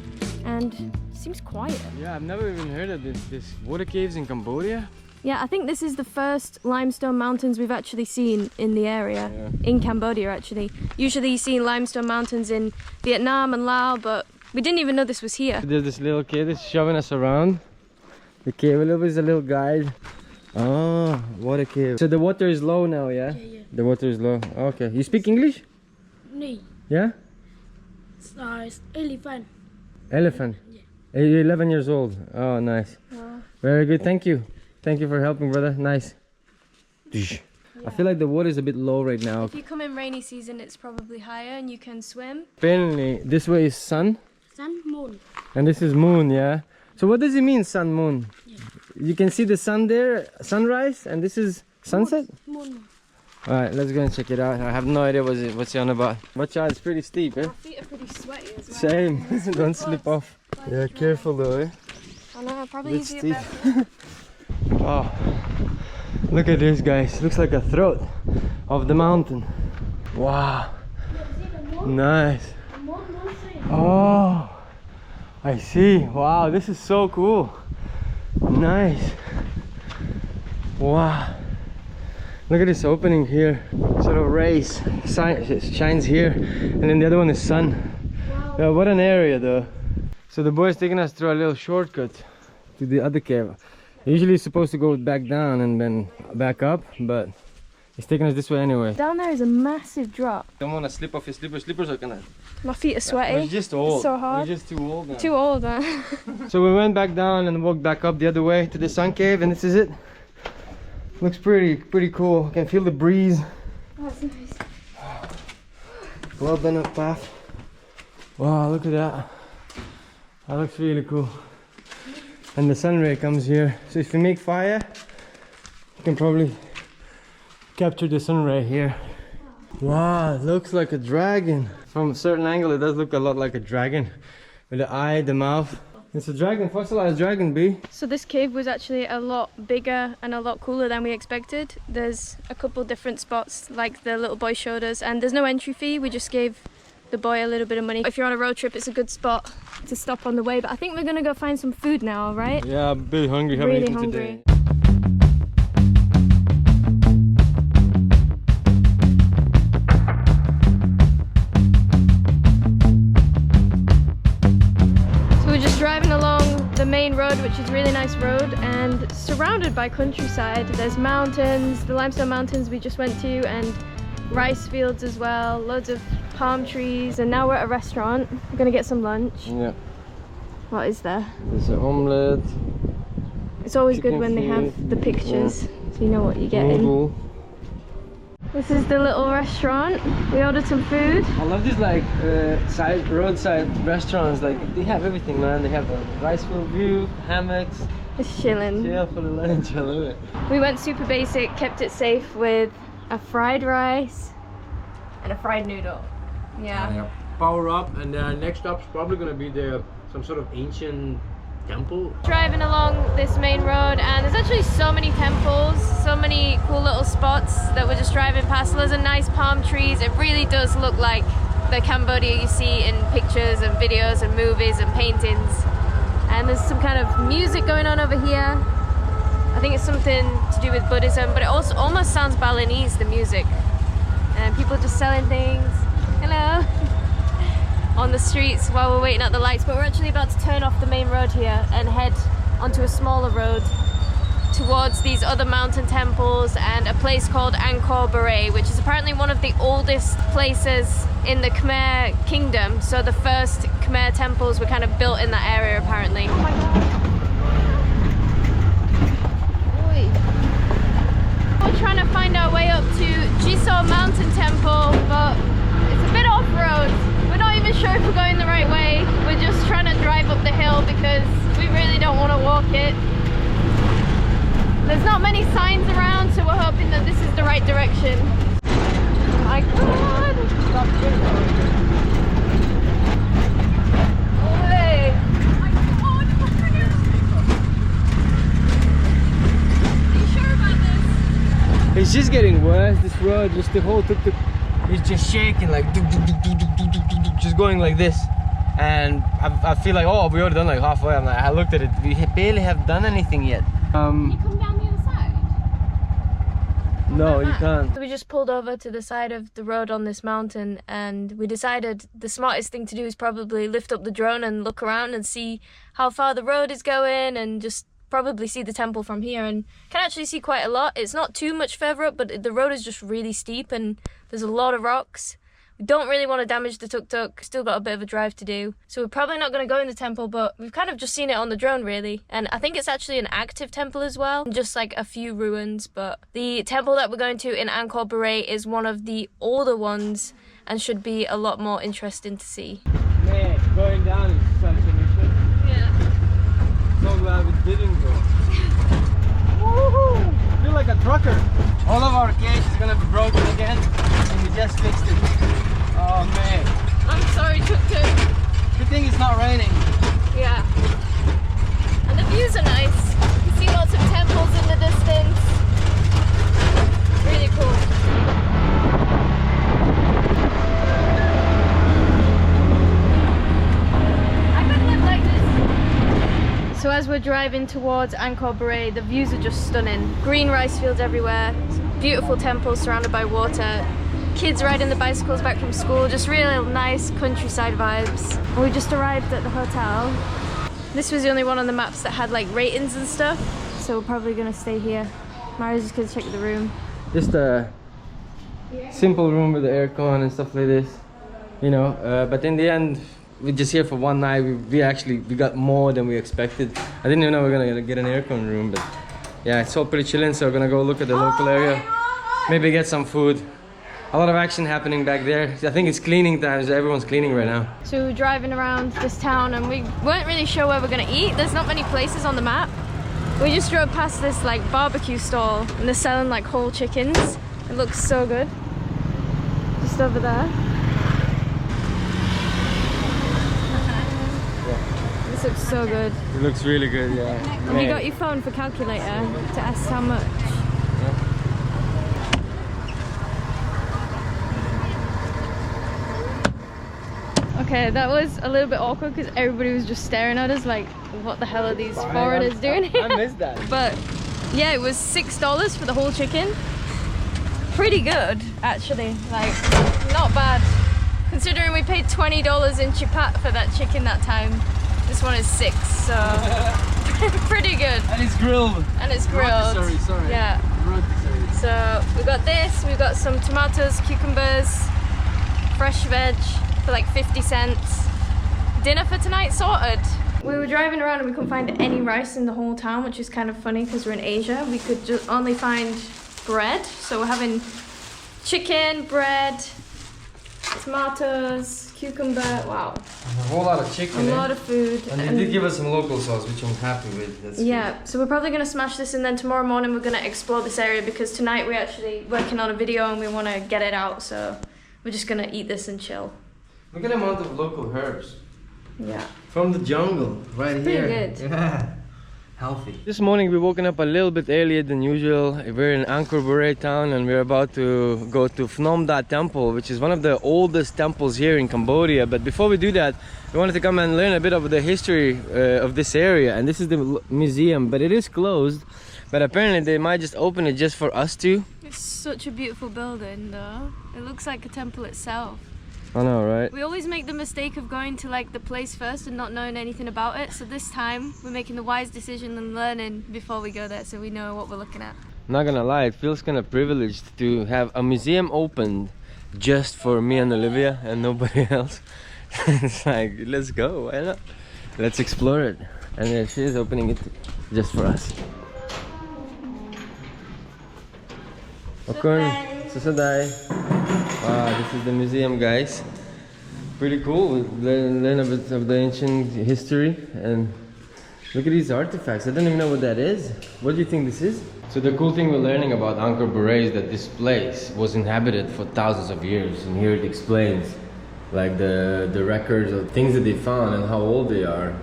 [SPEAKER 1] and it seems quiet.
[SPEAKER 2] Yeah, I've never even heard of this water caves in Cambodia.
[SPEAKER 1] Yeah, I think this is the first limestone mountains we've actually seen in the area, in Cambodia actually. Usually you see limestone mountains in Vietnam and Laos, but we didn't even know this was here.
[SPEAKER 2] There's this little kid that's showing us around the cave a little bit. Is a little guide. Oh, water cave. So the water is low now, yeah?
[SPEAKER 8] Yeah.
[SPEAKER 2] The water is low. Okay. You speak English?
[SPEAKER 8] No.
[SPEAKER 2] Yeah?
[SPEAKER 8] It's elephant.
[SPEAKER 2] Elephant?
[SPEAKER 8] Yeah.
[SPEAKER 2] You're 11 years old. Oh, nice.
[SPEAKER 1] Wow.
[SPEAKER 2] Very good. Thank you. Thank you for helping, brother. Nice. Yeah. I feel like the water is a bit low right now.
[SPEAKER 1] If you come in rainy season, it's probably higher and you can swim.
[SPEAKER 2] Apparently, this way is sun.
[SPEAKER 8] Sun, moon.
[SPEAKER 2] And this is moon, yeah? So what does it mean, sun, moon?
[SPEAKER 8] Yeah.
[SPEAKER 2] You can see the sun there, sunrise, and this is sunset?
[SPEAKER 8] Moon.
[SPEAKER 2] Alright, let's go and check it out. I have no idea what's it on about. Watch out, it's pretty steep, eh?
[SPEAKER 1] My feet are pretty sweaty as well.
[SPEAKER 2] Same, don't slip off. Yeah, careful though, eh?
[SPEAKER 1] I know, I'll probably
[SPEAKER 2] Bit
[SPEAKER 1] use it
[SPEAKER 2] steep.
[SPEAKER 1] better.
[SPEAKER 2] Oh, look at this, guys. Looks like a throat of the mountain. Wow, nice. Oh, I see. Wow, this is so cool. Nice. Wow, look at this opening here. Sort of rays shines here, and then the other one is sun. Yeah, what an area though. So the boy is taking us through a little shortcut to the other cave. Usually it's supposed to go back down and then back up, but he's taking us this way anyway.
[SPEAKER 1] Down there is a massive drop.
[SPEAKER 2] Don't want to slip off your slippers. Slippers are gonna...
[SPEAKER 1] My feet are sweaty.
[SPEAKER 2] It's just old.
[SPEAKER 1] It's so hard.
[SPEAKER 2] You're just too old now.
[SPEAKER 1] Too old, huh?
[SPEAKER 2] So we went back down and walked back up the other way to the sun cave, and this is it. Looks pretty cool. I can feel the breeze.
[SPEAKER 1] That's nice.
[SPEAKER 2] Well done up path. Wow, look at that. That looks really cool. And the sun ray comes here. So if you make fire, you can probably capture the sun ray here. Wow, it looks like a dragon. From a certain angle, it does look a lot like a dragon. With the eye, the mouth. It's a dragon, fossilized dragon, B.
[SPEAKER 1] So this cave was actually a lot bigger and a lot cooler than we expected. There's a couple different spots like the little boy showed us, and there's no entry fee. We just gave the boy a little bit of money. If you're on a road trip, it's a good spot to stop on the way, but I think we're gonna go find some food now, right?
[SPEAKER 2] Yeah, I'm a bit hungry. Haven't
[SPEAKER 1] Really
[SPEAKER 2] eaten
[SPEAKER 1] hungry.
[SPEAKER 2] today.
[SPEAKER 1] So we're just driving along the main road, which is a really nice road and surrounded by countryside. There's mountains, the limestone mountains we just went to, and rice fields as well, loads of palm trees, and now we're at a restaurant. We're gonna get some lunch.
[SPEAKER 2] Yeah.
[SPEAKER 1] What is there?
[SPEAKER 2] There's an omelette.
[SPEAKER 1] It's always
[SPEAKER 2] Chicken
[SPEAKER 1] good when they have
[SPEAKER 2] feet.
[SPEAKER 1] the pictures, so you know what you're getting.
[SPEAKER 2] Noodle.
[SPEAKER 1] This is the little restaurant. We ordered some food.
[SPEAKER 2] I love these like roadside restaurants. Like they have everything, man. They have a rice field view, hammocks,
[SPEAKER 1] It's chilling.
[SPEAKER 2] chill for the lunch. I love it.
[SPEAKER 1] We went super basic, kept it safe with a fried rice and a fried noodle. Yeah.
[SPEAKER 2] Power up, and next stop's probably gonna be some sort of ancient temple.
[SPEAKER 1] Driving along this main road, and there's actually so many temples, so many cool little spots that we're just driving past. Loads of nice palm trees. It really does look like the Cambodia you see in pictures and videos and movies and paintings. And there's some kind of music going on over here. I think it's something to do with Buddhism, but it also almost sounds Balinese, the music. And people just selling things. Hello. on the streets while we're waiting at the lights, but we're actually about to turn off the main road here and head onto a smaller road towards these other mountain temples and a place called Angkor Borei, which is apparently one of the oldest places in the Khmer kingdom. So the first Khmer temples were kind of built in that area apparently. Oh my god. We're trying to find our way up to Jiso Mountain Temple, but it's a bit off-road. We're not even sure if we're going the right way. We're just trying to drive up the hill because we really don't want to walk it. There's not many signs around, so we're hoping that this is the right direction. Oh my god! Olé! Oh my god! Are you sure about this?
[SPEAKER 2] It's just getting worse, this road, just the whole tuk-tuk is just shaking, like just going like this. And I feel like, oh, we already done like halfway. I'm like, I looked at it, we barely have done anything yet.
[SPEAKER 1] Can you come down the other side?
[SPEAKER 2] No, you can't.
[SPEAKER 1] So we just pulled over to the side of the road on this mountain, and we decided the smartest thing to do is probably lift up the drone and look around and see how far the road is going, and just probably see the temple from here, and can actually see quite a lot. It's not too much further up, but the road is just really steep and there's a lot of rocks. We don't really want to damage the tuk-tuk, still got a bit of a drive to do. So we're probably not going to go in the temple, but we've kind of just seen it on the drone really. And I think it's actually an active temple as well, just like a few ruins. But the temple that we're going to in Angkor Borei is one of the older ones and should be a lot more interesting to see.
[SPEAKER 2] Man, going down is such a mission.
[SPEAKER 1] Yeah.
[SPEAKER 2] So glad we didn't go. Woohoo! I feel like a trucker. All of our cage is gonna be broken again, and we just fixed it. Oh man.
[SPEAKER 1] I'm sorry, tuk-tuk.
[SPEAKER 2] Good thing it's not raining.
[SPEAKER 1] Yeah. And the views are nice. You can see lots of temples in the distance. Really cool. I could live like this. So as we're driving towards Angkor Borei, the views are just stunning. Green rice fields everywhere, beautiful temples surrounded by water, kids riding the bicycles back from school, just really nice countryside vibes. And we just arrived at the hotel. This was the only one on the maps that had like ratings and stuff, so we're probably gonna stay here. Maria's just gonna check the room.
[SPEAKER 2] Just a simple room with the aircon and stuff like this, you know. But in the end, we're just here for one night. We got more than we expected. I didn't even know we were gonna get an aircon room, but yeah, it's all pretty chilling. So we're gonna go look at the local area, maybe get some food. A lot of action happening back there. I think it's cleaning time, so everyone's cleaning right now.
[SPEAKER 1] So we're driving around this town and we weren't really sure where we're gonna eat. There's not many places on the map. We just drove past this like barbecue stall and they're selling like whole chickens. It looks so good. Just over there. This looks so good.
[SPEAKER 2] It looks really good, yeah.
[SPEAKER 1] Have you got your phone for calculator to ask how much? Okay, that was a little bit awkward because everybody was just staring at us like, what the hell are these foreigners doing here?
[SPEAKER 2] I missed that.
[SPEAKER 1] But yeah, it was $6 for the whole chicken. Pretty good, actually. Like, not bad. Considering we paid $20 in Chipat for that chicken that time. This one is $6, so pretty good.
[SPEAKER 2] And it's grilled.
[SPEAKER 1] And it's grilled.
[SPEAKER 2] Sorry.
[SPEAKER 1] Yeah.
[SPEAKER 2] Rotisserie.
[SPEAKER 1] So we got this, we got some tomatoes, cucumbers, fresh veg for like 50 cents. Dinner for tonight sorted. We were driving around and we couldn't find any rice in the whole town, which is kind of funny because we're in Asia. We could just only find bread. So we're having chicken, bread, tomatoes, cucumber, wow.
[SPEAKER 2] A whole lot of chicken.
[SPEAKER 1] A lot of food.
[SPEAKER 2] And they did give us some local sauce, which I'm happy with. That's
[SPEAKER 1] yeah, so we're probably gonna smash this and then tomorrow morning we're gonna explore this area because tonight we're actually working on a video and we wanna get it out, so we're just gonna eat this and chill.
[SPEAKER 2] Look at the amount of local herbs.
[SPEAKER 1] Yeah.
[SPEAKER 2] From the jungle, right here.
[SPEAKER 1] Pretty good.
[SPEAKER 2] Yeah. Healthy. This morning we're woken up a little bit earlier than usual. We're in Angkor Borei town and we're about to go to Phnom Temple, which is one of the oldest temples here in Cambodia. But before we do that, we wanted to come and learn a bit of the history of this area. And this is the museum, but it is closed. But apparently they might just open it just for us to.
[SPEAKER 1] It's such a beautiful building though. It looks like a temple itself.
[SPEAKER 2] I know, right?
[SPEAKER 1] We always make the mistake of going to like the place first and not knowing anything about it. So this time we're making the wise decision and learning before we go there, so we know what we're looking at.
[SPEAKER 2] Not gonna lie, it feels kind of privileged to have a museum opened just for me and Olivia and nobody else. It's like, let's go, why not? Let's explore it. And there she is opening it just for us. Susadai. Wow, this is the museum, guys. Pretty cool. We learn a bit of the ancient history and look at these artifacts. I don't even know what that is. What do you think this is? So the cool thing we're learning about Angkor Borei is that this place was inhabited for thousands of years, and here it explains like the records of things that they found and how old they are.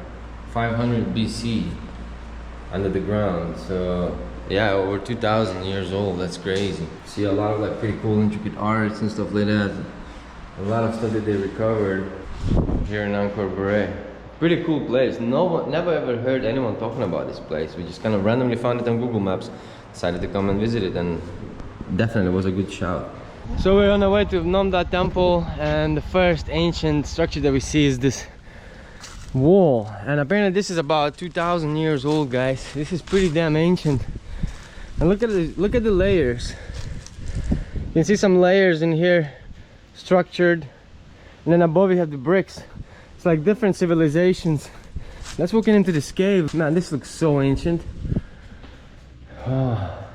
[SPEAKER 2] 500 BC under the ground. So yeah, over 2,000 years old. That's crazy. See a lot of like pretty cool intricate arts and stuff like that. A lot of stuff that they recovered here in Angkor Borei. Pretty cool place. Never ever heard anyone talking about this place. We just kind of randomly found it on Google Maps, decided to come and visit it, and definitely was a good shout. So we're on our way to Phnom Temple, and the first ancient structure that we see is this wall, and apparently this is about 2,000 years old, guys. This is pretty damn ancient. And look at the layers. You can see some layers in here structured, and then above you have the bricks. It's like different civilizations. Let's walk into this cave. Man, this looks so ancient. Oh.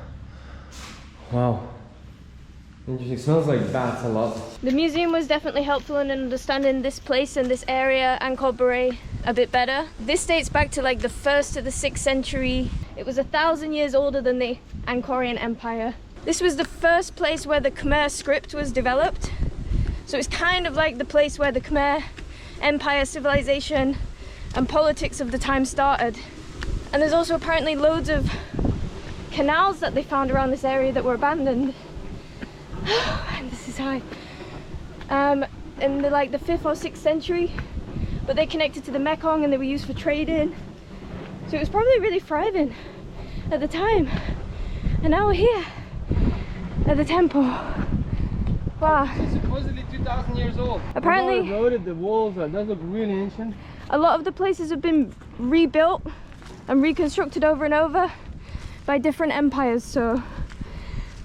[SPEAKER 2] Wow. Interesting. It smells like bats a lot.
[SPEAKER 1] The museum was definitely helpful in understanding this place and this area, Angkor Borei, a bit better. This dates back to like the 1st to the 6th century. It was 1,000 years older than the Angkorian Empire. This was the first place where the Khmer script was developed. So it's kind of like the place where the Khmer Empire civilization and politics of the time started. And there's also apparently loads of canals that they found around this area that were abandoned. And this is high. In the 5th or 6th century, but they connected to the Mekong and they were used for trading. So it was probably really thriving at the time. And now we're here at the temple. Wow.
[SPEAKER 2] It's supposedly 2,000 years old.
[SPEAKER 1] Apparently,
[SPEAKER 2] the road, the walls, that does look really ancient.
[SPEAKER 1] A lot of the places have been rebuilt and reconstructed over and over by different empires, so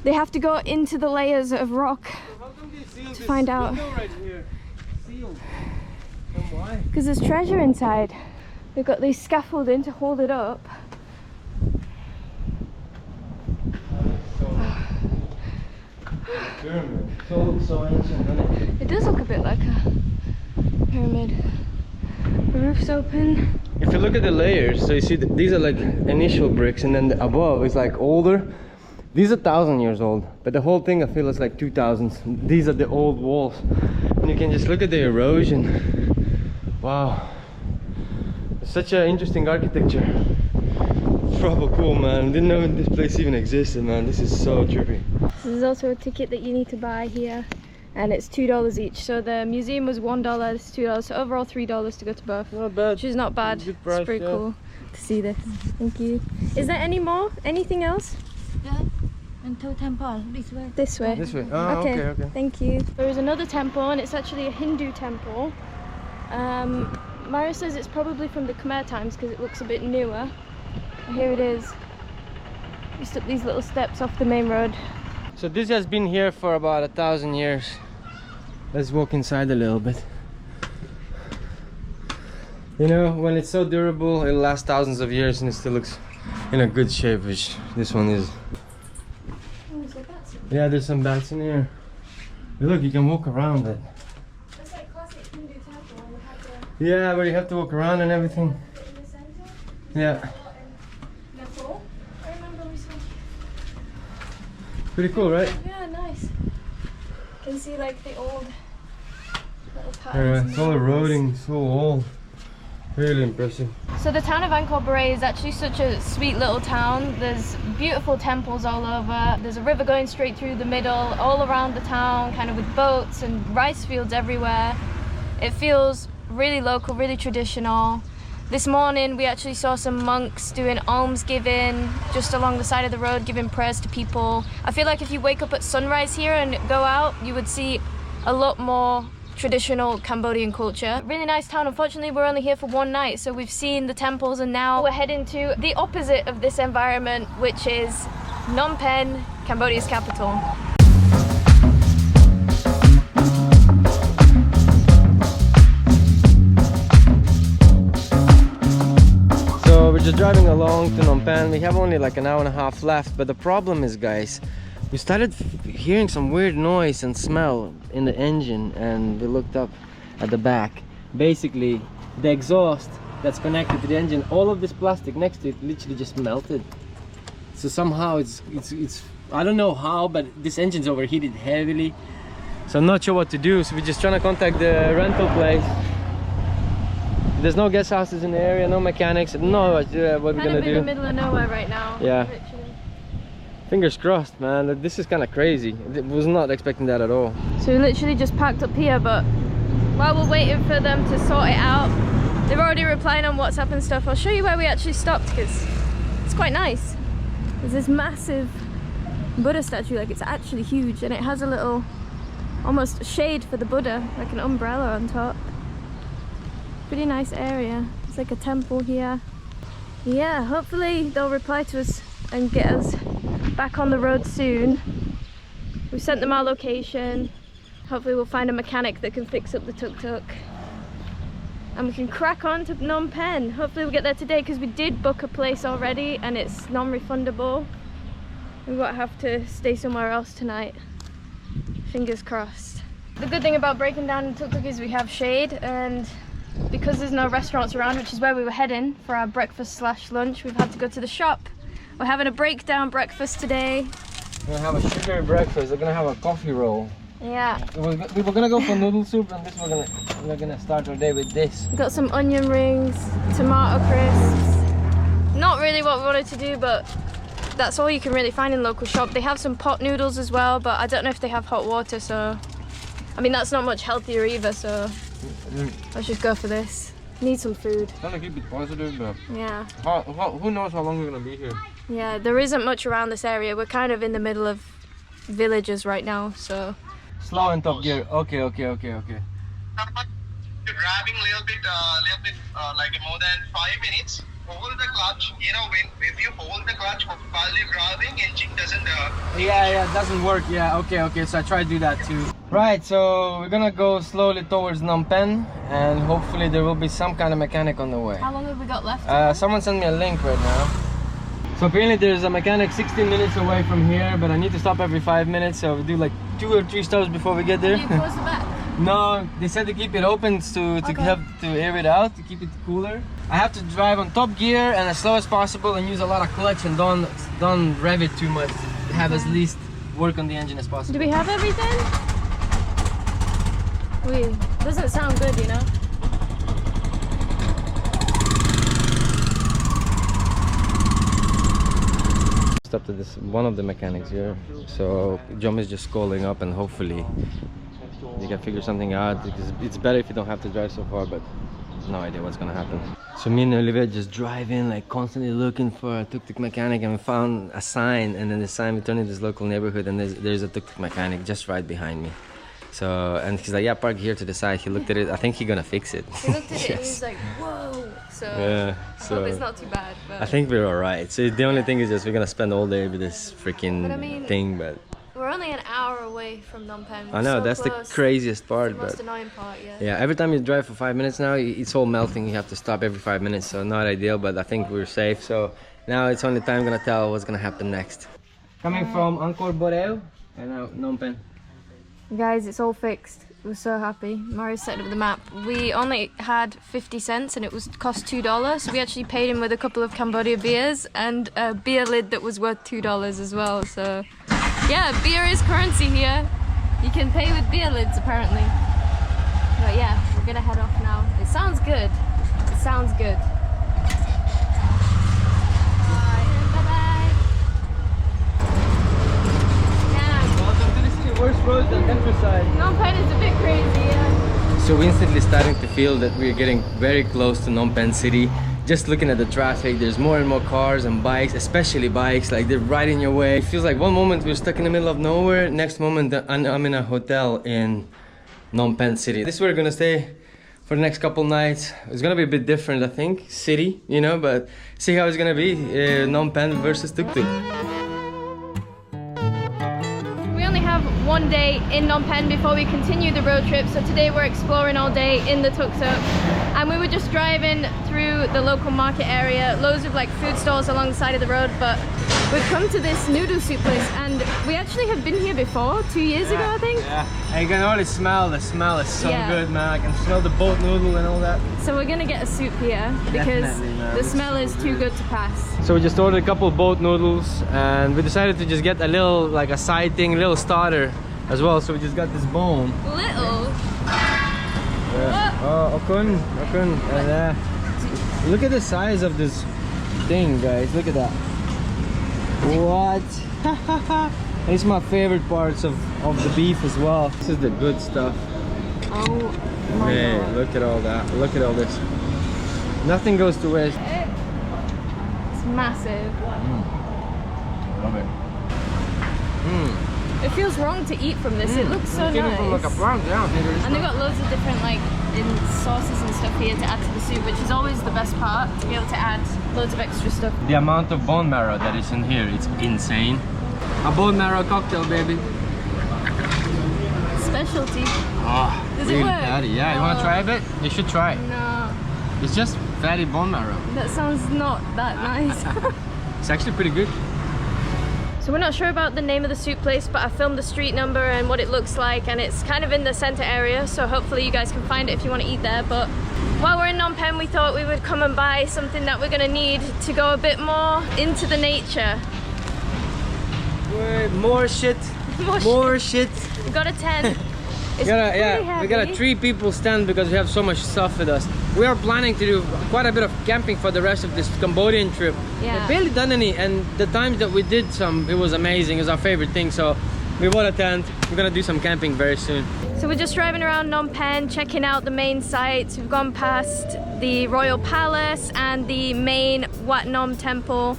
[SPEAKER 1] they have to go into the layers of rock to find out.
[SPEAKER 2] Right here. Sealed. And why?
[SPEAKER 1] Because there's treasure inside. They've got these scaffolding to hold it up.
[SPEAKER 2] Pyramid. It all looks so ancient, doesn't it?
[SPEAKER 1] It does look a bit like a pyramid. The roof's open.
[SPEAKER 2] If you look at the layers, so you see these are like initial bricks, and then the above is like older. These are 1,000 years old, but the whole thing I feel is like 2,000s. These are the old walls, and you can just look at the erosion. Wow, it's such an interesting architecture. Proper cool, man. Didn't know this place even existed, man. This is so trippy.
[SPEAKER 1] There's also a ticket that you need to buy here, and it's $2 each. So the museum was $1, it's $2, so overall $3 to go to both.
[SPEAKER 2] Not bad.
[SPEAKER 1] Which is not bad.
[SPEAKER 2] Good price,
[SPEAKER 1] it's pretty
[SPEAKER 2] yeah.
[SPEAKER 1] cool to see this. Thank you. Is there any more? Anything else?
[SPEAKER 8] Yeah. And to temple this way.
[SPEAKER 1] This way.
[SPEAKER 2] This way. Oh, okay.
[SPEAKER 1] Thank you. There is another temple, and it's actually a Hindu temple. Myra says it's probably from the Khmer times because it looks a bit newer. And here it is. Just up these little steps off the main road.
[SPEAKER 2] So this has been here for about 1,000 years. Let's walk inside a little bit. You know, when it's so durable, it'll last thousands of years and it still looks in a good shape, which this one is. Yeah, there's some bats in here. But look, you can walk around it.
[SPEAKER 1] That's like classic Hindu temple.
[SPEAKER 2] Yeah, where you have to walk around and everything. Yeah. Pretty cool, right?
[SPEAKER 1] Yeah, nice. You can see like the old little patterns.
[SPEAKER 2] It's all eroding, so old. Really impressive.
[SPEAKER 1] So the town of Angkor Borei is actually such a sweet little town. There's beautiful temples all over. There's a river going straight through the middle, all around the town, kind of with boats and rice fields everywhere. It feels really local, really traditional. This morning we actually saw some monks doing almsgiving just along the side of the road, giving prayers to people. I feel like if you wake up at sunrise here and go out, you would see a lot more traditional Cambodian culture. Really nice town. Unfortunately, we're only here for one night, so we've seen the temples and now we're heading to the opposite of this environment, which is Phnom Penh, Cambodia's capital.
[SPEAKER 2] So we're just driving along to Phnom Penh. We have only like an hour and a half left, but the problem is, guys, we started hearing some weird noise and smell in the engine, and we looked up at the back. Basically, the exhaust that's connected to the engine, all of this plastic next to it literally just melted. So somehow it's I don't know how, but this engine's overheated heavily. So I'm not sure what to do. So we're just trying to contact the rental place. There's no guest houses in the area, no mechanics, no what we're gonna do.
[SPEAKER 1] In the middle of nowhere right now.
[SPEAKER 2] Yeah.
[SPEAKER 1] Literally.
[SPEAKER 2] Fingers crossed, man. This is kind of crazy. I was not expecting that at all.
[SPEAKER 1] So we literally just parked up here, but while we're waiting for them to sort it out, they're already replying on WhatsApp and stuff. I'll show you where we actually stopped because it's quite nice. There's this massive Buddha statue, like it's actually huge, and it has a little almost shade for the Buddha, like an umbrella on top. Pretty nice area. It's like a temple here. Yeah, hopefully they'll reply to us and get us back on the road soon. We sent them our location. Hopefully we'll find a mechanic that can fix up the tuk-tuk. And we can crack on to Phnom Penh. Hopefully we'll get there today because we did book a place already and it's non-refundable. We won't have to stay somewhere else tonight. Fingers crossed. The good thing about breaking down in tuk-tuk is we have shade, and because there's no restaurants around, which is where we were heading for our breakfast / lunch, we've had to go to the shop. We're having a breakdown breakfast today.
[SPEAKER 2] We're gonna have a sugary breakfast. We're gonna have a coffee roll.
[SPEAKER 1] Yeah.
[SPEAKER 2] We were gonna go for noodle soup, and we're gonna start our day with this.
[SPEAKER 1] We've got some onion rings, tomato crisps. Not really what we wanted to do, but that's all you can really find in local shop. They have some pot noodles as well, but I don't know if they have hot water, so I mean that's not much healthier either, so let's just go for this. Need some food.
[SPEAKER 2] Trying to keep it positive, but
[SPEAKER 1] yeah.
[SPEAKER 2] Who knows how long we're gonna be here?
[SPEAKER 1] Yeah, there isn't much around this area. We're kind of in the middle of villages right now, so.
[SPEAKER 2] Slow and top gear. Okay.
[SPEAKER 9] You're driving a little bit like more than 5 minutes. Hold the clutch. You know, if you hold the clutch while you're driving, engine doesn't.
[SPEAKER 2] Yeah, it doesn't work. Yeah, okay. So I try to do that too. Right, so we're gonna go slowly towards Phnom Penh, and hopefully there will be some kind of mechanic on the way.
[SPEAKER 1] How long have we got left?
[SPEAKER 2] Someone sent me a link right now. So apparently there's a mechanic 16 minutes away from here, but I need to stop every 5 minutes, so we do like 2 or 3 stops before we get there.
[SPEAKER 1] Can you close the back?
[SPEAKER 2] No, they said to keep it open to have to air it out, to keep it cooler. I have to drive on top gear and as slow as possible and use a lot of clutch and don't rev it too much. Have as least work on the engine as possible.
[SPEAKER 1] Do we have everything? Doesn't sound good, you know?
[SPEAKER 2] Up to this one of the mechanics here, so Jom is just calling up and hopefully you can figure something out, because it's better if you don't have to drive so far, but no idea what's gonna happen. So me and Olivia just drive in, like constantly looking for a tuk-tuk mechanic, and we found a sign, and then the sign, we turned in this local neighborhood and there's a tuk-tuk mechanic just right behind me. So, and he's like, yeah, park here to the side. He looked at it. I think he's gonna fix it.
[SPEAKER 1] He looked at it and he was like, whoa. So yeah, I hope it's not too bad. But
[SPEAKER 2] I think we're alright. So the only thing is just we're gonna spend all day with this freaking thing, but
[SPEAKER 1] we're only an hour away from Phnom Penh.
[SPEAKER 2] I know, that's
[SPEAKER 1] close.
[SPEAKER 2] the craziest part.
[SPEAKER 1] It's the most annoying part, yeah.
[SPEAKER 2] Yeah, every time you drive for 5 minutes now, it's all melting. You have to stop every 5 minutes, so not ideal, but I think we're safe. So now it's only time gonna tell what's gonna happen next. Coming from Angkor Borei and now Phnom Penh.
[SPEAKER 1] Guys, it's all fixed. We're so happy. Mario set up the map. We only had 50 cents and it cost $2. So we actually paid him with a couple of Cambodia beers and a beer lid that was worth $2 as well. So yeah, beer is currency here. You can pay with beer lids apparently. But yeah, we're gonna head off now. It sounds good. It sounds good.
[SPEAKER 2] Worse roads than countryside.
[SPEAKER 1] Phnom Penh is a bit crazy, yeah.
[SPEAKER 2] So we're instantly starting to feel that we're getting very close to Phnom Penh city. Just looking at the traffic, there's more and more cars and bikes, especially bikes, like they're right in your way. It feels like one moment we're stuck in the middle of nowhere, next moment I'm in a hotel in Phnom Penh city. This is where we're gonna stay for the next couple nights. It's gonna be a bit different, I think, city, you know, but see how it's gonna be. Phnom Penh versus Tuk Tuk.
[SPEAKER 1] We only have one day in Phnom Penh before we continue the road trip, so today we're exploring all day in the Tuk Tuk. And we were just driving through the local market area, loads of like food stalls along the side of the road, but we've come to this noodle soup place and we actually have been here before, 2 years ago I think.
[SPEAKER 2] Yeah, and you can already smell, the smell is so good, man. I can smell the boat noodle and all that.
[SPEAKER 1] So we're gonna get a soup here because the smell is too good to pass.
[SPEAKER 2] So we just ordered a couple boat noodles and we decided to just get a little, like a side thing, a little starter as well. So we just got this bone.
[SPEAKER 1] Little?
[SPEAKER 2] Oh, okun. And look at the size of this thing, guys. Look at that. What? These are my favorite parts of the beef as well. This is the good stuff.
[SPEAKER 1] Oh my God.
[SPEAKER 2] Look at all that. Look at all this. Nothing goes to waste.
[SPEAKER 1] It's massive.
[SPEAKER 2] Love it.
[SPEAKER 1] It feels wrong to eat from this. It looks so nice.
[SPEAKER 2] From like a brown, yeah.
[SPEAKER 1] And they've got loads of different like sauces and stuff here to add to the soup, which is always the best part, to be able to add loads of extra stuff.
[SPEAKER 2] The amount of bone marrow that is in here, it's insane. A bone marrow cocktail, baby.
[SPEAKER 1] Specialty.
[SPEAKER 2] Oh,
[SPEAKER 1] Does
[SPEAKER 2] really
[SPEAKER 1] it work?
[SPEAKER 2] fatty. Yeah, you want to try a bit? You should try it.
[SPEAKER 1] No.
[SPEAKER 2] It's just fatty bone marrow.
[SPEAKER 1] That sounds not that nice.
[SPEAKER 2] It's actually pretty good.
[SPEAKER 1] So we're not sure about the name of the soup place, but I filmed the street number and what it looks like, and it's kind of in the center area, so hopefully you guys can find it if you want to eat there. But while we're in Phnom Penh, we thought we would come and buy something that we're going to need to go a bit more into the nature.
[SPEAKER 2] Wait, more shit. More shit.
[SPEAKER 1] We got a tent. It's
[SPEAKER 2] we got a 3 people stand because we have so much stuff with us. We are planning to do quite a bit of camping for the rest of this Cambodian trip.
[SPEAKER 1] Yeah.
[SPEAKER 2] We've barely done any, and the times that we did some, it was amazing. It was our favorite thing. So we bought a tent. We're gonna do some camping very soon.
[SPEAKER 1] So we're just driving around Phnom Penh, checking out the main sites. We've gone past the Royal Palace and the main Wat Nom Temple.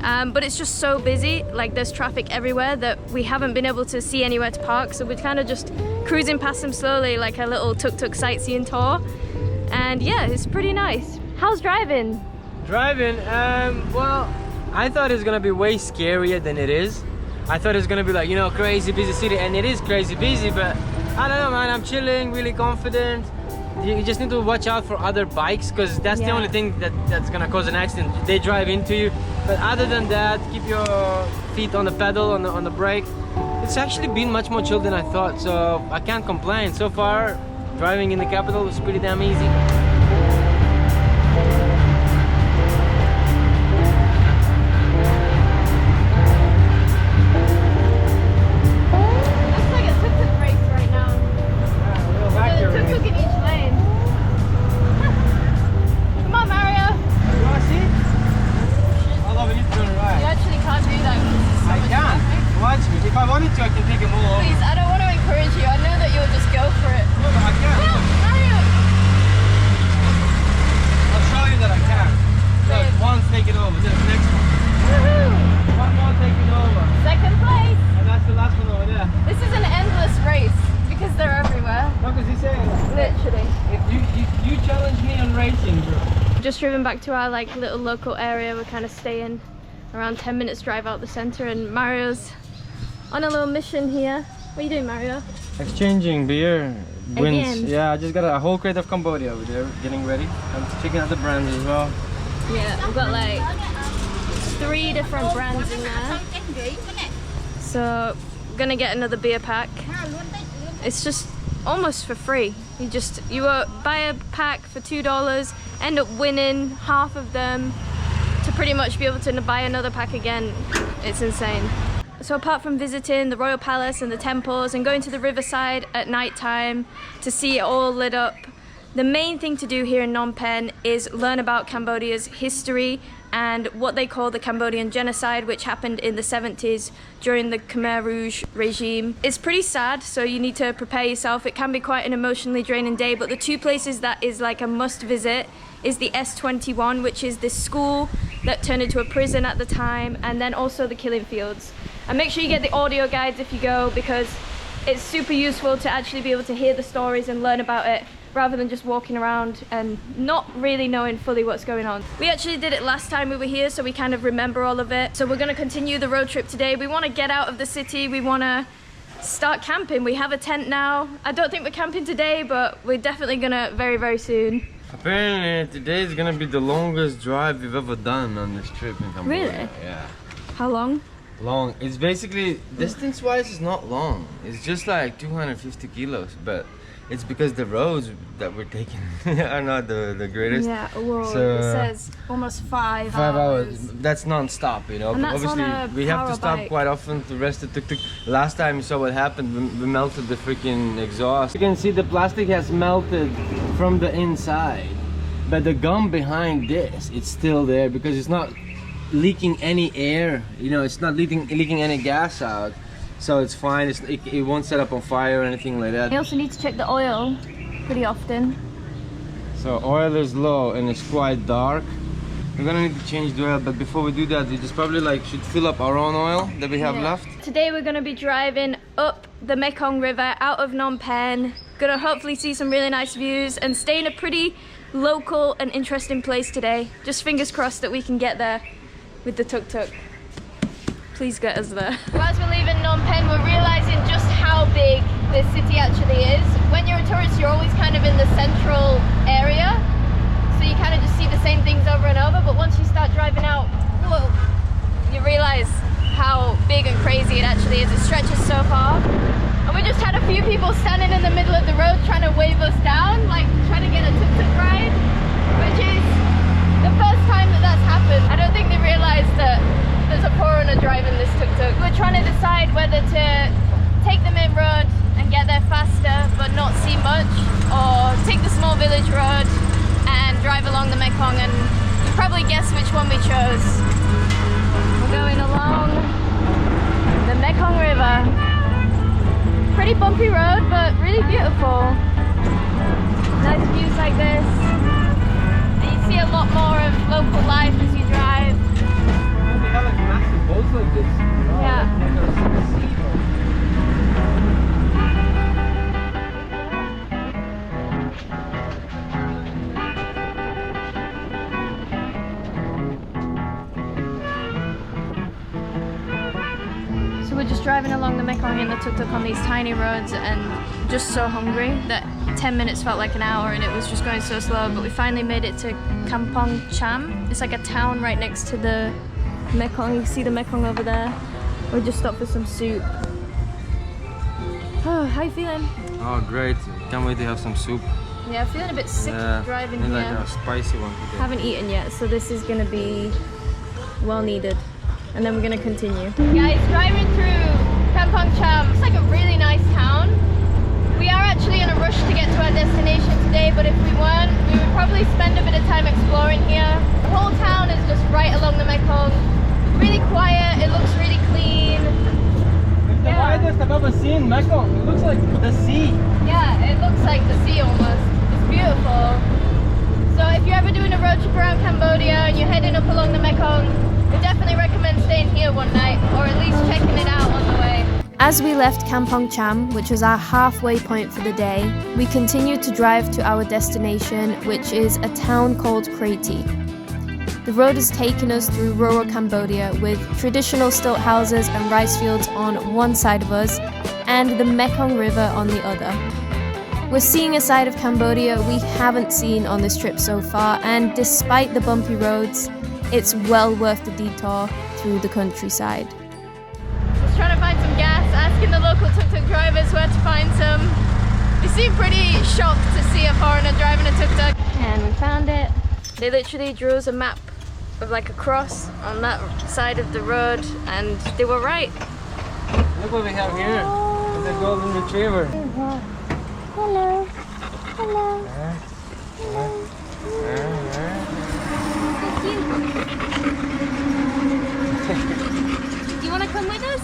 [SPEAKER 1] But it's just so busy, like there's traffic everywhere, that we haven't been able to see anywhere to park, so we're kind of just cruising past them slowly, like a little tuk-tuk sightseeing tour. And yeah, it's pretty nice. How's driving?
[SPEAKER 2] Driving, well, I thought it was gonna be way scarier than it is. I thought it was gonna be like, you know, crazy busy city, and it is crazy busy, but I don't know, man, I'm chilling, really confident. You just need to watch out for other bikes, because that's the only thing that's gonna cause an accident. They drive into you. But other than that, keep your feet on the pedal, on the brake. It's actually been much more chill than I thought, so I can't complain. So far, driving in the capital was pretty damn easy.
[SPEAKER 1] Looks like a tuk-tuk race right now. There's a tuk-tuk in each lane. Come on, Mario.
[SPEAKER 2] You wanna see? Although we need to turn right.
[SPEAKER 1] You actually can't do that because there's so
[SPEAKER 2] I
[SPEAKER 1] much
[SPEAKER 2] can.
[SPEAKER 1] traffic.
[SPEAKER 2] Watch me. If I wanted to, I can take them all over.
[SPEAKER 1] Please, I don't want to encourage you. I know that you'll just go for it.
[SPEAKER 2] No, but I can.
[SPEAKER 1] Mario!
[SPEAKER 2] I'll show you that I can. Look, one's taking over. This next one.
[SPEAKER 1] Woohoo!
[SPEAKER 2] One more taking over.
[SPEAKER 1] Second place!
[SPEAKER 2] And that's the last one over there.
[SPEAKER 1] This is an endless race because they're everywhere.
[SPEAKER 2] Look, as he's saying.
[SPEAKER 1] Literally.
[SPEAKER 2] If you challenge me on racing, bro.
[SPEAKER 1] Just driven back to our like little local area. We're kind of staying around 10 minutes drive out the center, and Mario's on a little mission here. What are you doing, Mario?
[SPEAKER 2] Exchanging beer wins.
[SPEAKER 1] Again.
[SPEAKER 2] Yeah, I just got a whole crate of Cambodia over there, getting ready. I'm checking out the brands as well.
[SPEAKER 1] Yeah, we've got like 3 different brands in there. So, gonna get another beer pack. It's just almost for free. You buy a pack for $2, end up winning half of them to pretty much be able to buy another pack again. It's insane. So apart from visiting the Royal Palace and the temples and going to the riverside at night time to see it all lit up, the main thing to do here in Phnom Penh is learn about Cambodia's history and what they call the Cambodian genocide, which happened in the 70s during the Khmer Rouge regime. It's pretty sad, so you need to prepare yourself. It can be quite an emotionally draining day, but the 2 places that is like a must visit is the S21, which is this school that turned into a prison at the time, and then also the killing fields. And make sure you get the audio guides if you go, because it's super useful to actually be able to hear the stories and learn about it rather than just walking around and not really knowing fully what's going on. We actually did it last time we were here, so we kind of remember all of it. So we're going to continue the road trip today. We want to get out of the city. We want to start camping. We have a tent now. I don't think we're camping today, but we're definitely going to very, very soon.
[SPEAKER 2] Apparently today is going to be the longest drive we've ever done on this trip in Cambodia.
[SPEAKER 1] Really?
[SPEAKER 2] Yeah.
[SPEAKER 1] How long?
[SPEAKER 2] Long. It's basically, distance-wise, it's not long. It's just like 250 kilos, but it's because the roads that we're taking are not the greatest.
[SPEAKER 1] Yeah, well,
[SPEAKER 2] so,
[SPEAKER 1] it says almost 5
[SPEAKER 2] hours. That's non-stop, you know.
[SPEAKER 1] And
[SPEAKER 2] But
[SPEAKER 1] that's on
[SPEAKER 2] obviously,
[SPEAKER 1] a
[SPEAKER 2] we have to
[SPEAKER 1] power
[SPEAKER 2] stop
[SPEAKER 1] bike.
[SPEAKER 2] quite often to rest the tuk-tuk. Last time you saw what happened, we melted the freaking exhaust. You can see the plastic has melted from the inside, but the gum behind this, it's still there because it's not leaking any air. You know, it's not leaking any gas out. So it's fine, it won't set up on fire or anything like that.
[SPEAKER 1] You also need to check the oil pretty often.
[SPEAKER 2] So oil is low and it's quite dark. We're gonna need to change the oil, but before we do that, we just probably should fill up our own oil that we have left.
[SPEAKER 1] Today we're gonna be driving up the Mekong River out of Phnom Penh. Gonna hopefully see some really nice views and stay in a pretty local and interesting place today. Just fingers crossed that we can get there with the tuk-tuk. Please get us there. As we're leaving Phnom Penh, we're realizing just how big this city actually is. When you're a tourist, you're always kind of in the central area, so you kind of just see the same things over and over, but once you start driving out, whoa, you realize how big and crazy it actually is. It stretches so far. And we just had a few people standing in the middle of the road trying to wave us down, like trying to get a tuk-tuk ride, which is the first time that that's happened. I don't think they realized that there's a foreigner driving this tuk-tuk. We're trying to decide whether to take the main road and get there faster but not see much, or take the small village road and drive along the Mekong, and you probably guess which one we chose. We're going along the Mekong River. Pretty bumpy road, but really beautiful. Nice views like this. And you see a lot more of local life as you drive.
[SPEAKER 2] They have massive boats like this.
[SPEAKER 1] Yeah. So we're just driving along the Mekong in the tuk-tuk on these tiny roads and just so hungry that 10 minutes felt like an hour and it was just going so slow, but we finally made it to Kampong Trach. It's like a town right next to the Mekong. You see the Mekong over there. We just stopped for some soup. Oh, how you feeling?
[SPEAKER 2] Oh, great. Can't wait to have some soup.
[SPEAKER 1] Yeah, feeling a bit sick driving here.
[SPEAKER 2] Like a spicy one today.
[SPEAKER 1] Haven't eaten yet, so this is gonna be well needed. And then we're gonna continue. Guys, driving through Kampong Trach, it's like a really nice town. We are actually in a rush to get to our destination today, but if we weren't, we would probably spend a bit of time exploring here. The whole town is just right along the Mekong. Really quiet, it looks really clean.
[SPEAKER 2] It's the widest I've ever seen Mekong. It looks like the sea.
[SPEAKER 1] Yeah, it looks like the sea almost. It's beautiful. So if you're ever doing a road trip around Cambodia and you're heading up along the Mekong, we definitely recommend staying here one night, or at least checking it out on the way.
[SPEAKER 5] As we left Kampong Trach, which was our halfway point for the day, we continued to drive to our destination, which is a town called Kratie. The road has taken us through rural Cambodia with traditional stilt houses and rice fields on one side of us and the Mekong River on the other. We're seeing a side of Cambodia we haven't seen on this trip so far, and despite the bumpy roads, it's well worth the detour through the countryside.
[SPEAKER 1] Just trying to find some gas, asking the local tuk-tuk drivers where to find some. They seem pretty shocked to see a foreigner driving a tuk-tuk. And we found it. They literally drew us a map of like a cross on that side of the road, and they were right.
[SPEAKER 2] Look what we have here. It's a golden retriever.
[SPEAKER 8] Hello. Hello. Hello.
[SPEAKER 1] Do you want to come with us?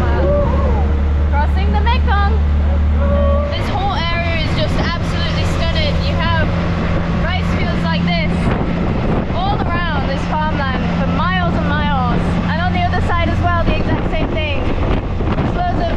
[SPEAKER 1] Wow. Crossing the Mekong. This whole area is just absolutely stunning. You have rice fields like this all around this farmland for miles and miles. And on the other side as well, the exact same thing. There's loads of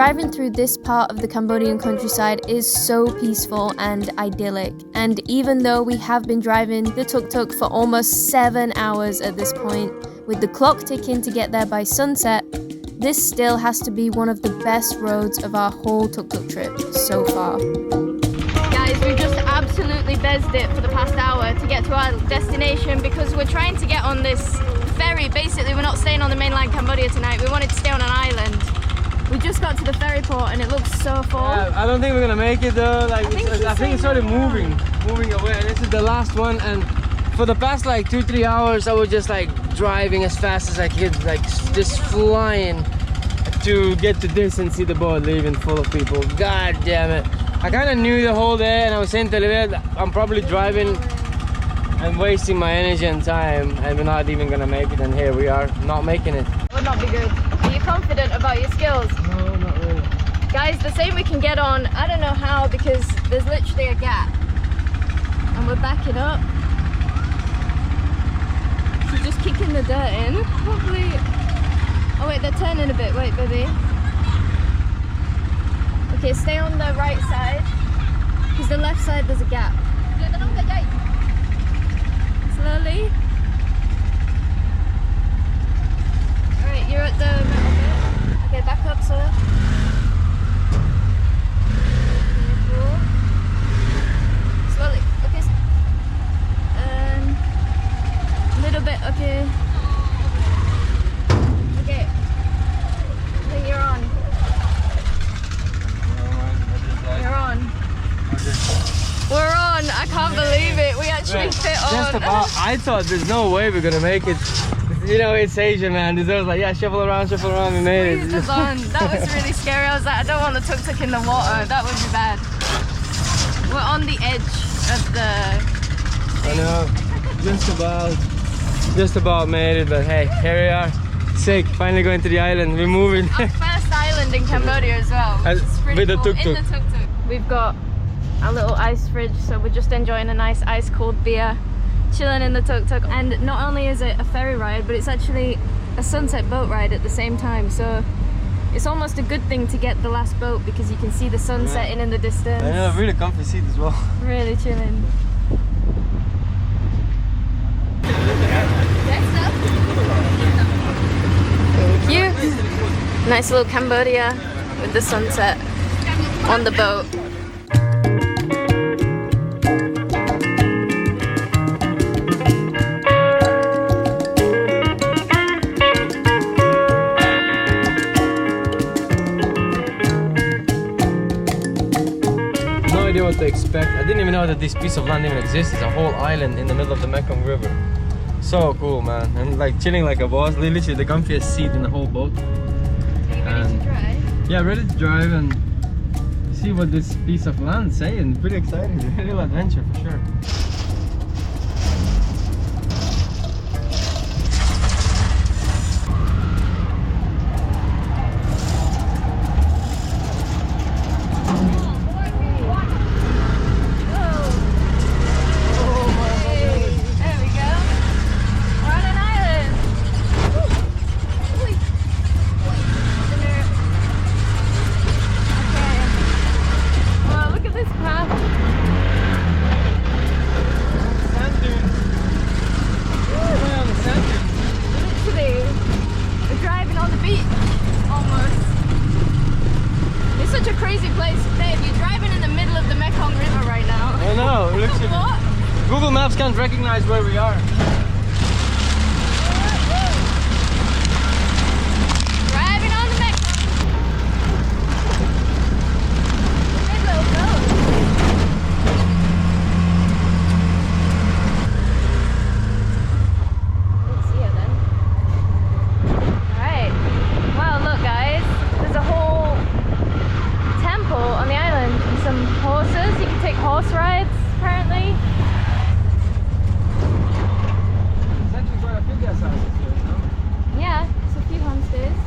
[SPEAKER 5] Driving through this part of the Cambodian countryside is so peaceful and idyllic, and even though we have been driving the tuk-tuk for almost 7 hours at this point, with the clock ticking to get there by sunset, this still has to be one of the best roads of our whole tuk-tuk trip so far.
[SPEAKER 1] Guys, we just absolutely bezzed it for the past hour to get to our destination because we're trying to get on this ferry. Basically, we're not staying on the mainland Cambodia tonight. We wanted to stay on an island. We just got to the ferry port and it looks so full.
[SPEAKER 2] Yeah, I don't think we're gonna make it though. Like I think it started moving away. And this is the last one. And for the past like 2-3 hours, I was just like driving as fast as I could, like just flying to get to this and see the boat leaving full of people. God damn it! I kind of knew the whole day, and I was saying to Olivia, I'm probably driving and wasting my energy and time, and we're not even gonna make it. And here we are, not making it.
[SPEAKER 1] Would not be good. Are you confident about your skills?
[SPEAKER 2] No, not really.
[SPEAKER 1] Guys, they're saying we can get on. I don't know how because there's literally a gap. And we're backing up. She's just kicking the dirt in. Hopefully... Oh wait, they're turning a bit. Wait, baby. Okay, stay on the right side. Because the left side there's a gap. Slowly. Alright, you're at the middle bit. Okay, back up, sir. Careful. Slowly. Okay. Little bit. Okay. Okay. Okay, you're on. You're on. We're on. I can't believe it. We actually fit on.
[SPEAKER 2] Just about. I thought there's no way we're gonna make it. You know, it's Asia, man. This was like, yeah, shuffle around, we made it.
[SPEAKER 1] Just on. That was really scary. I was like, I don't want the tuk-tuk in the water. That would be bad. We're on the edge of the...
[SPEAKER 2] I know. Just about made it, but hey, here we are. Sick. Finally going to the island. We're moving.
[SPEAKER 1] Our first island in Cambodia as well. Which is pretty
[SPEAKER 2] with the
[SPEAKER 1] cool.
[SPEAKER 2] tuk-tuk.
[SPEAKER 1] In the tuk-tuk. We've got our little ice fridge, so we're just enjoying a nice ice-cold beer, chilling in the tuk-tuk. And not only is it a ferry ride, but it's actually a sunset boat ride at the same time. So it's almost a good thing to get the last boat because you can see the sun setting in the distance.
[SPEAKER 2] I know, really comfy seat as well.
[SPEAKER 1] Really chilling. Thank you. Nice little Cambodia with the sunset on the boat.
[SPEAKER 2] No idea what to expect. I didn't even know that this piece of land even exists. It's a whole island in the middle of the Mekong River. So cool, man. And like chilling like a boss. Literally the comfiest seat in the whole boat.
[SPEAKER 1] Are you ready to drive?
[SPEAKER 2] Yeah, ready to drive and see what this piece of land is saying. Pretty exciting. A real adventure for sure. Google Maps can't recognize where we are.
[SPEAKER 1] Driving on the Mekong. Big little boat. Let's see it then. Alright. Wow, look guys. There's a whole temple on the island and some horses. You can take horse rides apparently. Yeah, it's a few homestays.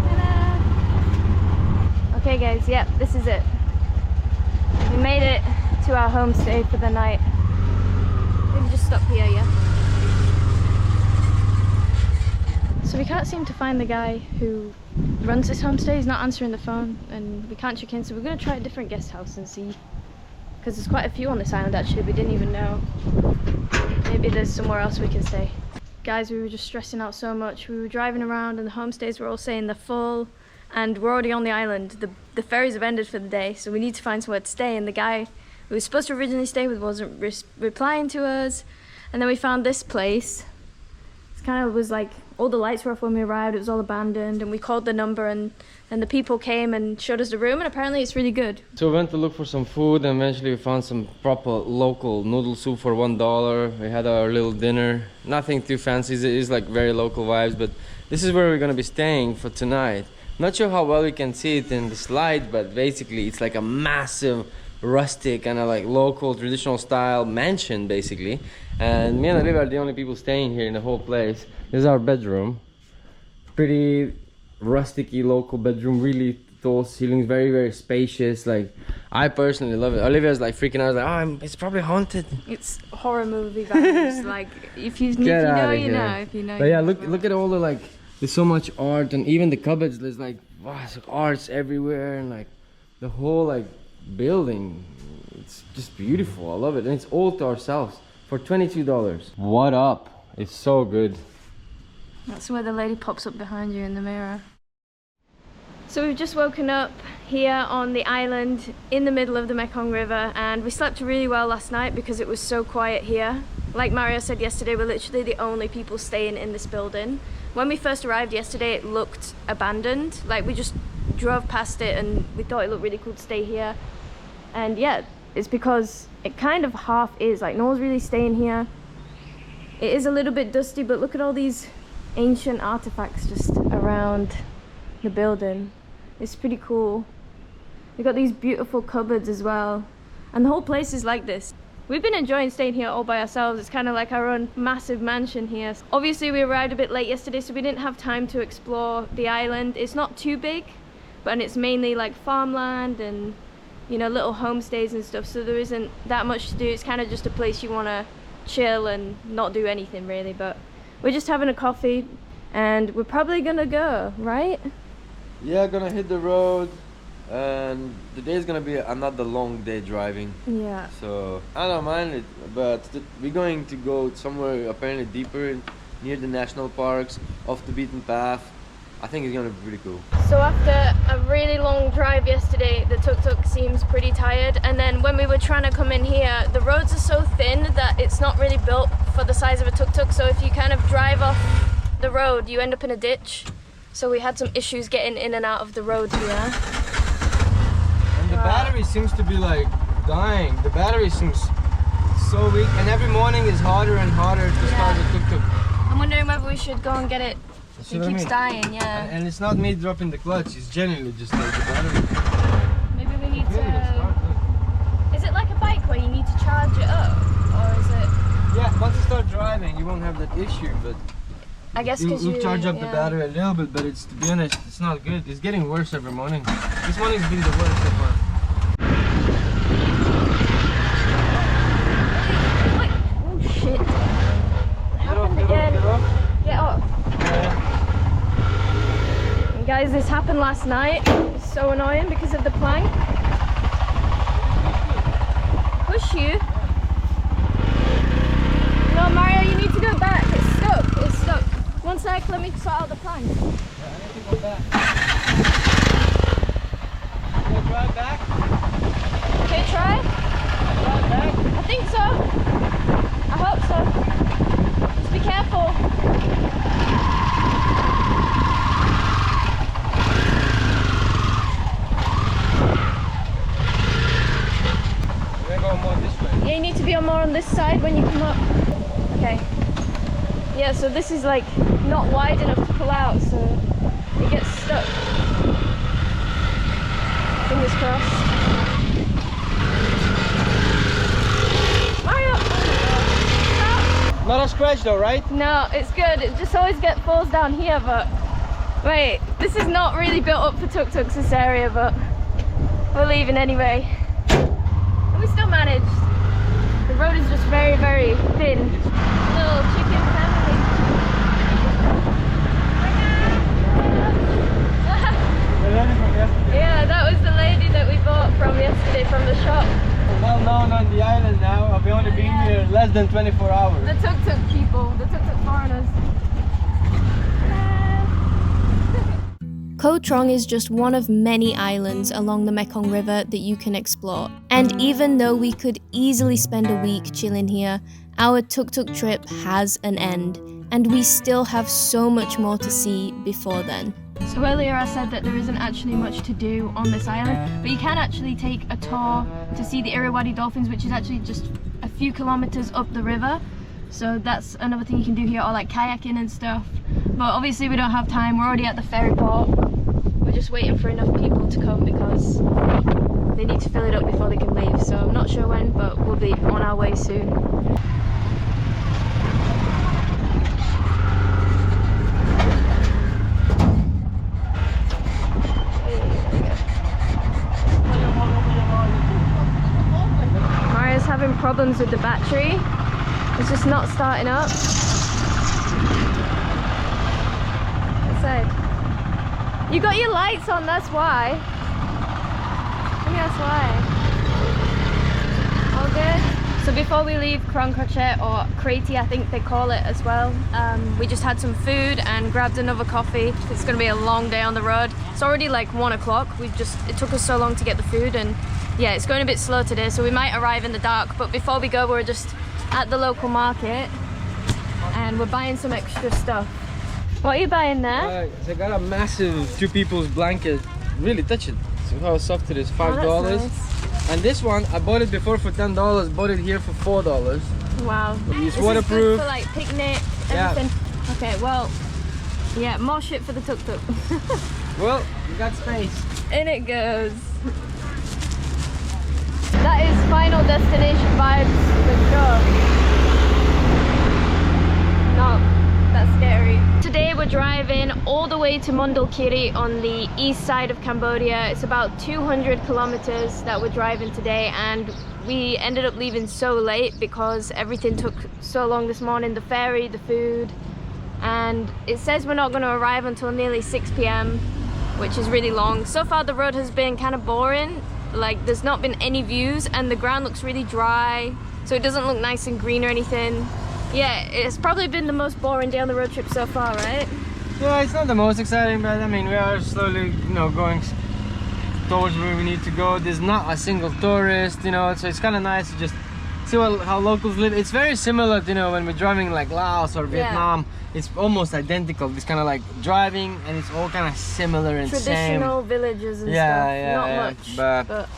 [SPEAKER 1] Ta-da! Okay guys, yep, this is it. We made it to our homestay for the night. Maybe just stop here, yeah? So we can't seem to find the guy who runs this homestay. He's not answering the phone and we can't check in, so we're going to try a different guest house and see, because there's quite a few on this island actually. We didn't even know. Maybe there's somewhere else we can stay. Guys, we were just stressing out so much. We were driving around and the homestays were all saying they're full and we're already on the island. The ferries have ended for the day, so we need to find somewhere to stay, and the guy we were supposed to originally stay with wasn't replying to us. And then we found this place. It kind of was like, all the lights were off when we arrived, it was all abandoned, and we called the number and the people came and showed us the room, and apparently it's really good.
[SPEAKER 2] So we went to look for some food and eventually we found some proper local noodle soup for $1. We had our little dinner. Nothing too fancy, it is like very local vibes, but this is where we're gonna be staying for tonight. Not sure how well we can see it in the slide, but basically it's like a massive rustic kind of like local traditional style mansion basically, and me and Olivia are the only people staying here in the whole place. This is our bedroom. Pretty rustic-y local bedroom, really tall ceilings, very spacious. Like, I personally love it. Olivia's like freaking out, like, oh, it's probably haunted.
[SPEAKER 1] It's horror movie vibes. Like, if you know, you know. If you know,
[SPEAKER 2] but yeah, look at all the, like, there's so much art, and even the cupboards, there's like, wow, it's like arts everywhere, and like the whole like building, it's just beautiful. I love it, and it's all to ourselves for $22. What up? It's so good.
[SPEAKER 1] That's where the lady pops up behind you in the mirror. So we've just woken up here on the island in the middle of the Mekong River, and we slept really well last night because it was so quiet here. Like Mario said yesterday, we're literally the only people staying in this building. When we first arrived yesterday, it looked abandoned. Like, we just drove past it and we thought it looked really cool to stay here. And yeah, it's because it kind of half is, like, no one's really staying here. It is a little bit dusty, but look at all these ancient artifacts just around the building. It's pretty cool. We've got these beautiful cupboards as well, and the whole place is like this. We've been enjoying staying here all by ourselves. It's kind of like our own massive mansion here. Obviously we arrived a bit late yesterday, so we didn't have time to explore the island. It's not too big, but it's mainly like farmland and, you know, little homestays and stuff, so there isn't that much to do. It's kind of just a place you want to chill and not do anything really. But we're just having a coffee and we're probably gonna go, right?
[SPEAKER 2] Yeah, gonna hit the road, and the day is gonna be another long day driving. Yeah. So I don't mind it, but we're going to go somewhere apparently deeper near the national parks, off the beaten path. I think it's gonna be pretty cool.
[SPEAKER 1] So after a really long drive yesterday, the tuk-tuk seems pretty tired, and then when we were trying to come in here, the roads are so thin that it's not really built for the size of a tuk-tuk, so if you kind of drive off the road, you end up in a ditch. So we had some issues getting in and out of the road here.
[SPEAKER 2] And the battery seems to be like dying. The battery seems so weak, and every morning is harder and harder to start the tuk-tuk.
[SPEAKER 1] I'm wondering whether we should go and get it. It keeps dying, yeah.
[SPEAKER 2] And it's not me dropping the clutch, it's genuinely just like the battery.
[SPEAKER 1] Maybe we need to... Is it like a bike where you need to charge it up? Or is it...
[SPEAKER 2] Yeah, once you start driving, you won't have that issue, but...
[SPEAKER 1] I guess because
[SPEAKER 2] you charge up the battery a little bit, but it's, to be honest, it's not good. It's getting worse every morning. This morning's been the worst so far.
[SPEAKER 1] Wait. Oh shit. It happened again. Get off. And guys, this happened last night. It's so annoying because of the plank. Push you. No, Mario, you need to go back. It's stuck. It's stuck. One sec, let me sort out the plank.
[SPEAKER 2] Yeah, I need to go back. Can I drive back?
[SPEAKER 1] Okay, try.
[SPEAKER 2] Drive back?
[SPEAKER 1] I think so. I hope so. Just be careful.
[SPEAKER 2] We're going more this way.
[SPEAKER 1] Yeah, you need to be more on this side when you come up. Okay. Yeah, so this is like not wide enough to pull out, so it gets stuck. Fingers crossed. Mario! Stop!
[SPEAKER 2] Not a scratch though, right?
[SPEAKER 1] No, it's good. It just always falls down here, but wait, this is not really built up for tuk-tuks, this area, but we're leaving anyway. And we still managed. The road is just very thin. Little chicken family.
[SPEAKER 2] less than 24 hours.
[SPEAKER 1] The tuk-tuk people, the tuk-tuk foreigners.
[SPEAKER 5] Koh Rong is just one of many islands along the Mekong River that you can explore. And even though we could easily spend a week chilling here, our tuk-tuk trip has an end, and we still have so much more to see before then.
[SPEAKER 1] So earlier I said that there isn't actually much to do on this island, but you can actually take a tour to see the Irrawaddy dolphins, which is actually just a few kilometers up the river. So that's another thing you can do here, or like kayaking and stuff. But obviously we don't have time, we're already at the ferry port. We're just waiting for enough people to come because they need to fill it up before they can leave. So I'm not sure when, but we'll be on our way soon. Maria's having problems with the battery. It's just not starting up. Inside. You got your lights on, that's why. Maybe that's why. All good? So before we leave Koh Rong, or Kreti I think they call it as well, we just had some food and grabbed another coffee. It's gonna be a long day on the road. It's already like 1 o'clock. It took us so long to get the food, and yeah, it's going a bit slow today, so we might arrive in the dark. But before we go, we're just at the local market and we're buying some extra stuff. What are you buying there?
[SPEAKER 2] I got a massive 2 people's blanket. Really touch it. See how soft it is. $5.
[SPEAKER 1] Nice.
[SPEAKER 2] And this one, I bought it before for $10. Bought it here for $4.
[SPEAKER 1] Wow.
[SPEAKER 2] It's
[SPEAKER 1] this
[SPEAKER 2] waterproof.
[SPEAKER 1] Is good for like picnic, everything. Yeah. Okay, well, yeah, more shit for the tuk-tuk.
[SPEAKER 2] Well, we got space.
[SPEAKER 1] In it goes. That is Final Destination vibes for sure. No, that's scary. Today we're driving all the way to Mondulkiri on the east side of Cambodia. It's about 200 kilometers that we're driving today, and we ended up leaving so late because everything took so long this morning. The ferry, the food, and it says we're not going to arrive until nearly 6 p.m, which is really long. So far the road has been kind of boring. Like, there's not been any views and the ground looks really dry, so it doesn't look nice and green or anything. Yeah, it's probably been the most boring day on the road trip so far, right?
[SPEAKER 2] Yeah, it's not the most exciting, but I mean, we are slowly, going towards where we need to go. There's not a single tourist, so it's kind of nice to just see how locals live. It's very similar to, when we're driving like Laos or Vietnam. Yeah. It's almost identical. It's kind of like driving, and it's all kind of similar and
[SPEAKER 1] traditional villages and stuff. Not much, but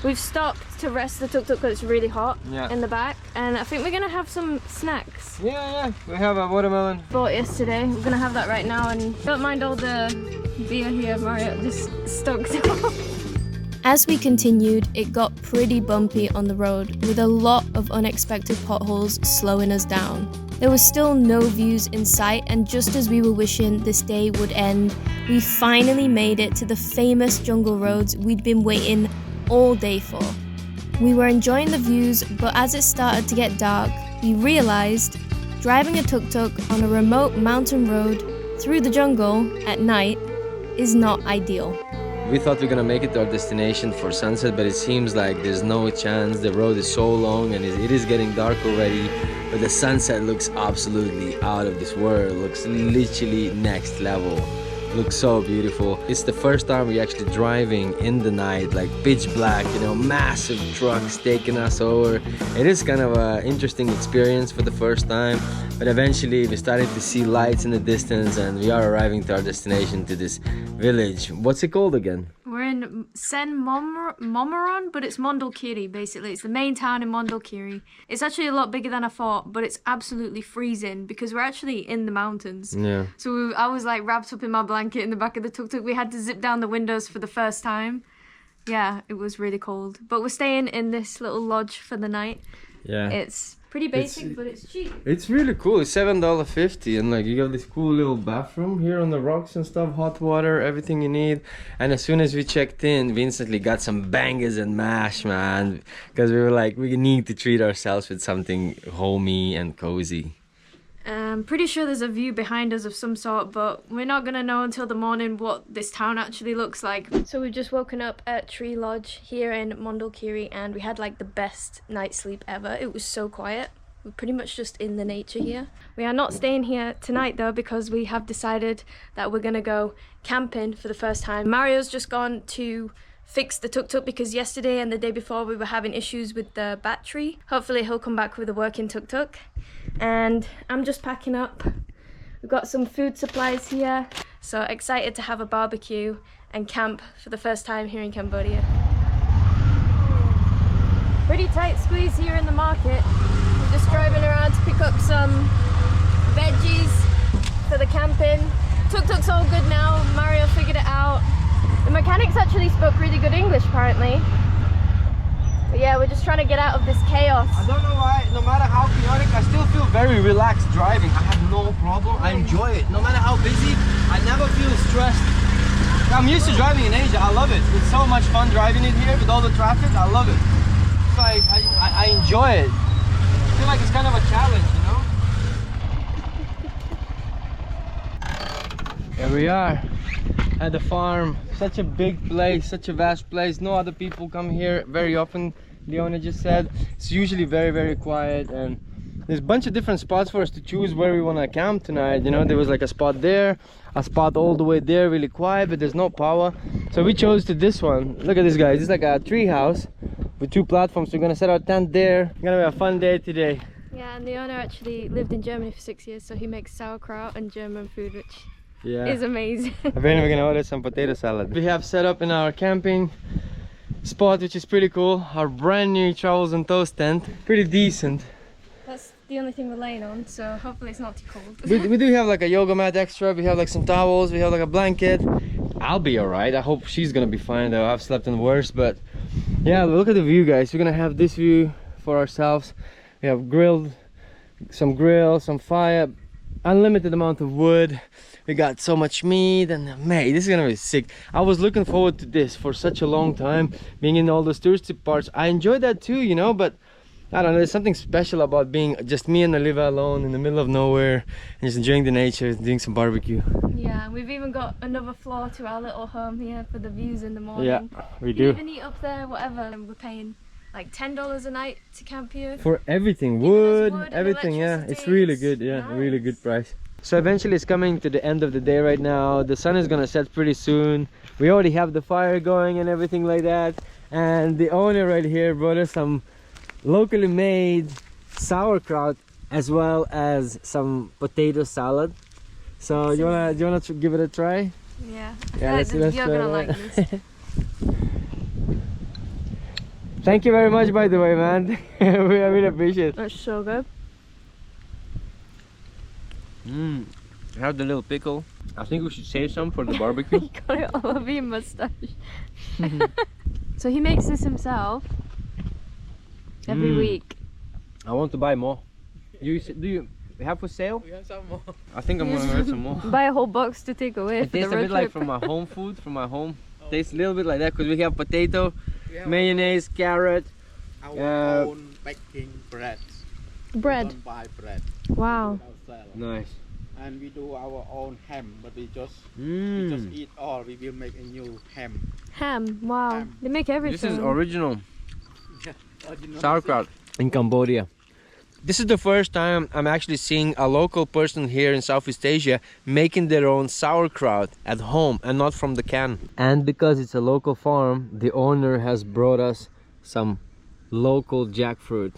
[SPEAKER 1] we've stopped to rest the tuk-tuk because it's really hot in the back, and I think we're gonna have some snacks.
[SPEAKER 2] Yeah, we have a watermelon.
[SPEAKER 1] Bought yesterday. We're gonna have that right now, and don't mind all the beer here, Mario. Just stoked.
[SPEAKER 5] As we continued, it got pretty bumpy on the road, with a lot of unexpected potholes slowing us down. There was still no views in sight, and just as we were wishing this day would end, we finally made it to the famous jungle roads we'd been waiting all day for. We were enjoying the views, but as it started to get dark, we realized driving a tuk-tuk on a remote mountain road through the jungle at night is not ideal.
[SPEAKER 2] We thought we were gonna make it to our destination for sunset, but it seems like there's no chance. The road is so long and it is getting dark already, but the sunset looks absolutely out of this world. It looks literally next level. It looks so beautiful. It's the first time we're actually driving in the night, like pitch black, massive trucks taking us over. It is kind of an interesting experience for the first time, but eventually we started to see lights in the distance, and we are arriving to our destination, to this village. What's it called again?
[SPEAKER 1] We're in Sen Monorom, but it's Mondulkiri basically. It's the main town in Mondulkiri. It's actually a lot bigger than I thought, but it's absolutely freezing because we're actually in the mountains. Yeah. So I was like wrapped up in my blanket in the back of the tuk-tuk. We had to zip down the windows for the first time. Yeah, it was really cold. But we're staying in this little lodge for the night. Yeah. It's pretty basic, but it's cheap.
[SPEAKER 2] It's really cool. It's $7.50, and like you got this cool little bathroom here on the rocks and stuff, hot water, everything you need. And as soon as we checked in, we instantly got some bangers and mash, man, because we were like, we need to treat ourselves with something homey and cozy.
[SPEAKER 1] I'm pretty sure there's a view behind us of some sort, but we're not gonna know until the morning what this town actually looks like. So we've just woken up at Tree Lodge here in Mondulkiri, and we had like the best night's sleep ever. It was so quiet. We're pretty much just in the nature here. We are not staying here tonight though, because we have decided that we're gonna go camping for the first time. Mario's just gone to fix the tuk-tuk because yesterday and the day before we were having issues with the battery. Hopefully he'll come back with a working tuk-tuk. And I'm just packing up. We've got some food supplies here. So excited to have a barbecue and camp for the first time here in Cambodia. Pretty tight squeeze here in the market. We're just driving around to pick up some veggies for the camping. Tuk-tuk's all good now. Mario figured it out. The mechanics actually spoke really good English apparently. But yeah, we're just trying to get out of this chaos.
[SPEAKER 2] I don't know why, no matter how chaotic, I still feel very relaxed driving. I have no problem, I enjoy it. No matter how busy, I never feel stressed. I'm used to driving in Asia, I love it. It's so much fun driving it here with all the traffic, I love it. It's like, I enjoy it. I feel like it's kind of a challenge, you know? Here we are at the farm. Such a big place, such a vast place. No other people come here very often. The owner just said it's usually very, very quiet, and there's a bunch of different spots for us to choose where we want to camp tonight. You know, there was like a spot there, a spot all the way there, really quiet, but there's no power. So we chose to this one. Look at this, guys. It's like a tree house with 2 platforms. So we're gonna set our tent there. It's gonna be a fun day today.
[SPEAKER 1] Yeah, and the owner actually lived in Germany for 6 years, so he makes sauerkraut and German food, which is amazing.
[SPEAKER 2] Apparently we're gonna order some potato salad. We have set up in our camping spot, which is pretty cool. Our brand new Travels and Toast tent. Pretty decent.
[SPEAKER 1] That's the only thing we're laying on, so hopefully it's not too cold.
[SPEAKER 2] we do have like a yoga mat extra. We have like some towels. We have like a blanket. I'll be alright. I hope she's gonna be fine though. I've slept in worse, but yeah, look at the view, guys. We're gonna have this view for ourselves. We have some grill, some fire, unlimited amount of wood. We got so much meat, and man, this is gonna be sick. I was looking forward to this for such a long time, being in all those touristy parts. I enjoy that too, you know, but I don't know, there's something special about being just me and Olivia alone in the middle of nowhere and just enjoying the nature, doing some barbecue.
[SPEAKER 1] Yeah, we've even got another floor to our little home here for the views in the morning.
[SPEAKER 2] Yeah, we do.
[SPEAKER 1] You can even eat up there, whatever, and we're paying like $10 a night to camp here.
[SPEAKER 2] For everything, wood everything, yeah. It's really good, yeah, nice. Really good price. So eventually it's coming to the end of the day right now. The sun is gonna set pretty soon. We already have the fire going and everything like that. And the owner right here brought us some locally made sauerkraut as well as some potato salad. So you wanna give it a try?
[SPEAKER 1] Yeah.
[SPEAKER 2] Let's
[SPEAKER 1] You're
[SPEAKER 2] try
[SPEAKER 1] gonna like this.
[SPEAKER 2] Thank you very much, by the way, man. We really appreciate it.
[SPEAKER 1] That's so good.
[SPEAKER 2] Have the little pickle. I think we should save some for the barbecue.
[SPEAKER 1] You got it all over your mustache. So he makes this himself every week.
[SPEAKER 2] I want to buy more. Do you have for sale? We have some more. I think I'm gonna have some more.
[SPEAKER 1] Buy a whole box to take away.
[SPEAKER 2] It tastes a bit like from my home food, from my home. Tastes a little bit like that because we have potato, mayonnaise, carrot.
[SPEAKER 10] Our own baking bread.
[SPEAKER 1] Bread.
[SPEAKER 10] We don't buy bread.
[SPEAKER 1] Wow.
[SPEAKER 2] Nice.
[SPEAKER 10] And we do our own ham, but we just eat all. We will make a new ham.
[SPEAKER 1] Ham. Wow. Ham. They make everything.
[SPEAKER 2] This is original.
[SPEAKER 10] Yeah, original
[SPEAKER 2] Sauerkraut in Cambodia. This is the first time I'm actually seeing a local person here in Southeast Asia making their own sauerkraut at home and not from the can. And because it's a local farm, the owner has brought us some local jackfruit.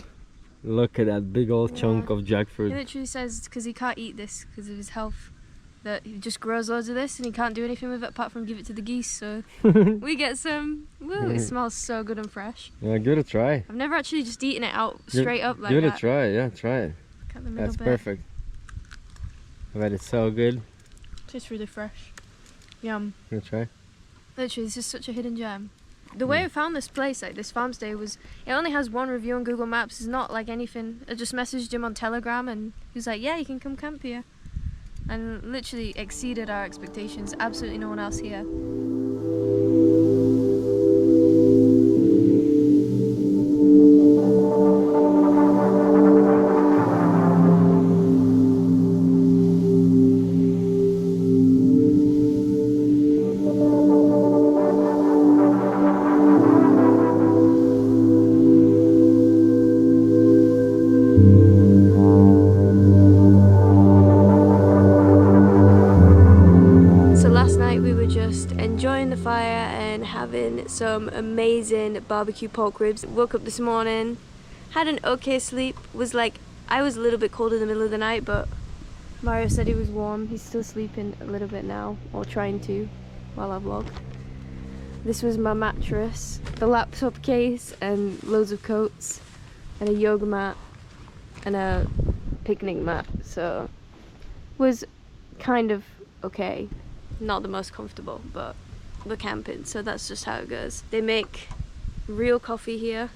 [SPEAKER 2] Look at that big old chunk of jackfruit.
[SPEAKER 1] He literally says because he can't eat this because of his health, that he just grows loads of this and he can't do anything with it apart from give it to the geese. So we get some. Woo, it smells so good and fresh.
[SPEAKER 2] Yeah, give it a try.
[SPEAKER 1] I've never actually just eaten it out straight up like that.
[SPEAKER 2] Give it a try, yeah, try it.
[SPEAKER 1] Cut the middle
[SPEAKER 2] That's
[SPEAKER 1] bit.
[SPEAKER 2] perfect. I bet it's so good.
[SPEAKER 1] Tastes really fresh. Yum.
[SPEAKER 2] Give it a try.
[SPEAKER 1] Literally, this is such a hidden gem. The way I found this place, like this farm stay, was it only has one review on Google Maps. It's not like anything. I just messaged him on Telegram and he was like, yeah, you can come camp here. And literally exceeded our expectations. Absolutely no one else here. eaten some amazing barbecue pork ribs. Woke up this morning, had an okay sleep. I was a little bit cold in the middle of the night, but Mario said he was warm. He's still sleeping a little bit now, or trying to, while I vlog. This was my mattress, the laptop case, and loads of coats, and a yoga mat, and a picnic mat. So, was kind of okay. Not the most comfortable, but we're camping, so that's just how it goes. They make real coffee here,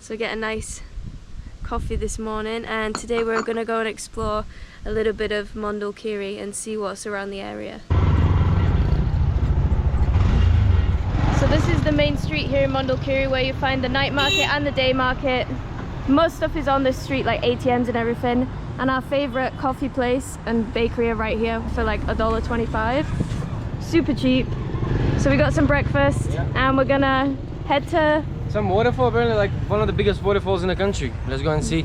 [SPEAKER 1] so get a nice coffee this morning, and today we're gonna go and explore a little bit of Mondulkiri and see what's around the area. So this is the main street here in Mondulkiri, where you find the night market and the day market. Most stuff is on this street, like ATMs and everything, and our favorite coffee place and bakery are right here for like $1.25. Super cheap. So we got some breakfast, and we're gonna head to
[SPEAKER 2] some waterfall, apparently like one of the biggest waterfalls in the country. Let's go and see.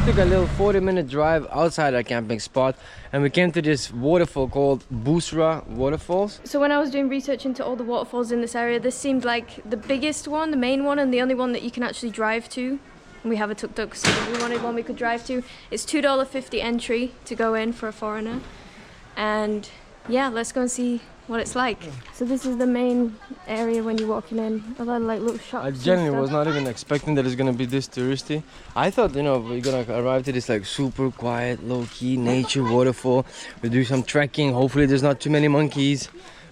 [SPEAKER 2] Took a little 40-minute drive outside our camping spot, and we came to this waterfall called Busra Waterfalls.
[SPEAKER 1] So when I was doing research into all the waterfalls in this area, this seemed like the biggest one, the main one, and the only one that you can actually drive to. And we have a Tuk Tuk, so we wanted one we could drive to. It's $2.50 entry to go in for a foreigner. And yeah, let's go and see what it's like. So this is the main area when you're walking in. A lot of like little shops.
[SPEAKER 2] I genuinely was not even expecting that it's gonna be this touristy. I thought, you know, we're gonna arrive to this like super quiet, low-key nature waterfall. We do some trekking. Hopefully there's not too many monkeys.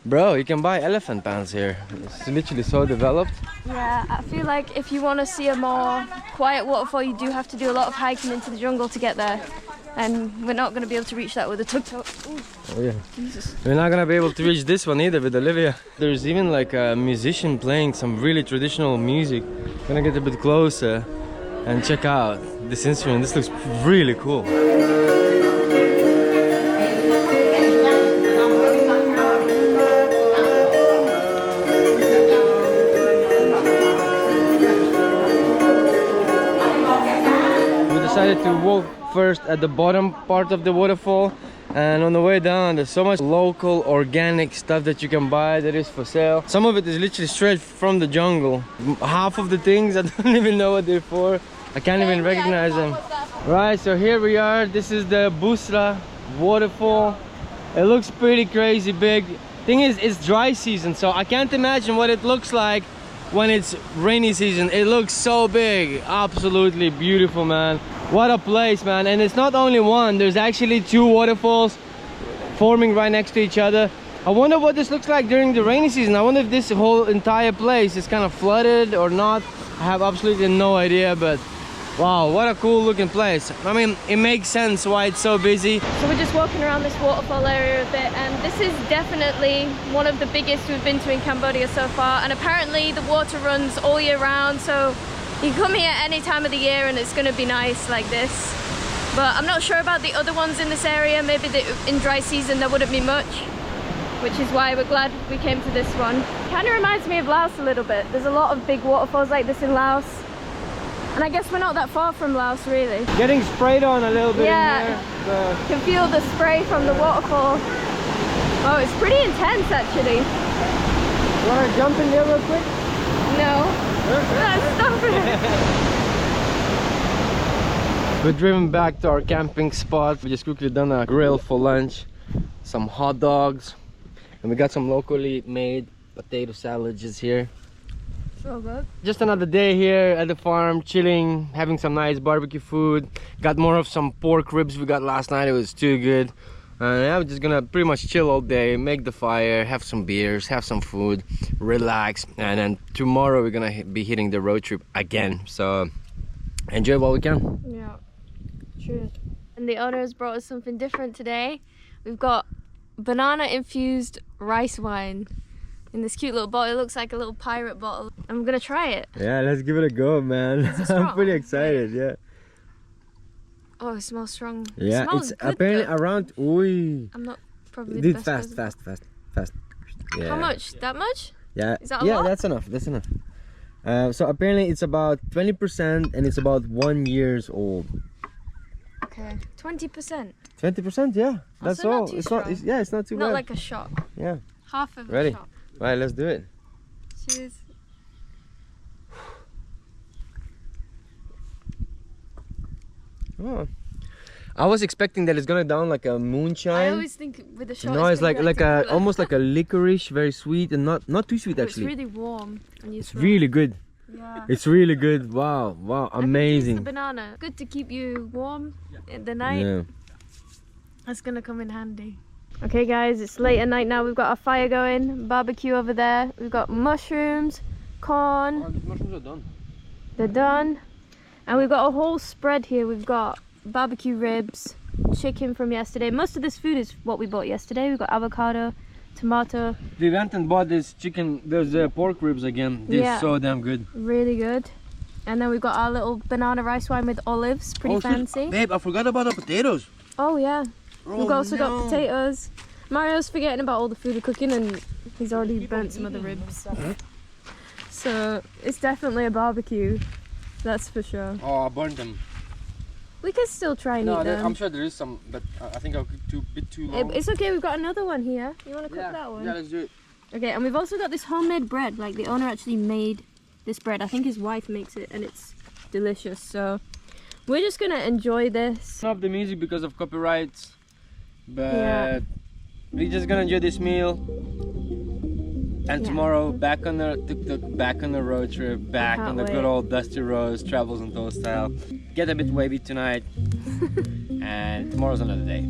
[SPEAKER 2] Bro, you can buy elephant pants here. It's literally so developed.
[SPEAKER 1] Yeah, I feel like if you want to see a more quiet waterfall, you do have to do a lot of hiking into the jungle to get there. And we're not going to be able to reach that with a tuk-tuk.
[SPEAKER 2] Oh yeah.
[SPEAKER 1] Jesus.
[SPEAKER 2] We're not going to be able to reach this one either with Olivia. There's even like a musician playing some really traditional music. I'm going to get a bit closer and check out this instrument. This looks really cool. Decided to walk first at the bottom part of the waterfall, and on the way down there's so much local organic stuff that you can buy that is for sale. Some of it is literally straight from the jungle. Half of the things I don't even know what they're for. I can't even recognize them. Right, so here we are. This is the Busra Waterfall. It looks pretty crazy big. Thing is, it's dry season, so I can't imagine what it looks like when it's rainy season. It looks so big. Absolutely beautiful, man. What a place, man. And it's not only one, there's actually two waterfalls forming right next to each other. I wonder what this looks like during the rainy season. I wonder if this whole entire place is kind of flooded or not. I have absolutely no idea, but wow, what a cool looking place. I mean, it makes sense why it's so busy.
[SPEAKER 1] So we're just walking around this waterfall area a bit, and this is definitely one of the biggest we've been to in Cambodia so far. And apparently the water runs all year round, so you can come here any time of the year and it's going to be nice like this. But I'm not sure about the other ones in this area. Maybe in dry season there wouldn't be much, which is why we're glad we came to this one. Kind of reminds me of Laos a little bit. There's a lot of big waterfalls like this in Laos. And I guess we're not that far from Laos, really.
[SPEAKER 2] Getting sprayed on a little bit in here.
[SPEAKER 1] You can feel the spray from the waterfall. Oh, it's pretty intense, actually.
[SPEAKER 2] You want to jump in there real quick?
[SPEAKER 1] No. No, stop it.
[SPEAKER 2] We're driven back to our camping spot. We just quickly done a grill for lunch. Some hot dogs. And we got some locally made potato sandwiches here.
[SPEAKER 1] So good.
[SPEAKER 2] Just another day here at the farm, chilling, having some nice barbecue food. Got more of some pork ribs we got last night. It was too good. Yeah, we're just gonna pretty much chill all day, make the fire, have some beers, have some food, relax, and then tomorrow we're gonna be hitting the road trip again. So enjoy while we can.
[SPEAKER 1] Yeah, true. And the owner has brought us something different today. We've got banana infused rice wine in this cute little bottle. It looks like a little pirate bottle. I'm gonna try it.
[SPEAKER 2] Yeah, let's give it a go, man. I'm pretty excited. Yeah.
[SPEAKER 1] Oh, it smells strong.
[SPEAKER 2] Yeah,
[SPEAKER 1] it smells
[SPEAKER 2] it's
[SPEAKER 1] good,
[SPEAKER 2] apparently
[SPEAKER 1] though.
[SPEAKER 2] around. Ooh.
[SPEAKER 1] I'm not probably
[SPEAKER 2] Did
[SPEAKER 1] the
[SPEAKER 2] fast. Yeah.
[SPEAKER 1] How much? That much?
[SPEAKER 2] Yeah.
[SPEAKER 1] Is that a lot?
[SPEAKER 2] That's enough. That's enough. So apparently it's about 20% and it's about 1 year old.
[SPEAKER 1] Okay, 20%.
[SPEAKER 2] 20%, yeah. That's
[SPEAKER 1] Also not
[SPEAKER 2] all.
[SPEAKER 1] too
[SPEAKER 2] It's not.
[SPEAKER 1] strong.
[SPEAKER 2] Yeah, it's not too
[SPEAKER 1] Not
[SPEAKER 2] bad.
[SPEAKER 1] like a shot.
[SPEAKER 2] Yeah.
[SPEAKER 1] Half of
[SPEAKER 2] Ready?
[SPEAKER 1] a shot.
[SPEAKER 2] Right, let's do it.
[SPEAKER 1] Cheers.
[SPEAKER 2] Oh. I was expecting that it's gonna down like a moonshine.
[SPEAKER 1] I always think with a shot.
[SPEAKER 2] No, it's like a
[SPEAKER 1] tequila.
[SPEAKER 2] almost like a licorice, very sweet and not too sweet
[SPEAKER 1] Oh,
[SPEAKER 2] actually.
[SPEAKER 1] It's really warm. And you
[SPEAKER 2] It's
[SPEAKER 1] throw
[SPEAKER 2] really
[SPEAKER 1] it.
[SPEAKER 2] good.
[SPEAKER 1] Yeah.
[SPEAKER 2] It's really good. Wow, wow,
[SPEAKER 1] I can taste
[SPEAKER 2] amazing.
[SPEAKER 1] the banana. Good to keep you warm in the night.
[SPEAKER 2] Yeah.
[SPEAKER 1] That's gonna come in handy. Okay guys, it's late at night now. We've got our fire going, barbecue over there. We've got mushrooms, corn.
[SPEAKER 2] Oh, these mushrooms are done.
[SPEAKER 1] They're done. And we've got a whole spread here. We've got barbecue ribs, chicken from yesterday. Most of this food is what we bought yesterday. We've got avocado, tomato.
[SPEAKER 2] We went and bought this chicken, those pork ribs again. They're
[SPEAKER 1] Yeah.
[SPEAKER 2] so damn good.
[SPEAKER 1] Really good. And then we've got our little banana rice wine with olives. Pretty fancy.
[SPEAKER 3] Babe, I forgot about the potatoes.
[SPEAKER 1] Oh yeah. We've
[SPEAKER 3] Oh,
[SPEAKER 1] also got
[SPEAKER 3] no.
[SPEAKER 1] potatoes. Mario's forgetting about all the food we're cooking and he's already burnt some of the ribs. So it's definitely a barbecue. That's for sure.
[SPEAKER 2] Oh, I burned them.
[SPEAKER 1] We can still try and
[SPEAKER 2] No,
[SPEAKER 1] eat them.
[SPEAKER 2] I'm sure there is some, but I think I'll cook a bit too long.
[SPEAKER 1] It's okay, we've got another one here. You want to cook that one?
[SPEAKER 2] Yeah, let's do it.
[SPEAKER 1] Okay, and we've also got this homemade bread. Like the owner actually made this bread. I think his wife makes it and it's delicious. So we're just gonna enjoy this.
[SPEAKER 2] Stop the music because of copyrights, but
[SPEAKER 1] Yeah.
[SPEAKER 2] we're just gonna enjoy this meal. And
[SPEAKER 1] Yeah.
[SPEAKER 2] tomorrow, back on the tuk-tuk, back on the road trip, back
[SPEAKER 1] Can't
[SPEAKER 2] on the
[SPEAKER 1] wait.
[SPEAKER 2] good old dusty roads, travels and toast style. Get a bit wavy tonight, and tomorrow's another day.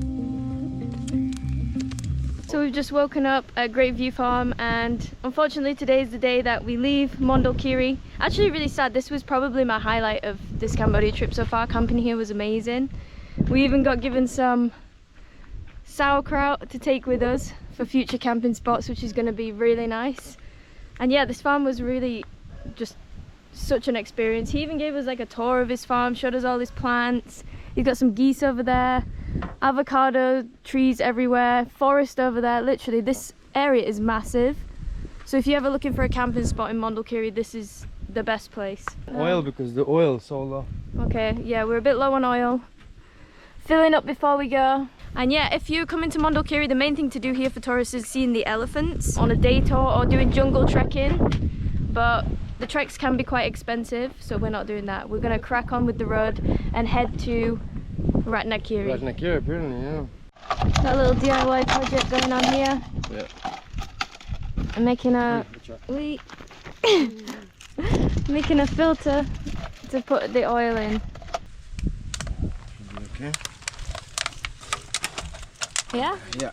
[SPEAKER 1] So we've just woken up at Great View Farm and unfortunately today is the day that we leave Mondulkiri. Actually really sad, this was probably my highlight of this Cambodia trip so far. Camping here was amazing. We even got given some sauerkraut to take with us for future camping spots, which is going to be really nice. And yeah, this farm was really just such an experience. He even gave us like a tour of his farm, showed us all his plants. He's got some geese over there, avocado trees everywhere, forest over there. Literally this area is massive. So if you're ever looking for a camping spot in Mondulkiri, this is the best place.
[SPEAKER 2] Oil, because the oil is so low.
[SPEAKER 1] Okay, yeah, we're a bit low on oil. Filling up before we go. And yeah, if you come into Mondulkiri, the main thing to do here for tourists is seeing the elephants on a day tour or doing jungle trekking. But the treks can be quite expensive, so we're not doing that. We're gonna crack on with the road and head to Ratanakiri.
[SPEAKER 2] Ratanakiri, apparently, yeah.
[SPEAKER 1] Got a little DIY project going on here.
[SPEAKER 2] Yeah.
[SPEAKER 1] I'm making a making a filter to put the oil in.
[SPEAKER 2] Okay.
[SPEAKER 1] Yeah?
[SPEAKER 2] Yeah.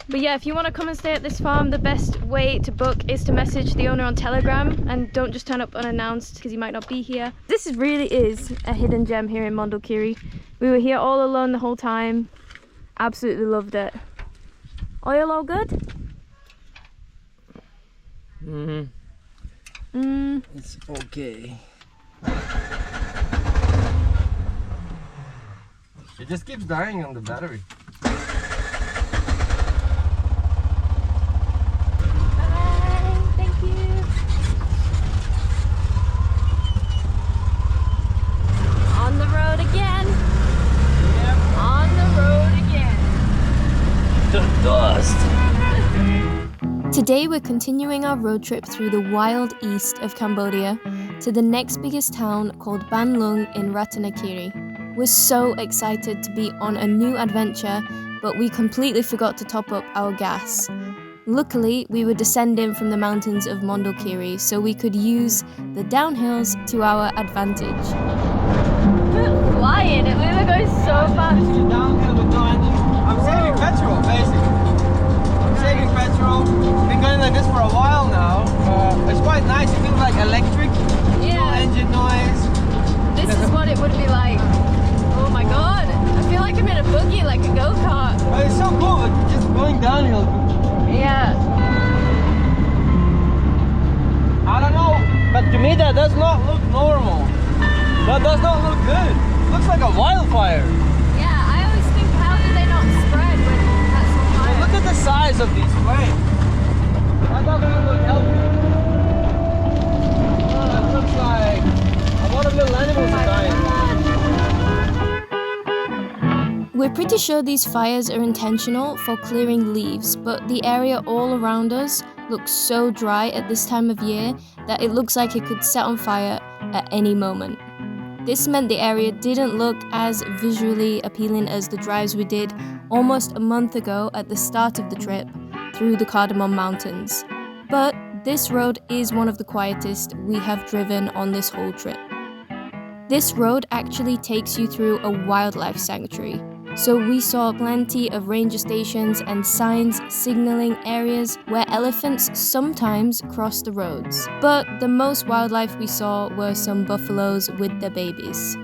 [SPEAKER 1] But yeah, if you want to come and stay at this farm, the best way to book is to message the owner on Telegram and don't just turn up unannounced because he might not be here. This really is a hidden gem here in Mondulkiri. We were here all alone the whole time. Absolutely loved it. Oil all good?
[SPEAKER 2] It's okay. It just keeps dying on the battery.
[SPEAKER 1] Thank you. On the road again. Yep. On the road again.
[SPEAKER 2] The dust.
[SPEAKER 5] Today we're continuing our road trip through the wild east of Cambodia to the next biggest town called Ban Lung in Ratanakiri. We're so excited to be on a new adventure, but we completely forgot to top up our gas. Luckily, we were descending from the mountains of Mondulkiri, so we could use the downhills to our advantage.
[SPEAKER 1] We're flying, we were going so fast.
[SPEAKER 2] Downhill with no engine. I'm saving petrol, basically. I'm saving petrol. Been going like this for a while now. It's quite nice. It feels like electric.
[SPEAKER 1] Yeah.
[SPEAKER 2] No engine noise.
[SPEAKER 1] This is what it would be like. Oh my god, I feel like I'm in a buggy, like a go-kart.
[SPEAKER 2] But it's so cool, but just going downhill.
[SPEAKER 1] Yeah.
[SPEAKER 2] I don't know, but to me that does not look normal. That does not look good. Looks like a wildfire.
[SPEAKER 1] Yeah, I always think, how do they not spread when that's on
[SPEAKER 2] Well,
[SPEAKER 1] fire?
[SPEAKER 2] look at the size of these flames. That doesn't look healthy. Oh, that looks like a lot of little animals are dying.
[SPEAKER 5] pretty sure these fires are intentional for clearing leaves, but the area all around us looks so dry at this time of year that it looks like it could set on fire at any moment. This meant the area didn't look as visually appealing as the drives we did almost a month ago at the start of the trip through the Cardamom Mountains. But this road is one of the quietest we have driven on this whole trip. This road actually takes you through a wildlife sanctuary, so we saw plenty of ranger stations and signs signaling areas where elephants sometimes cross the roads. But the most wildlife we saw were some buffaloes with their babies.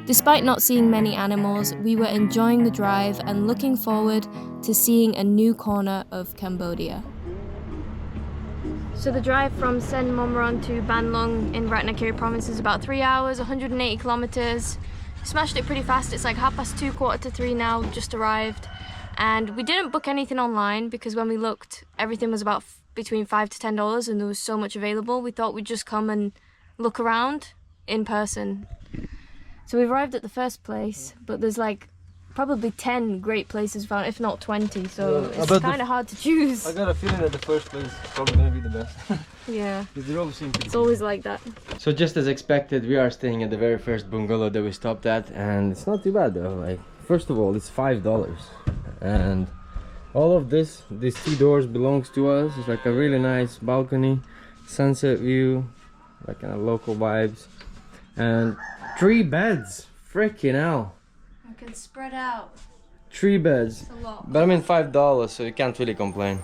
[SPEAKER 5] Despite not seeing many animals, we were enjoying the drive and looking forward to seeing a new corner of Cambodia.
[SPEAKER 1] So the drive from Sen Monorom to Ban Lung in Ratanakiri province is about 3 hours, 180 kilometers. Smashed it pretty fast. It's like 2:30, 2:45 now, just arrived. And we didn't book anything online because when we looked, everything was about between $5 to $10 and there was so much available. We thought we'd just come and look around in person. So we arrived at the first place, but there's like probably 10 great places found, if not 20, so it's kind of hard to choose.
[SPEAKER 2] I got a feeling that the first place is probably going to be the best.
[SPEAKER 1] Yeah,
[SPEAKER 2] it's
[SPEAKER 1] always like that.
[SPEAKER 2] So just as expected, we are staying at the very first bungalow that we stopped at, and it's not too bad though. Like, first of all, it's $5, and all of these 2 doors belongs to us. It's like a really nice balcony, sunset view, like kind of local vibes, and 3 beds. Freaking hell!
[SPEAKER 1] We can spread out.
[SPEAKER 2] 3 beds.
[SPEAKER 1] It's a lot.
[SPEAKER 2] But I mean $5, so you can't really complain.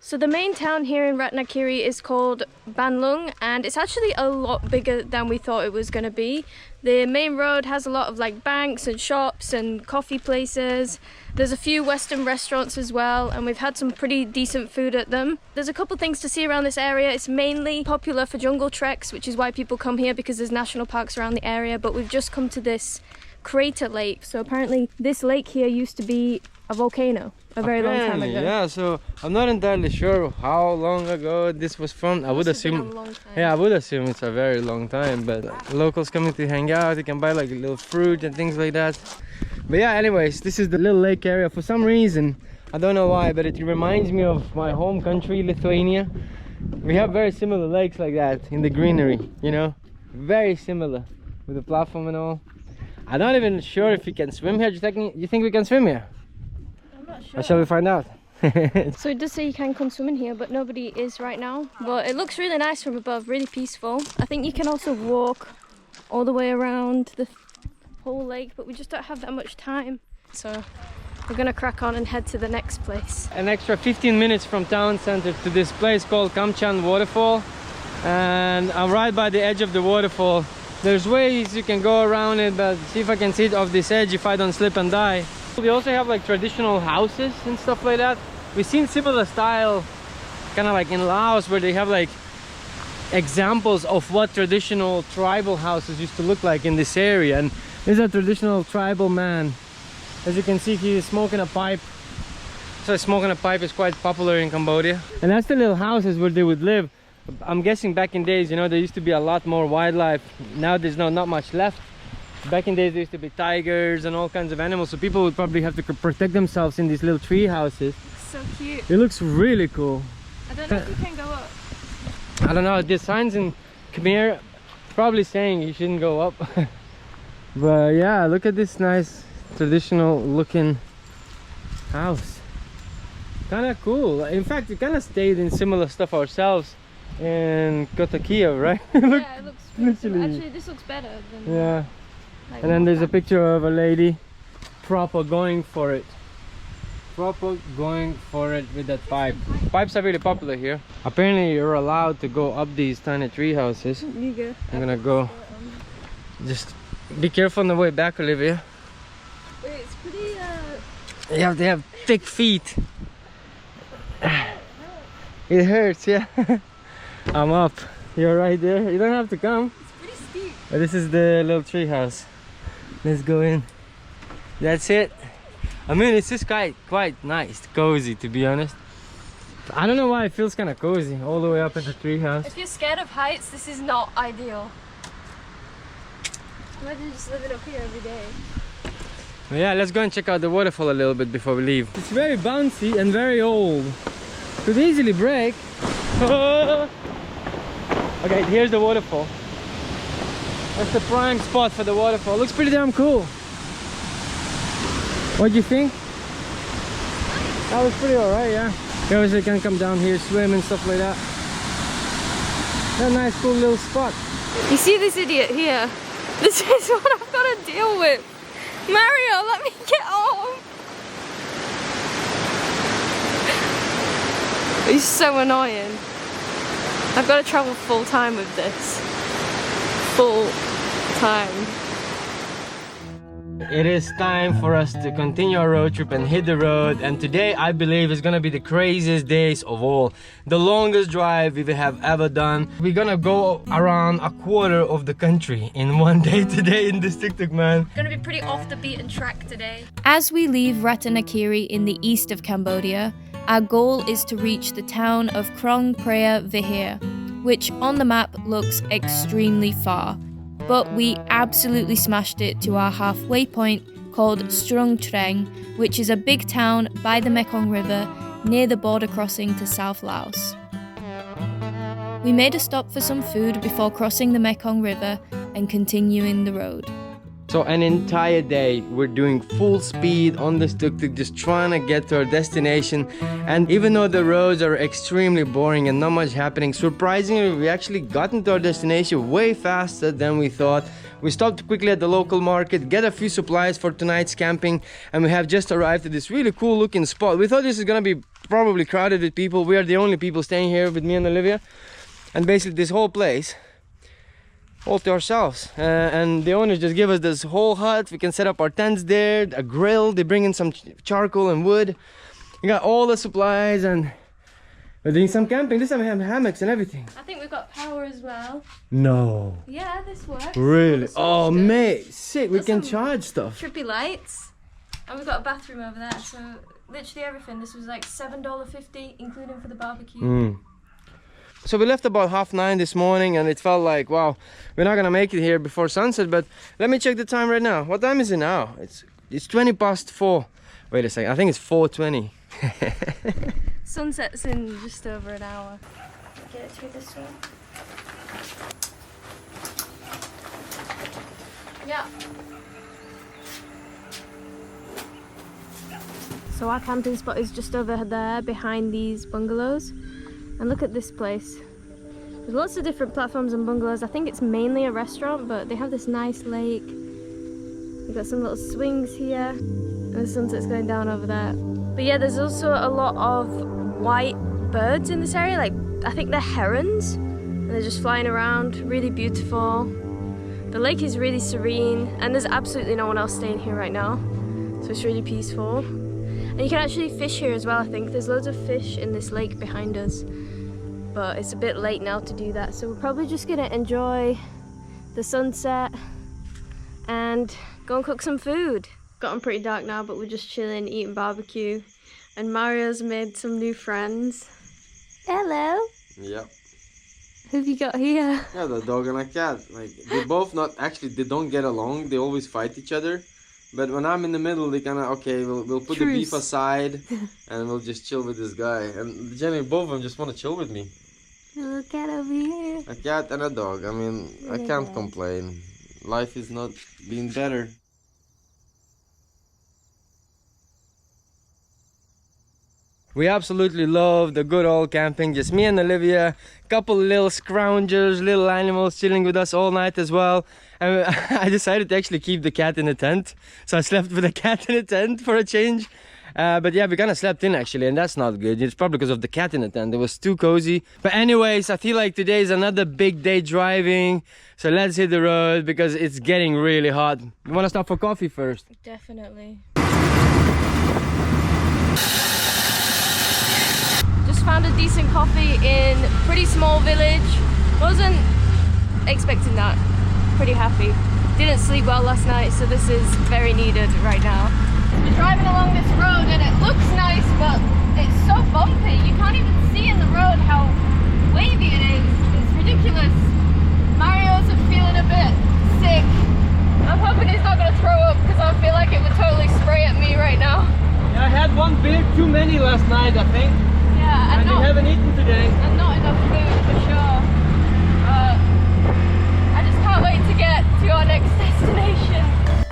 [SPEAKER 1] So the main town here in Ratanakiri is called Ban Lung, and it's actually a lot bigger than we thought it was going to be. The main road has a lot of like banks and shops and coffee places. There's a few Western restaurants as well, and we've had some pretty decent food at them. There's a couple things to see around this area. It's mainly popular for jungle treks, which is why people come here because there's national parks around the area, but we've just come to this crater lake. So apparently this lake here used to be a volcano a very long time ago.
[SPEAKER 2] Yeah, so I'm not entirely sure how long ago this was from. I would assume, yeah, I would assume it's a very long time, but locals coming to hang out, you can buy like a little fruit and things like that. But yeah, anyways, this is the little lake area. For some reason, I don't know why, but it reminds me of my home country, Lithuania. We have very similar lakes like that in the greenery, you know, very similar with the platform and all. I'm not even sure if you can swim here. Do you think we can swim here?
[SPEAKER 1] Sure.
[SPEAKER 2] Or shall we find out?
[SPEAKER 1] So it does say you can come swimming here, but nobody is right now. But it looks really nice from above, really peaceful. I think you can also walk all the way around the whole lake, but we just don't have that much time. So we're gonna crack on and head to the next place.
[SPEAKER 2] An extra 15 minutes from town center to this place called Kampot Waterfall. And I'm right by the edge of the waterfall. There's ways you can go around it, but see if I can see it off this edge if I don't slip and die. We also have like traditional houses and stuff like that. We've seen similar style kind of like in Laos, where they have like examples of what traditional tribal houses used to look like in this area. And this is a traditional tribal man. As you can see, he is smoking a pipe. So smoking a pipe is quite popular in Cambodia. And that's the little houses where they would live. I'm guessing back in days, you know, there used to be a lot more wildlife. Now there's not much left. Back in days there used to be tigers and all kinds of animals, so people would probably have to protect themselves in these little tree houses.
[SPEAKER 1] So cute.
[SPEAKER 2] It looks really cool.
[SPEAKER 1] I don't know if you can go up.
[SPEAKER 2] I don't know, the signs in Khmer probably saying you shouldn't go up. But yeah, look at this nice traditional looking house. Kind of cool. In fact, we kind of stayed in similar stuff ourselves in Koh Takiev, right?
[SPEAKER 1] Yeah, it looks literally. Actually, this looks better than.
[SPEAKER 2] Yeah.
[SPEAKER 1] Like,
[SPEAKER 2] and then there's a picture of a lady proper going for it. Proper going for it with that pipe. Pipes are really popular here. Apparently you're allowed to go up these tiny tree houses.
[SPEAKER 1] You go.
[SPEAKER 2] I'm gonna go. Just be careful on the way back, Olivia.
[SPEAKER 1] Wait, it's pretty
[SPEAKER 2] You have to have thick feet. It hurts, yeah. I'm up. You're right there. You don't have to come.
[SPEAKER 1] It's pretty steep.
[SPEAKER 2] But this is the little tree house. Let's go in. That's it. I mean, it's just quite nice, cozy, to be honest. I don't know why it feels kind of cozy all the way up in the tree house.
[SPEAKER 1] If you're scared of heights, this is not ideal. Imagine just living up here every day.
[SPEAKER 2] But yeah, let's go and check out the waterfall a little bit before we leave. It's very bouncy and very old. Could easily break. Okay, here's the waterfall. That's the prime spot for the waterfall. Looks pretty damn cool. What do you think? That was pretty alright, yeah. You obviously can come down here, swim and stuff like that. That's a nice cool little spot.
[SPEAKER 1] You see this idiot here? This is what I've got to deal with. Mario, let me get home. He's so annoying. I've got to travel full time with this. Full time.
[SPEAKER 2] It is time for us to continue our road trip and hit the road, and today I believe is gonna be the craziest days of all. The longest drive we have ever done. We're gonna go around a quarter of the country in one day today in this tuk-tuk, man.
[SPEAKER 1] Gonna be pretty off the beaten track today.
[SPEAKER 5] As we leave Ratanakiri in the east of Cambodia, our goal is to reach the town of Krong Prea Vihir, which on the map looks extremely far. But we absolutely smashed it to our halfway point called Strung Treng, which is a big town by the Mekong River near the border crossing to South Laos. We made a stop for some food before crossing the Mekong River and continuing the road.
[SPEAKER 2] So an entire day we're doing full speed on this tuk-tuk, just trying to get to our destination. And even though the roads are extremely boring and not much happening, surprisingly we actually got into our destination way faster than we thought. We stopped quickly at the local market, get a few supplies for tonight's camping, and we have just arrived at this really cool looking spot. We thought this is gonna be probably crowded with people. We are the only people staying here with me and Olivia, and basically this whole place all to ourselves, and the owners just give us this whole hut. We can set up our tents there, a grill, they bring in some charcoal and wood. We got all the supplies and we're doing some camping. This time we have hammocks and everything.
[SPEAKER 1] I think we've got power as well.
[SPEAKER 2] No.
[SPEAKER 1] Yeah, this works.
[SPEAKER 2] Really? Oh mate, sick. We can charge stuff.
[SPEAKER 1] Trippy lights. And we've got a bathroom over there, so literally everything. This was like $7.50 including for the barbecue.
[SPEAKER 2] So we left about 9:30 this morning, and it felt like, wow, we're not gonna make it here before sunset. But let me check the time right now. What time is it now? It's 4:20. Wait a second, I think it's 4:20.
[SPEAKER 1] Sunset's in just over an hour. Get it through this one. Yeah. So our camping spot is just over there behind these bungalows. And look at this place. There's lots of different platforms and bungalows. I think it's mainly a restaurant, but they have this nice lake. We've got some little swings here, and the sunset's going down over there. But yeah, there's also a lot of white birds in this area. Like, I think they're herons, and they're just flying around. Really beautiful. The lake is really serene, and there's absolutely no one else staying here right now, so it's really peaceful. And you can actually fish here as well, I think. There's loads of fish in this lake behind us. But it's a bit late now to do that. So we're probably just gonna enjoy the sunset and go and cook some food. Gotten pretty dark now, but we're just chilling, eating barbecue. And Mario's made some new friends. Hello.
[SPEAKER 2] Yep.
[SPEAKER 1] Who have you got here?
[SPEAKER 2] Yeah, the dog and a cat. Like, they both they don't get along. They always fight each other. But when I'm in the middle, they kind of, okay, we'll put the beef aside and we'll just chill with this guy. And generally, both of them just want to chill with me.
[SPEAKER 1] A little cat over here.
[SPEAKER 2] A cat and a dog. I mean, I can't complain. Life is not being better. We absolutely love the good old camping. Just me and Olivia, couple little scroungers, little animals chilling with us all night as well. And I decided to actually keep the cat in the tent. So I slept with the cat in the tent for a change. But yeah, we kind of slept in actually, and that's not good. It's probably because of the cat in the tent. It was too cozy. But anyways, I feel like today is another big day driving. So let's hit the road because it's getting really hot. You want to stop for coffee first?
[SPEAKER 1] Definitely. Found a decent coffee in a pretty small village. Wasn't expecting that. pretty happy. Didn't sleep well last night, so this is very needed right now. We're driving along this road and it looks nice, but it's so bumpy. You can't even see in the road how wavy it is. It's ridiculous. Mario's feeling a bit sick. I'm hoping he's not going to throw up because I feel like it would totally spray at me right now.
[SPEAKER 2] Yeah, I had one beer too many last night, I think.
[SPEAKER 1] Yeah,
[SPEAKER 2] and we haven't eaten today.
[SPEAKER 1] And not enough food for sure. I just can't wait to get to our next destination.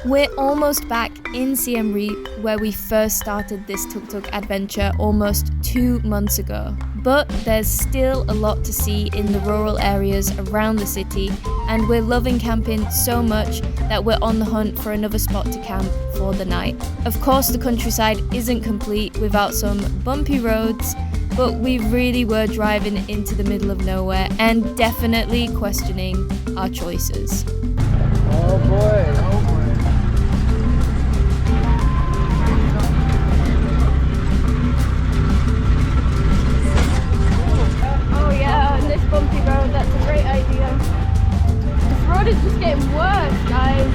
[SPEAKER 5] We're almost back in Siem Reap, where we first started this tuk-tuk adventure almost 2 months ago. But there's still a lot to see in the rural areas around the city, and we're loving camping so much that we're on the hunt for another spot to camp for the night. Of course, the countryside isn't complete without some bumpy roads, but we really were driving into the middle of nowhere and definitely questioning our choices.
[SPEAKER 2] Oh boy, oh boy.
[SPEAKER 1] Bumpy road, that's a great idea. This road is just getting worse, guys.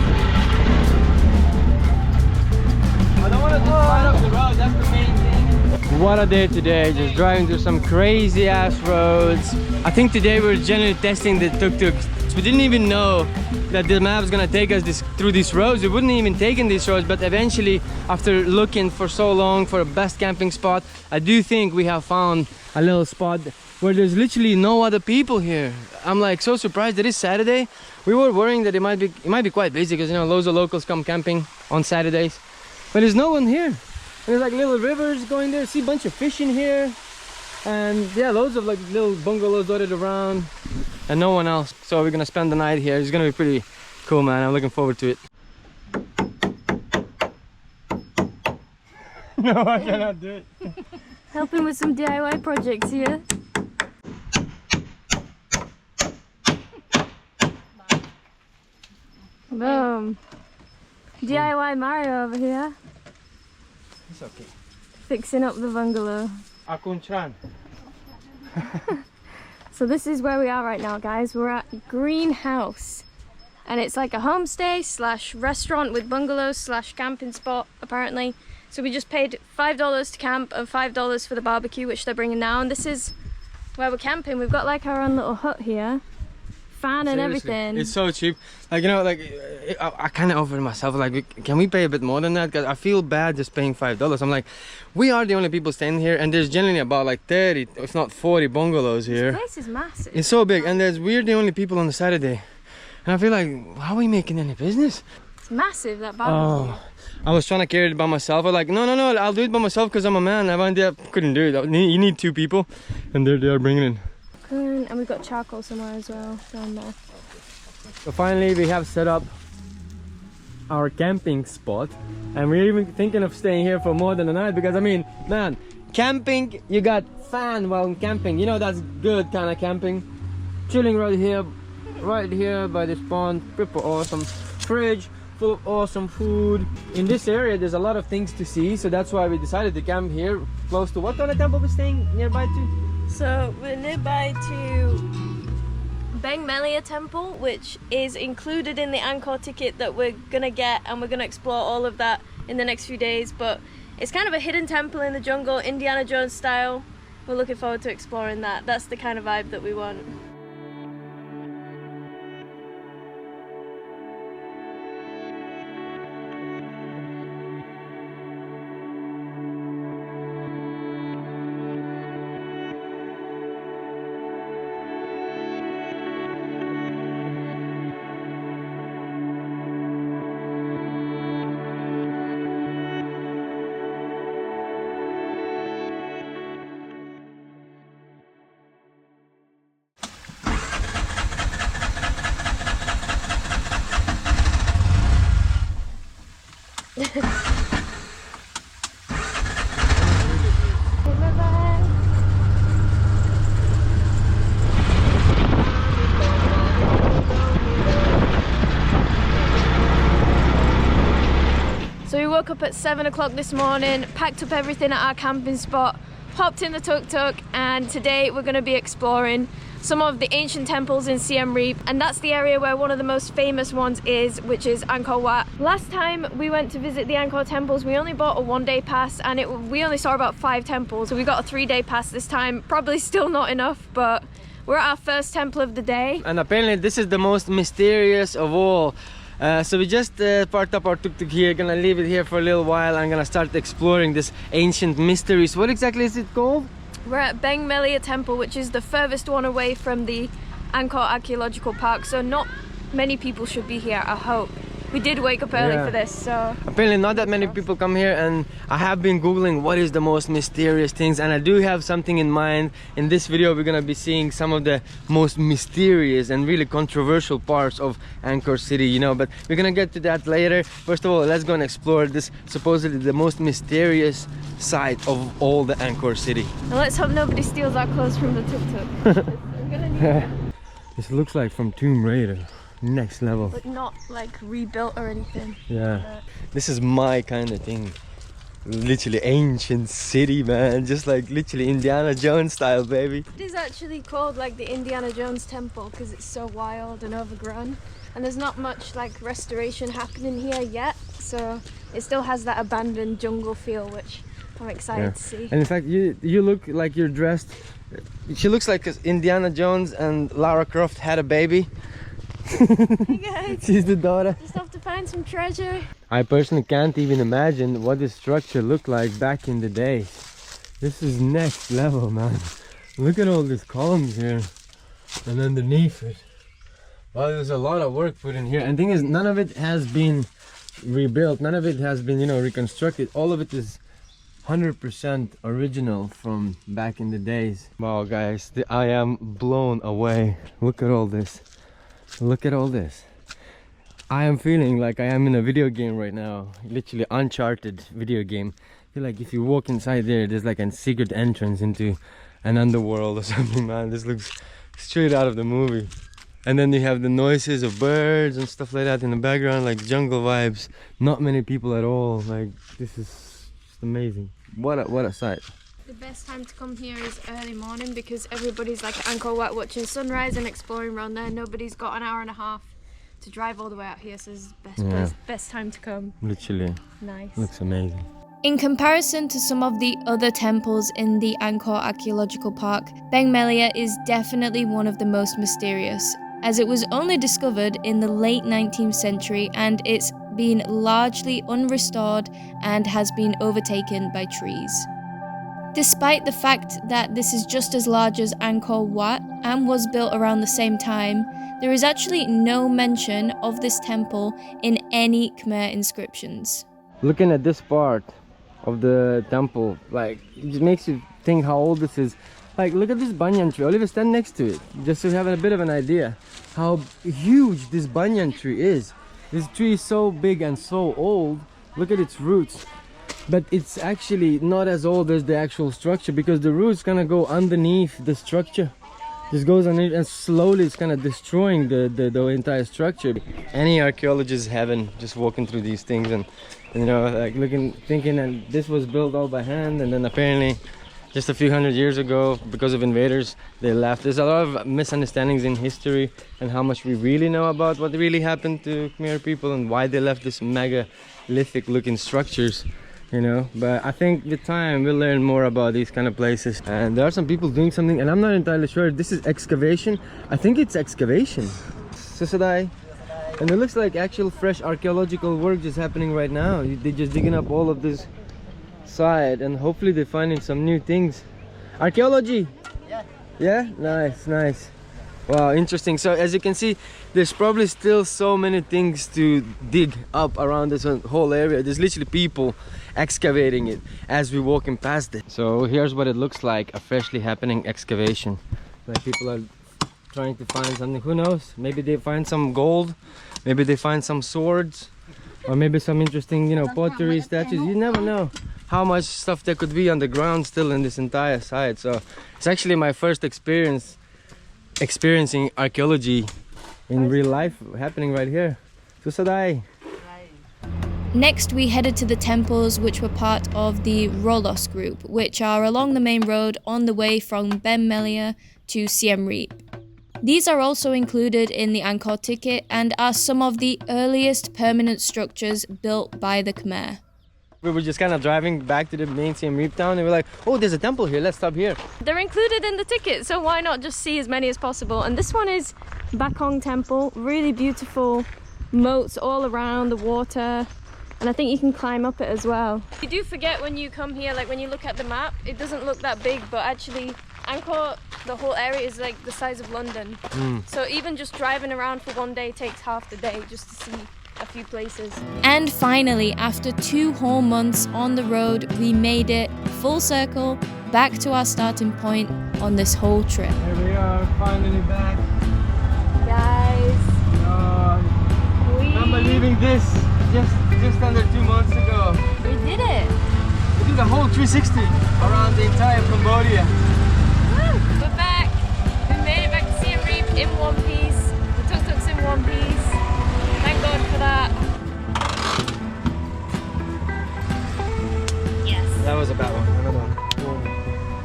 [SPEAKER 2] I don't want to slide off the road, that's the main thing. What a day today, just driving through some crazy ass roads. I think today we're generally testing the tuk-tuks. We didn't even know that the map is gonna take us through these roads. We wouldn't even taken these roads, but eventually, after looking for so long for a best camping spot, I do think we have found a little spot where there's literally no other people here. I'm like so surprised. It is Saturday. We were worrying that it might be quite busy because, you know, loads of locals come camping on Saturdays, but there's no one here. And there's like little rivers going there. See a bunch of fish in here, and yeah, loads of like little bungalows dotted around, and no one else. So we're gonna spend the night here. It's gonna be pretty cool, man. I'm looking forward to it. No, I cannot do it.
[SPEAKER 1] Helping with some DIY projects here. Boom. DIY Mario over here.
[SPEAKER 2] It's okay.
[SPEAKER 1] Fixing up the bungalow.
[SPEAKER 2] Akunchan.
[SPEAKER 1] So this is where we are right now, guys. We're at Greenhouse. And it's like a homestay slash restaurant with bungalows slash camping spot, apparently. So we just paid $5 to camp and $5 for the barbecue, which they're bringing now. And this is where we're camping. We've got like our own little hut here. Fan and everything.
[SPEAKER 2] It's so cheap. Like, you know, like I kind of offered myself, like, can we pay a bit more than that? Because I feel bad just paying $5. I'm like, we are the only people staying here, and there's generally about like 30, if not 40 bungalows here.
[SPEAKER 1] This place is massive.
[SPEAKER 2] It's so big, and we're the only people on the Saturday. And I feel like, how are we making any business?
[SPEAKER 1] It's massive, that barbecue.
[SPEAKER 2] Oh, I was trying to carry it by myself. I was like, no, I'll do it by myself because I'm a man. I couldn't do it. You need 2 people, and there they are bringing it.
[SPEAKER 1] And we've got charcoal somewhere as well down there.
[SPEAKER 2] So finally we have set up our camping spot, and we're even thinking of staying here for more than a night because, I mean, man, camping, you got fan while camping, you know, that's good kind of camping. Chilling right here by this pond, super awesome. Fridge full of awesome food. In this area there's a lot of things to see, so that's why we decided to camp here close to what kind of temple we're staying nearby to.
[SPEAKER 1] So we're nearby to Beng Melia Temple, which is included in the Angkor ticket that we're gonna get, and we're gonna explore all of that in the next few days. But it's kind of a hidden temple in the jungle, Indiana Jones style. We're looking forward to exploring that. That's the kind of vibe that we want. So we woke up at 7 o'clock this morning, packed up everything at our camping spot, hopped in the tuk-tuk, and today we're going to be exploring some of the ancient temples in Siem Reap, and that's the area where one of the most famous ones is, which is Angkor Wat. Last time we went to visit the Angkor temples, we only bought a 1-day pass, and we only saw about 5 temples, so we got a 3-day pass this time. Probably still not enough, but we're at our first temple of the day.
[SPEAKER 2] And apparently this is the most mysterious of all. So we just parked up our tuk-tuk here, gonna leave it here for a little while. I'm gonna start exploring this ancient mysteries. What exactly is it called?
[SPEAKER 1] We're at Beng Melia Temple, which is the furthest one away from the Angkor Archaeological Park, so not many people should be here, I hope. We did wake up early for this, so...
[SPEAKER 2] Apparently not that many people come here, and I have been googling what is the most mysterious things, and I do have something in mind. In this video we're gonna be seeing some of the most mysterious and really controversial parts of Angkor City, you know, but we're gonna get to that later. First of all, let's go and explore this supposedly the most mysterious site of all the Angkor City.
[SPEAKER 1] And let's hope nobody steals our clothes from the tuk-tuk.
[SPEAKER 2] This looks like from Tomb Raider. Next level,
[SPEAKER 1] but not like rebuilt or anything.
[SPEAKER 2] Yeah, this is my kind of thing. Literally ancient city, man, just like literally Indiana Jones style, baby.
[SPEAKER 1] It is actually called like the Indiana Jones temple because it's so wild and overgrown, and there's not much like restoration happening here yet, so it still has that abandoned jungle feel, which I'm excited to see.
[SPEAKER 2] And in fact, you look like you're dressed, she looks like Indiana Jones and Lara Croft had a baby.
[SPEAKER 1] Hey guys,
[SPEAKER 2] she's the daughter.
[SPEAKER 1] Just have to find some treasure.
[SPEAKER 2] I personally can't even imagine what this structure looked like back in the day. This is next level, man. Look at all these columns here and underneath it. Wow, there's a lot of work put in here, and the thing is, none of it has been rebuilt, none of it has been, you know, reconstructed. All of it is 100% original from back in the days. Wow guys, I am blown away. Look at all this. Look at all this. I am feeling like I am in a video game right now. Literally Uncharted video game. I feel like if you walk inside there's like a secret entrance into an underworld or something, man. This looks straight out of the movie. And then you have the noises of birds and stuff like that in the background, like jungle vibes. Not many people at all. Like, this is just amazing. What a sight.
[SPEAKER 1] The best time to come here is early morning because everybody's like at Angkor Wat watching sunrise and exploring around there. Nobody's got an hour and a half to drive all the way out here, so it's the best time to come.
[SPEAKER 2] Literally.
[SPEAKER 1] Nice.
[SPEAKER 2] Looks amazing.
[SPEAKER 5] In comparison to some of the other temples in the Angkor Archaeological Park, Beng Melia is definitely one of the most mysterious, as it was only discovered in the late 19th century and it's been largely unrestored and has been overtaken by trees. Despite the fact that this is just as large as Angkor Wat and was built around the same time, there is actually no mention of this temple in any Khmer inscriptions.
[SPEAKER 2] Looking at this part of the temple, like, it just makes you think how old this is. Like, look at this banyan tree. I'll even stand next to it just to have a bit of an idea how huge this banyan tree is. This tree is so big and so old. Look at its roots. But it's actually not as old as the actual structure because the roots kind of go underneath the structure. Just goes underneath and slowly it's kind of destroying the entire structure. Any archaeologist heaven just walking through these things and you know, like thinking that this was built all by hand, and then apparently just a few hundred years ago, because of invaders, they left. There's a lot of misunderstandings in history and how much we really know about what really happened to Khmer people and why they left this megalithic looking structures. You know, but I think with time we'll learn more about these kind of places. And there are some people doing something, and I'm not entirely sure. This is excavation. I think it's excavation. Susadai. And it looks like actual fresh archaeological work just happening right now. They're just digging up all of this side, and hopefully they're finding some new things. Archaeology. Yeah, nice. Wow, interesting. So as you can see, there's probably still so many things to dig up around this whole area. There's literally people excavating it as we're walking past it. So here's what it looks like, a freshly happening excavation. Like, people are trying to find something. Who knows? Maybe they find some gold, maybe they find some swords, or maybe some interesting, you know, pottery, statues. You never know how much stuff there could be on the ground still in this entire site. So it's actually my first experiencing archaeology in real life happening right here. Susadai.
[SPEAKER 5] Next, we headed to the temples which were part of the Rolos group, which are along the main road on the way from Beng Melia to Siem Reap. These are also included in the Angkor ticket and are some of the earliest permanent structures built by the Khmer.
[SPEAKER 2] We were just kind of driving back to the main Siem Reap town and we're like, oh, there's a temple here, let's stop here.
[SPEAKER 1] They're included in the ticket, so why not just see as many as possible? And this one is Battambang Temple, really beautiful moats all around the water. And I think you can climb up it as well. You do forget when you come here, like when you look at the map, it doesn't look that big, but actually Angkor, the whole area is like the size of London. So even just driving around for one day takes half the day just to see a few places.
[SPEAKER 5] And finally, after 2 whole months on the road, we made it full circle back to our starting point on this whole trip.
[SPEAKER 2] Here we are, finally back.
[SPEAKER 1] Guys,
[SPEAKER 2] I'm believing this just under 2 months ago.
[SPEAKER 1] we did it.
[SPEAKER 2] We did a whole 360 around the entire Cambodia.
[SPEAKER 1] Woo! We're back. We made it back to Siem Reap in one piece. The tuk-tuk's in one piece. Thank God for that. Yes.
[SPEAKER 2] That was a bad one. Another one.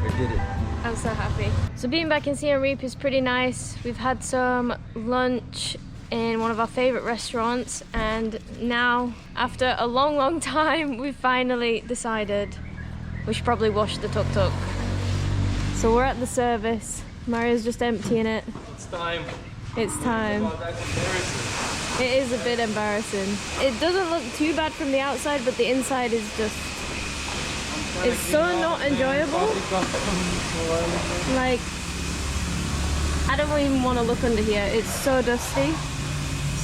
[SPEAKER 2] We did it.
[SPEAKER 1] I'm so happy. So being back in Siem Reap is pretty nice. We've had some lunch in one of our favorite restaurants, and now after a long time we finally decided we should probably wash the tuk-tuk. So we're at the service. Mario's just emptying it.
[SPEAKER 2] It's time.
[SPEAKER 1] It's time. It is a bit embarrassing. It doesn't look too bad from the outside, but the inside is just, it's so not enjoyable. Like, I don't even want to look under here. It's so dusty,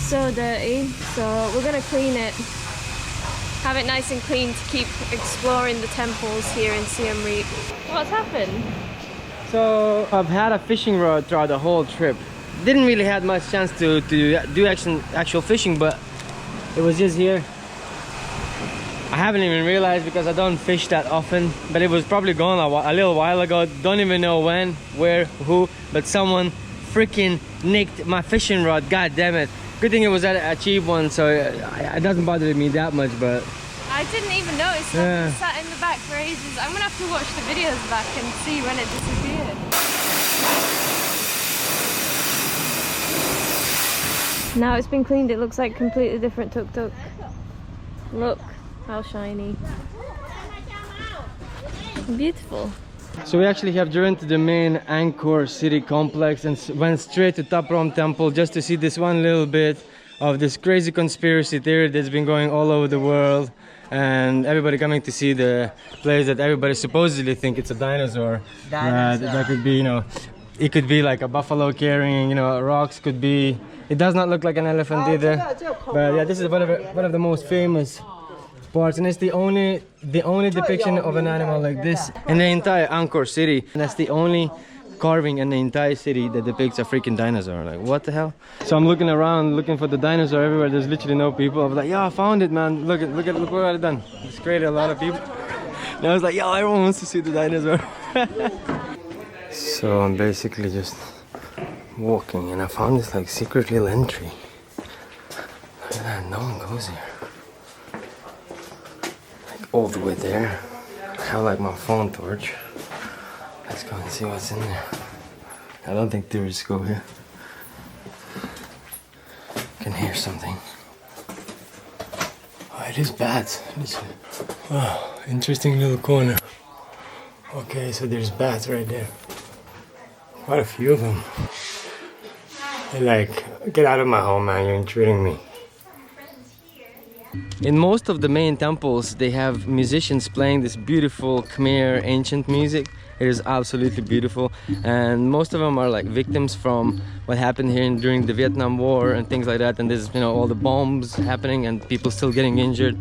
[SPEAKER 1] so dirty. So we're gonna clean it, have it nice and clean to keep exploring the temples here in Siem Reap. What's happened?
[SPEAKER 2] So I've had a fishing rod throughout the whole trip. Didn't really have much chance to do actual fishing, but it was just here. I haven't even realized because I don't fish that often, but it was probably gone a little while ago. Don't even know when, where, who, but someone freaking nicked my fishing rod. God damn it. Good thing it was a cheap one, so it doesn't bother me that much, but
[SPEAKER 1] I didn't even notice.
[SPEAKER 2] Yeah.
[SPEAKER 1] It sat in the back for ages. I'm gonna have to watch the videos back and see when it disappeared. Now it's been cleaned, it looks like completely different tuk-tuk. Look how shiny. Beautiful.
[SPEAKER 2] so we actually have driven to the main Angkor city complex and went straight to Battambang Temple just to see this one little bit of this crazy conspiracy theory that's been going all over the world, and everybody coming to see the place that everybody supposedly think it's a dinosaur. That could be, you know, it could be like a buffalo carrying, you know, rocks. Could be, it does not look like an elephant either, but yeah, this is one of the most famous parts, and it's the only depiction of an animal like this in the entire Angkor city, and that's the only carving in the entire city that depicts a freaking dinosaur. Like, what the hell? So I'm looking around looking for the dinosaur everywhere. There's literally no people. I was like, yeah, I found it, man. Look what I've done. It's created a lot of people. And I was like, yeah, everyone wants to see the dinosaur. So I'm basically just walking, and I found this like secret little entry. Look at that, no one goes here. Like all the way there. I have like my phone torch. Let's go and see what's in there. I don't think tourists go here. I can hear something. Oh, it is bats. Oh, interesting little corner. Okay, so there's bats right there. Quite a few of them. They're like, get out of my home, man, you're intruding me. In most of the main temples, they have musicians playing this beautiful Khmer ancient music. It is absolutely beautiful, and most of them are like victims from what happened here during the Vietnam War and things like that. And there's, you know, all the bombs happening and people still getting injured,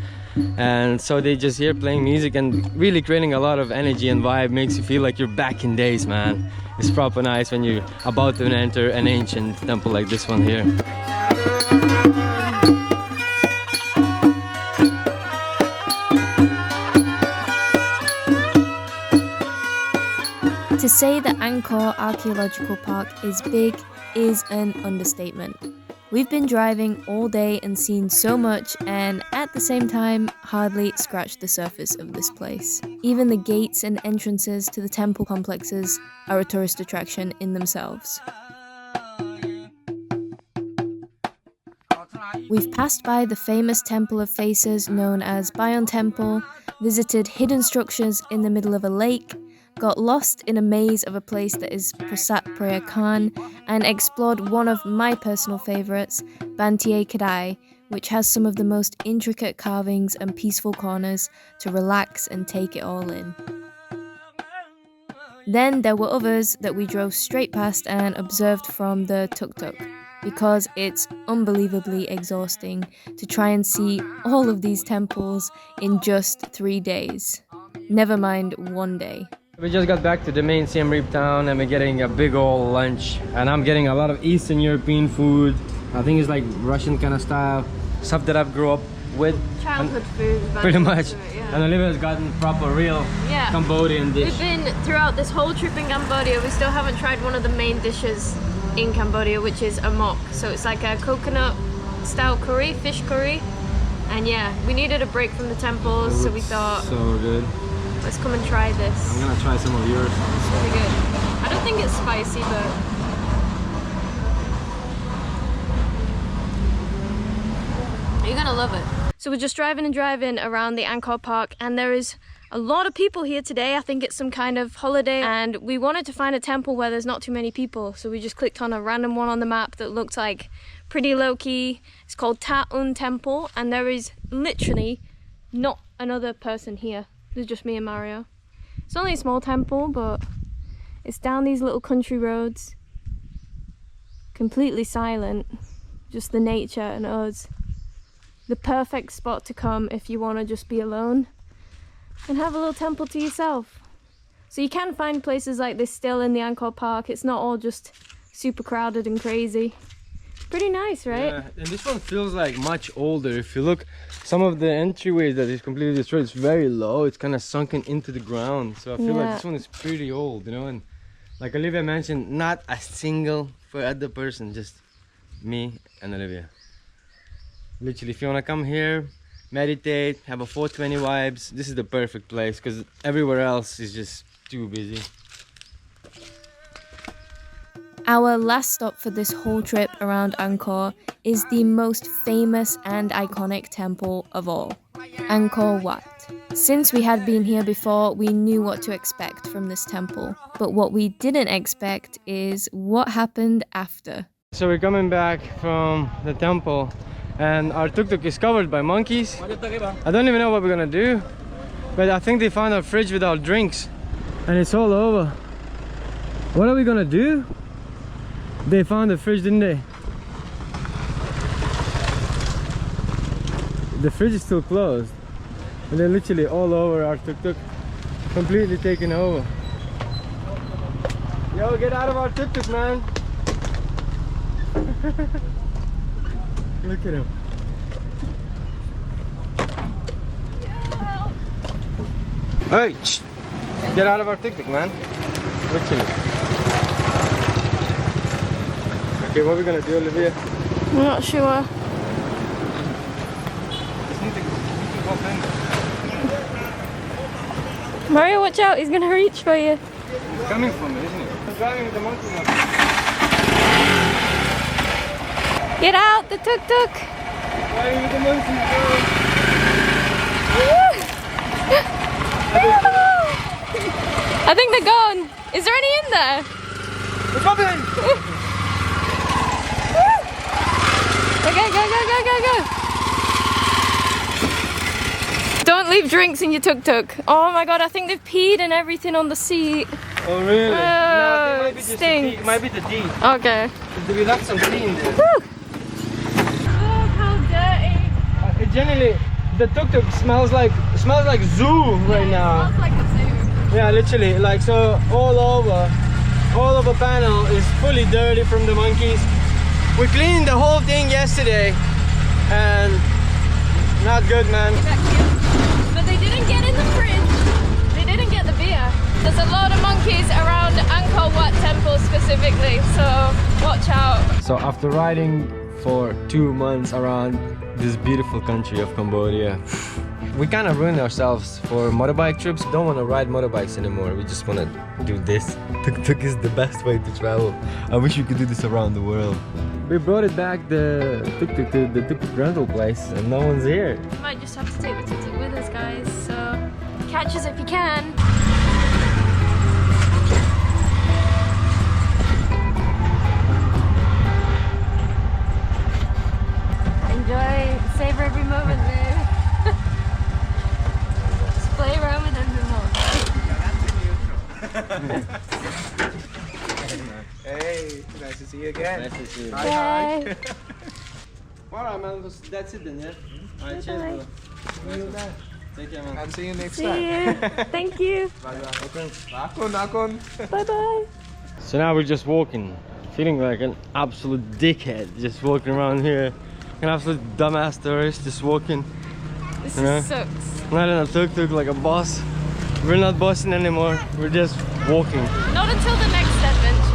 [SPEAKER 2] and so they just here playing music and really creating a lot of energy and vibe. Makes you feel like you're back in days, man. It's proper nice when you're about to enter an ancient temple like this one here.
[SPEAKER 5] To say that Angkor Archaeological Park is big is an understatement. We've been driving all day and seen so much, and at the same time hardly scratched the surface of this place. Even the gates and entrances to the temple complexes are a tourist attraction in themselves. We've passed by the famous Temple of Faces known as Banan Temple, visited hidden structures in the middle of a lake, got lost in a maze of a place that is Pusat Prayer Khan, and explored one of my personal favourites, Bantier Kadai, which has some of the most intricate carvings and peaceful corners to relax and take it all in. Then there were others that we drove straight past and observed from the Tuk Tuk, because it's unbelievably exhausting to try and see all of these temples in just 3 days. Never mind 1 day.
[SPEAKER 2] We just got back to the main Siem Reap town and we're getting a big old lunch. And I'm getting a lot of Eastern European food. I think it's like Russian kind of style. Stuff that I've grew up with.
[SPEAKER 1] Childhood food.
[SPEAKER 2] Pretty much.
[SPEAKER 1] Yeah.
[SPEAKER 2] And Olivia's gotten proper real Cambodian dish.
[SPEAKER 1] We've been throughout this whole trip in Cambodia. We still haven't tried one of the main dishes in Cambodia, which is amok. So it's like a coconut style curry, fish curry. And yeah, we needed a break from the temples, so we thought,
[SPEAKER 2] so good.
[SPEAKER 1] Let's come and try this.
[SPEAKER 2] I'm gonna try some of yours.
[SPEAKER 1] It's really good. I don't think it's spicy, but you're gonna love it. So we're just driving around the Angkor Park, and there is a lot of people here today. I think it's some kind of holiday, and we wanted to find a temple where there's not too many people, so we just clicked on a random one on the map that looked like pretty low-key. It's called Ta Un Temple, and there is literally not another person here. There's just me and Mario. It's only a small temple, but it's down these little country roads, completely silent, just the nature and us. The perfect spot to come if you want to just be alone and have a little temple to yourself. So you can find places like this still in the Angkor Park. It's not all just super crowded and crazy. Pretty nice, right?
[SPEAKER 2] Yeah, and this one feels like much older. If you look, some of the entryways that is completely destroyed, it's very low. It's kind of sunken into the ground. So I feel like this one is pretty old, you know. And like Olivia mentioned, not a single other person, just me and Olivia. Literally, if you want to come here, meditate, have a 420 vibes, this is the perfect place, because everywhere else is just too busy.
[SPEAKER 5] Our last stop for this whole trip around Angkor is the most famous and iconic temple of all, Angkor Wat. Since we had been here before, we knew what to expect from this temple, but what we didn't expect is what happened after.
[SPEAKER 2] So we're coming back from the temple, and our tuk-tuk is covered by monkeys. I don't even know what we're gonna do, but I think they found our fridge with our drinks, and it's all over. What are we gonna do? They found the fridge, didn't they? The fridge is still closed, and they're literally all over our tuk-tuk, completely taken over. Yo, get out of our tuk-tuk, man! Look at him. Hey, shh. Get out of our tuk-tuk, man. Literally. Okay, what are we gonna do, Olivia?
[SPEAKER 1] I'm not sure. Mario, watch out, he's gonna reach for you.
[SPEAKER 2] He's coming for me, isn't he? He's driving with the monkey now.
[SPEAKER 1] Get out, the tuk-tuk!
[SPEAKER 2] Driving with the monkey, bro.
[SPEAKER 1] I think they're gone. Is there any in there?
[SPEAKER 2] They're coming!
[SPEAKER 1] Okay, go. Don't leave drinks in your tuk-tuk. Oh my god, I think they've peed and everything on the seat.
[SPEAKER 2] Oh really? No,
[SPEAKER 1] It stinks.
[SPEAKER 2] It might be the D.
[SPEAKER 1] Okay.
[SPEAKER 2] We left some tea in there.
[SPEAKER 1] Woo. Look how dirty.
[SPEAKER 2] Generally, the tuk-tuk smells like zoo right now.
[SPEAKER 1] It smells like a zoo.
[SPEAKER 2] Yeah, literally, like so all over panel is fully dirty from the monkeys. We cleaned the whole thing yesterday and not good, man.
[SPEAKER 1] But they didn't get in the fridge. They didn't get the beer. There's a lot of monkeys around Angkor Wat temple specifically, so watch out.
[SPEAKER 2] So after riding for 2 months around this beautiful country of Cambodia, we kind of ruined ourselves for motorbike trips. Don't want to ride motorbikes anymore. We just want to do this. Tuk-tuk is the best way to travel. I wish we could do this around the world. We brought it back the tuk-tuk to the tuk-tuk rental place and no one's here.
[SPEAKER 1] We might just have to take the tuk-tuk with us, guys. So catch us if you can. Enjoy, savor every moment, man. Just play around with every moment.
[SPEAKER 3] Hey, nice to see you again.
[SPEAKER 2] Nice to see you.
[SPEAKER 1] Bye.
[SPEAKER 2] Alright, man, that's it then, yeah? Alright, cheers, bro. Take care, man.
[SPEAKER 3] And see you next
[SPEAKER 1] See
[SPEAKER 3] time.
[SPEAKER 1] you. Thank you.
[SPEAKER 3] Nakon.
[SPEAKER 1] Bye bye.
[SPEAKER 2] So now we're just walking, feeling like an absolute dickhead, just walking around here. An absolute dumbass tourist, just walking.
[SPEAKER 1] This
[SPEAKER 2] You know?
[SPEAKER 1] sucks.
[SPEAKER 2] Not in a tuk-tuk like a boss. We're not bossing anymore, we're just walking.
[SPEAKER 1] Not until the next adventure.